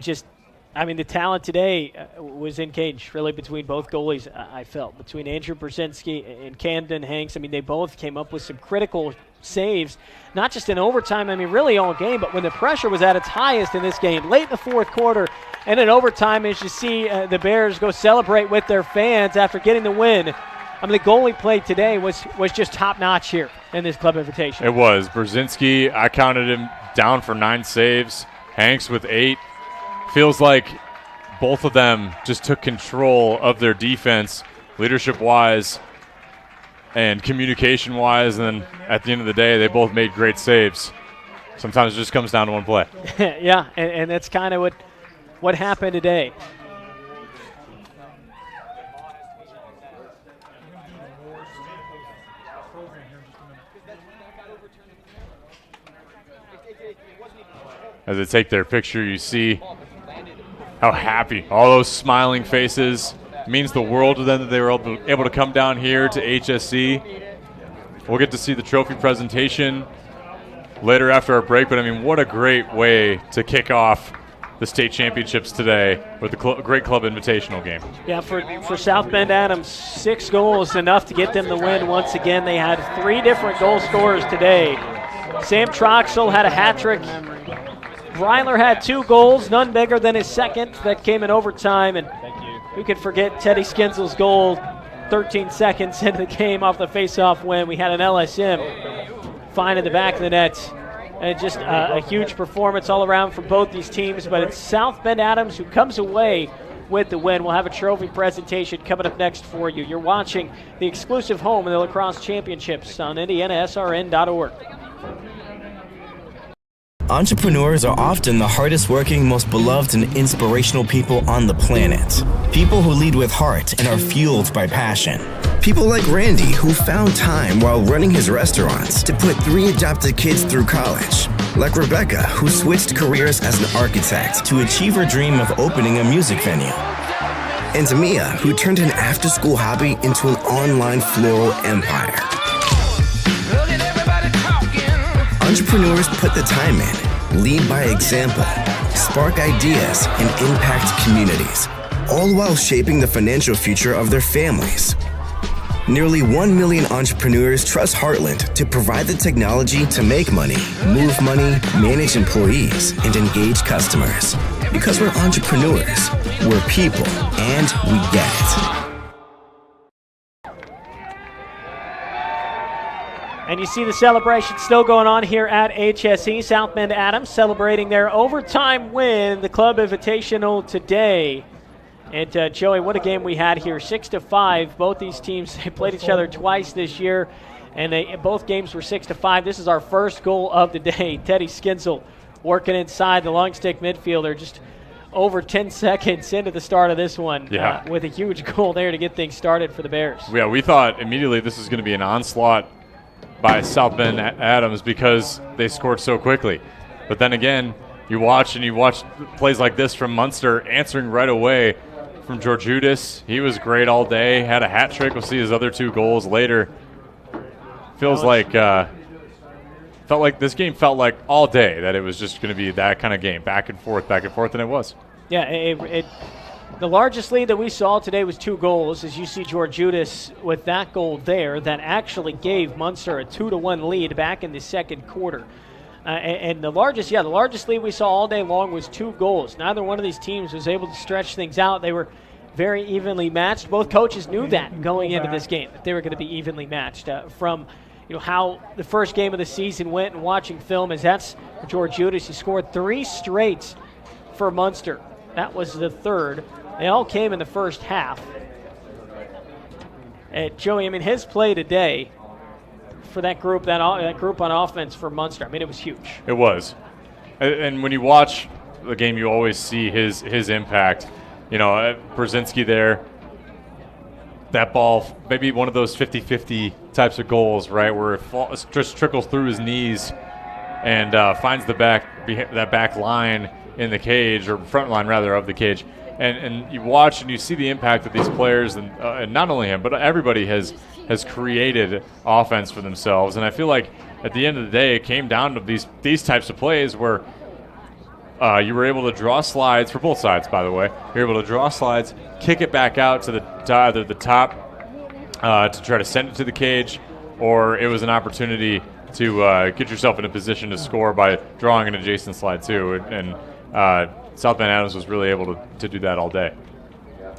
just, I mean, the talent today was in cage, really, between both goalies, I felt. Between Andrew Brzezinski and Camden Hanks. I mean, they both came up with some critical saves, not just in overtime, I mean, really all game, but when the pressure was at its highest in this game, late in the fourth quarter, and in overtime, as you see the Bears go celebrate with their fans after getting the win. I mean, the goalie play today was just top-notch here in this Club Invitation. It was. Brzezinski, I counted him down for 9 saves. Hanks with 8. Feels like both of them just took control of their defense, leadership-wise and communication-wise, and then at the end of the day, they both made great saves. Sometimes it just comes down to one play. Yeah, and that's kind of what happened today. As they take their picture, you see how happy, all those smiling faces. It means the world to them that they were able to come down here to HSC. We'll get to see the trophy presentation later after our break, but I mean, what a great way to kick off the state championships today with the great Club Invitational game. Yeah, for South Bend Adams, 6 goals enough to get them the win once again. They had 3 different goal scorers today. Sam Troxel had a hat trick. Breiler had 2 goals, none bigger than his second. That came in overtime, and who could forget Teddy Skinsel's goal 13 seconds into the game off the face-off win. We had an LSM find in the back of the net. And just a huge performance all around from both these teams, but it's South Bend Adams who comes away with the win. We'll have a trophy presentation coming up next for you. You're watching the exclusive home of the lacrosse championships on IndianaSRN.org. Entrepreneurs are often the hardest working, most beloved and inspirational people on the planet. People who lead with heart and are fueled by passion. People like Randy, who found time while running his restaurants to put 3 adopted kids through college. Like Rebecca, who switched careers as an architect to achieve her dream of opening a music venue. And Mia, who turned an after-school hobby into an online floral empire. Entrepreneurs put the time in, lead by example, spark ideas, and impact communities, all while shaping the financial future of their families. Nearly 1 million entrepreneurs trust Heartland to provide the technology to make money, move money, manage employees, and engage customers. Because we're entrepreneurs, we're people, and we get it. And you see the celebration still going on here at HSE. South Bend Adams celebrating their overtime win, the Club Invitational today. And Joey, what a game we had here, 6-5. Both these teams, they played each other twice this year, and both games were 6-5. This is our first goal of the day. Teddy Skinsel working inside the long stick midfielder, just over 10 seconds into the start of this one, with a huge goal there to get things started for the Bears. Yeah, we thought immediately this was going to be an onslaught by South Bend Adams because they scored so quickly. But then again, you watch plays like this from Munster, answering right away from Georgioutis. He was great all day, had a hat trick. We'll see his other 2 goals later. Felt like this game felt like all day that it was just going to be that kind of game, back and forth, and it was. Yeah, the largest lead that we saw today was 2 goals, as you see Georgioutis with that goal there that actually gave Munster a 2-1 lead back in the second quarter. And the largest lead we saw all day long was 2 goals. Neither one of these teams was able to stretch things out. They were very evenly matched. Both coaches knew that going into this game, that they were going to be evenly matched. From how the first game of the season went and watching film, as that's Georgioutis. He scored 3 straight for Munster. That was the third. They all came in the first half. Joey, I mean, his play today for that group on offense for Munster, I mean, it was huge. It was. And when you watch the game, you always see his impact. Brzezinski there, that ball, maybe one of those 50-50 types of goals, right, where it just trickles through his knees and finds that back line in the cage, or front line rather, of the cage. And you watch and you see the impact that these players, and not only him, but everybody has created offense for themselves. And I feel like at the end of the day, it came down to these types of plays where you were able to draw slides for both sides, by the way. You're able to draw slides, kick it back out to either the top to try to send it to the cage, or it was an opportunity to get yourself in a position to score by drawing an adjacent slide too. And South Bend Adams was really able to do that all day.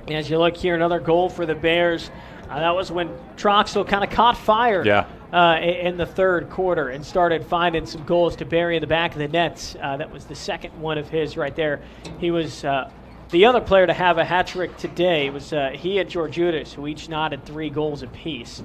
As you look here, another goal for the Bears. That was when Troxel kind of caught fire in the third quarter and started finding some goals to bury in the back of the net. That was the second one of his right there. He was the other player to have a hat trick today. It was he and Georgioutis, who each knotted 3 goals apiece.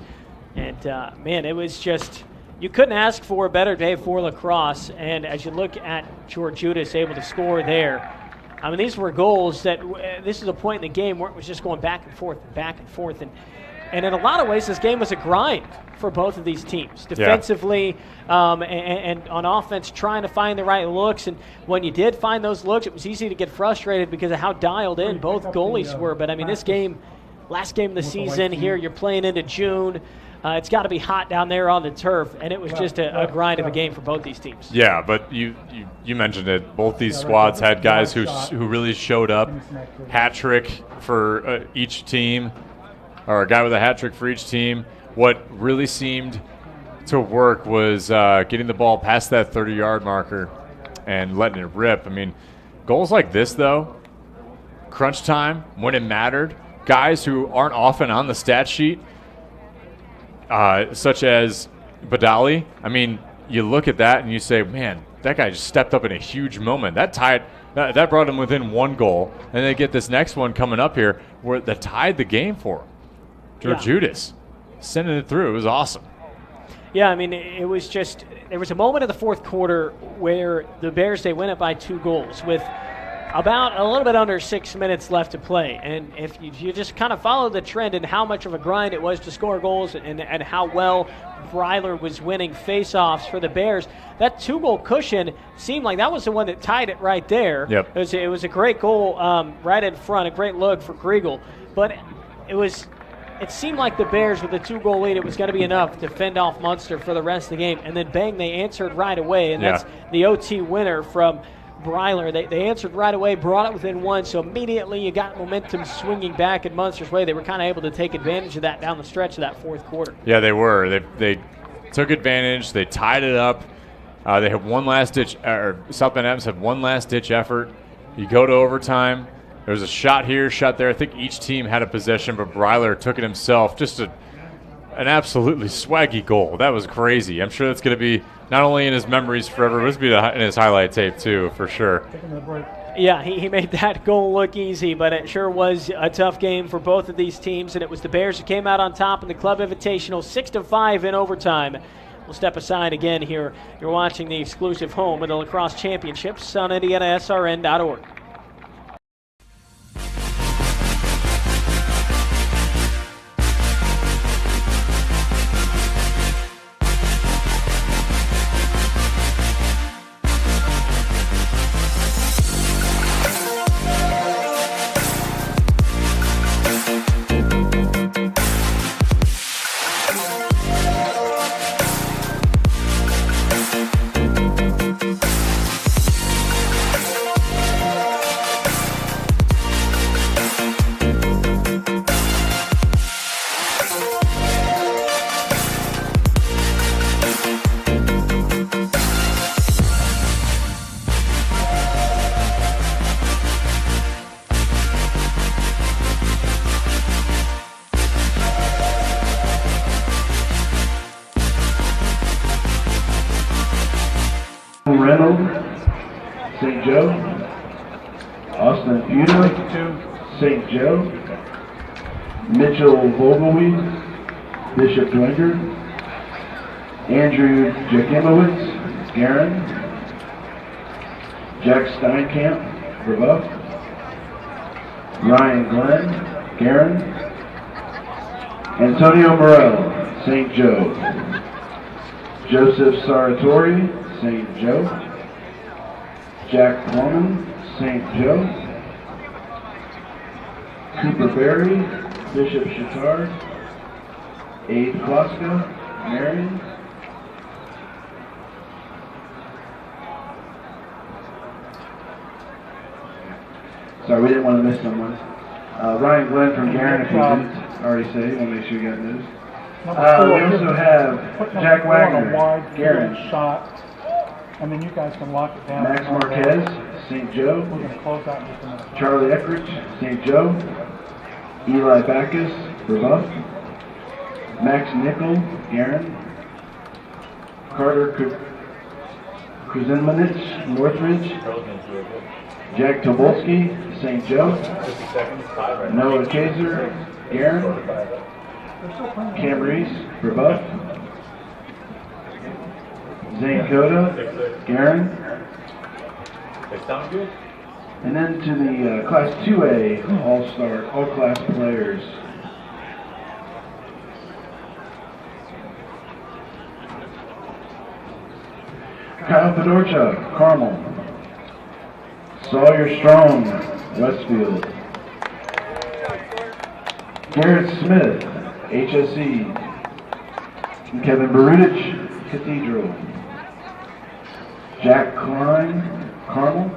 And, man, it was just – you couldn't ask for a better day for lacrosse. And as you look at Georgioutis able to score there, I mean, these were goals that this is a point in the game where it was just going back and forth. And in a lot of ways, this game was a grind for both of these teams. Defensively and on offense, trying to find the right looks. And when you did find those looks, it was easy to get frustrated because of how dialed in both goalies were. But, I mean, this game, last game of the season here, you're playing into June. It's got to be hot down there on the turf, and it was just a grind of a game for both these teams. Yeah, but you mentioned it. Both these squads had guys who really showed up. Hat trick for each team, or a guy with a hat trick for each team. What really seemed to work was getting the ball past that 30-yard marker and letting it rip. I mean, goals like this, though, crunch time, when it mattered, guys who aren't often on the stat sheet, such as Badali. I mean, you look at that and you say, man, that guy just stepped up in a huge moment. That brought him within 1 goal. And they get this next one coming up here that tied the game for him. Georgioutis sending it through. It was awesome. Yeah, I mean, it was just – there was a moment in the fourth quarter where the Bears, they win it by 2 goals with about a little bit under 6 minutes left to play. And if you just kind of follow the trend and how much of a grind it was to score goals and how well Breiler was winning faceoffs for the Bears, that 2-goal cushion seemed like that was the one that tied it right there. Yep. It was a great goal right in front, a great look for Kriegel. But it seemed like the Bears, with a 2-goal lead, it was going to be enough to fend off Munster for the rest of the game. And then, bang, they answered right away. And that's the OT winner from Breiler. They answered right away, brought it within 1, so immediately you got momentum swinging back in Munster's way. They were kind of able to take advantage of that down the stretch of that fourth quarter. Yeah, they were. They took advantage. They tied it up. They had one last-ditch – or South Bend Adams had one last-ditch effort. You go to overtime. There was a shot here, shot there. I think each team had a possession, but Breiler took it himself. Just an absolutely swaggy goal. That was crazy. I'm sure that's going to be not only in his memories forever, but it's going to be in his highlight tape too, for sure. Yeah, he made that goal look easy, but it sure was a tough game for both of these teams, and it was the Bears who came out on top in the Club Invitational, 6-5 in overtime. We'll step aside again here. You're watching the exclusive home of the Lacrosse Championships on IndianaSRN.org. Reynolds, St. Joe. Austin Puda, St. Joe. Mitchell Vogelweed, Bishop Dwenger. Andrew Jakimowitz, Garin. Jack Steinkamp, Brebeuf. Ryan Glenn, Garin. Antonio Morel, St. Joe. Joseph Saratori, St. Joe. Jack Plumman, St. Joe. Cooper Berry, Bishop Chittard. Abe Kloska, Marion. Sorry, we didn't want to miss someone. Ryan Glenn from Garin, if you didn't already say, want to make sure you got news. We also have Jack Wagner, Garin. Shot. And then you guys can lock it down. Max Marquez, St. Joe. We're going to close out in just a minute. Charlie Eckridge, St. Joe. Eli Backus, Brebeuf. Max Nickel, Garin. Carter Krasinmanich, Northridge. Jack Tobolski, St. Joe. Noah Kaiser, Garin. Cam Reese, Brebeuf. Zane Coda, Garin. They sound good. And then to the Class 2A All-Star, All-Class players. Kyle Fedorcha, Carmel. Sawyer Strong, Westfield. Garrett Smith, HSE. And Kevin Barutich, Cathedral. Jack Klein, Carmel.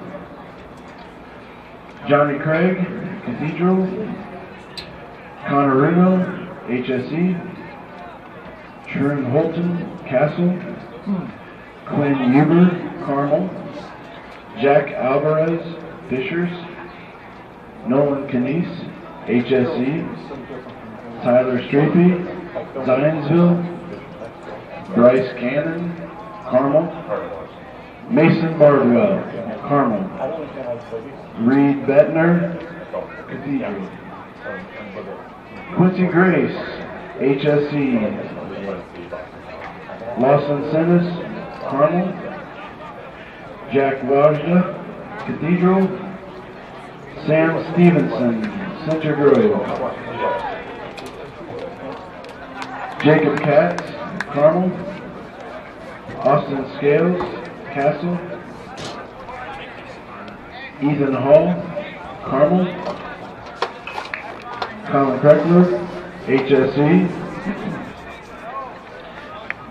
Johnny Craig, Cathedral. Connor Runo, HSE. Trun Holton, Castle. Quinn Huber, Carmel. Jack Alvarez, Fishers. Nolan Canese, HSE. Tyler Strapey, Zionsville. Bryce Cannon, Carmel. Mason Bardwell, Carmel. Reed Bettner, Cathedral. Quincy Grace, HSE. Lawson Sennis, Carmel. Jack Wajda, Cathedral. Sam Stevenson, Center Grove. Jacob Katz, Carmel. Austin Scales, Castle. Ethan Hall, Carmel. Colin Kreckler, HSE.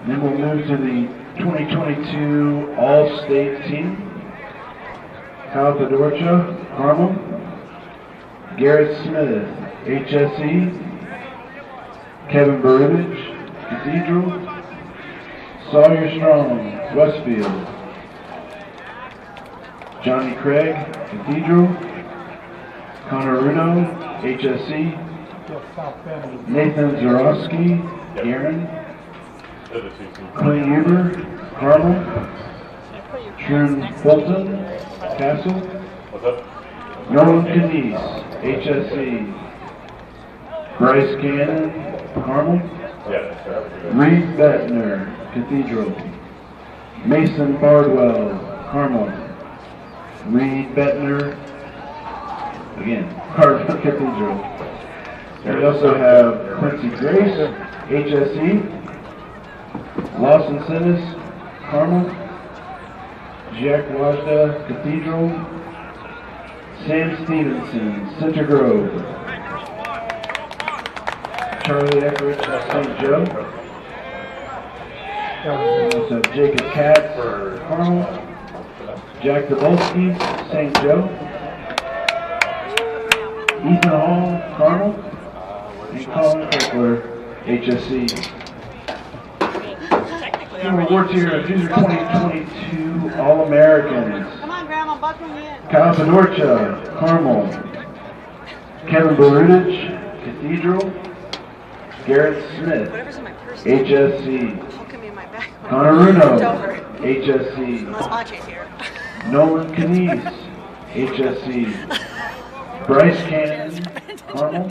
Then we'll move to the 2022 All-State team. Kyle Fedorcha, Carmel. Garrett Smith, HSE. Kevin Barutich, Cathedral. Sawyer Strong, Westfield. Johnny Craig, Cathedral. Connor Runo, HSE. Nathan Zarowski, Garin. Quinn Huber, Carmel. Trun Fulton, Castle. Nolan Canese, HSE. Bryce Cannon, Carmel. Reed Bettner, Cathedral. Mason Bardwell, Carmel. Reed Bettner, again, Carmel, Cathedral. And we also have Quincy Grace, HSE. Lawson Sennis, Carmel. Jack Wajda, Cathedral. Sam Stevenson, Center Grove. Charlie Eckridge, St. Joe. So Jacob Katz for Carmel. Jack Dabolski, St. Joe. Ethan Hall, Carmel. And Colin Kirkler, HSC. Awards here, these are 2022 All-Americans. Come on, Grandma, buckle me in. Kyle Fedorcha, Carmel. Kevin Berudich, Cathedral. Garrett Smith, HSC. Connor Runo, HSC. Nolan Knies, HSC. Bryce Cannon, Carmel.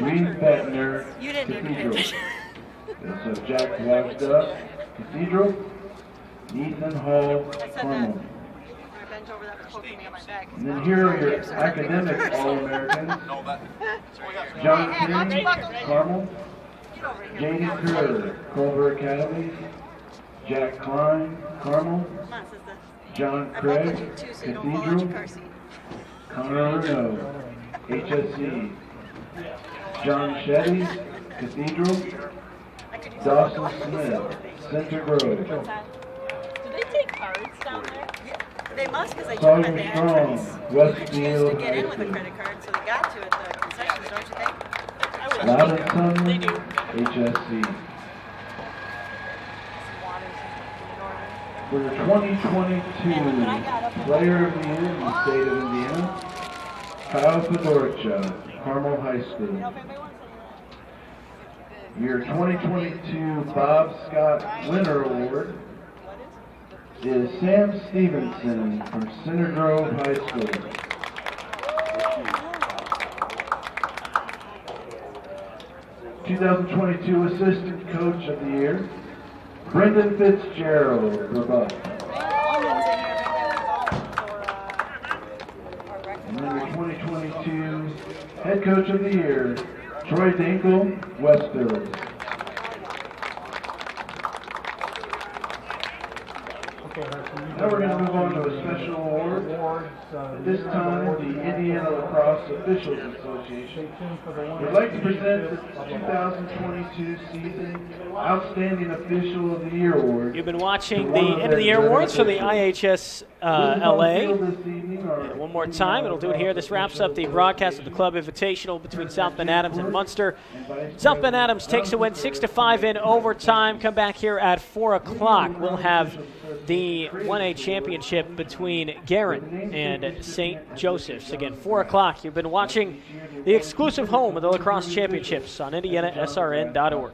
Reed Bettner, Cathedral. So Jack Wagstuff, Cathedral. Ethan Hall, Carmel. And then here are your academic All-Americans. John Kenny, Carmel. Jaden Kerr, Culver Academy. Jack Klein, Carmel. John Craig, Cathedral. Connor Runo, HSC. John Shetty, Cathedral. Dawson Smith, Center Grove. Do they take cards down there? They must, because they Sawyer told me Strong, Westfield to get in with a High credit card, so they got to at the concessions, don't you think? Loudon Sumner, HSC. For the 2022 Player of the Year in the state of Indiana, Kyle Fedorcha, Carmel High School. Your 2022 Bob Scott Winner Award is Sam Stevenson from Center Grove High School. '22 Assistant Coach of the Year, Brendan Fitzgerald for Buck. And then your 2022 Head Coach of the Year, Troy Dinkle, Westfield. Now we're going to move on to a special award. At this time, the Indiana Lacrosse Officials Association would like to present the 2022 season Outstanding Official of the Year Award. You've been watching the End of the Year Awards from the IHSLA. And one more time, it'll do it here. This wraps up the broadcast of the Club Invitational between South Bend Adams and Munster. South Bend Adams takes a win 6-5 in overtime. Come back here at 4 o'clock. We'll have the 1A championship between Guerin and St. Joseph's. Again, 4 o'clock. You've been watching the exclusive home of the lacrosse championships on IndianaSRN.org.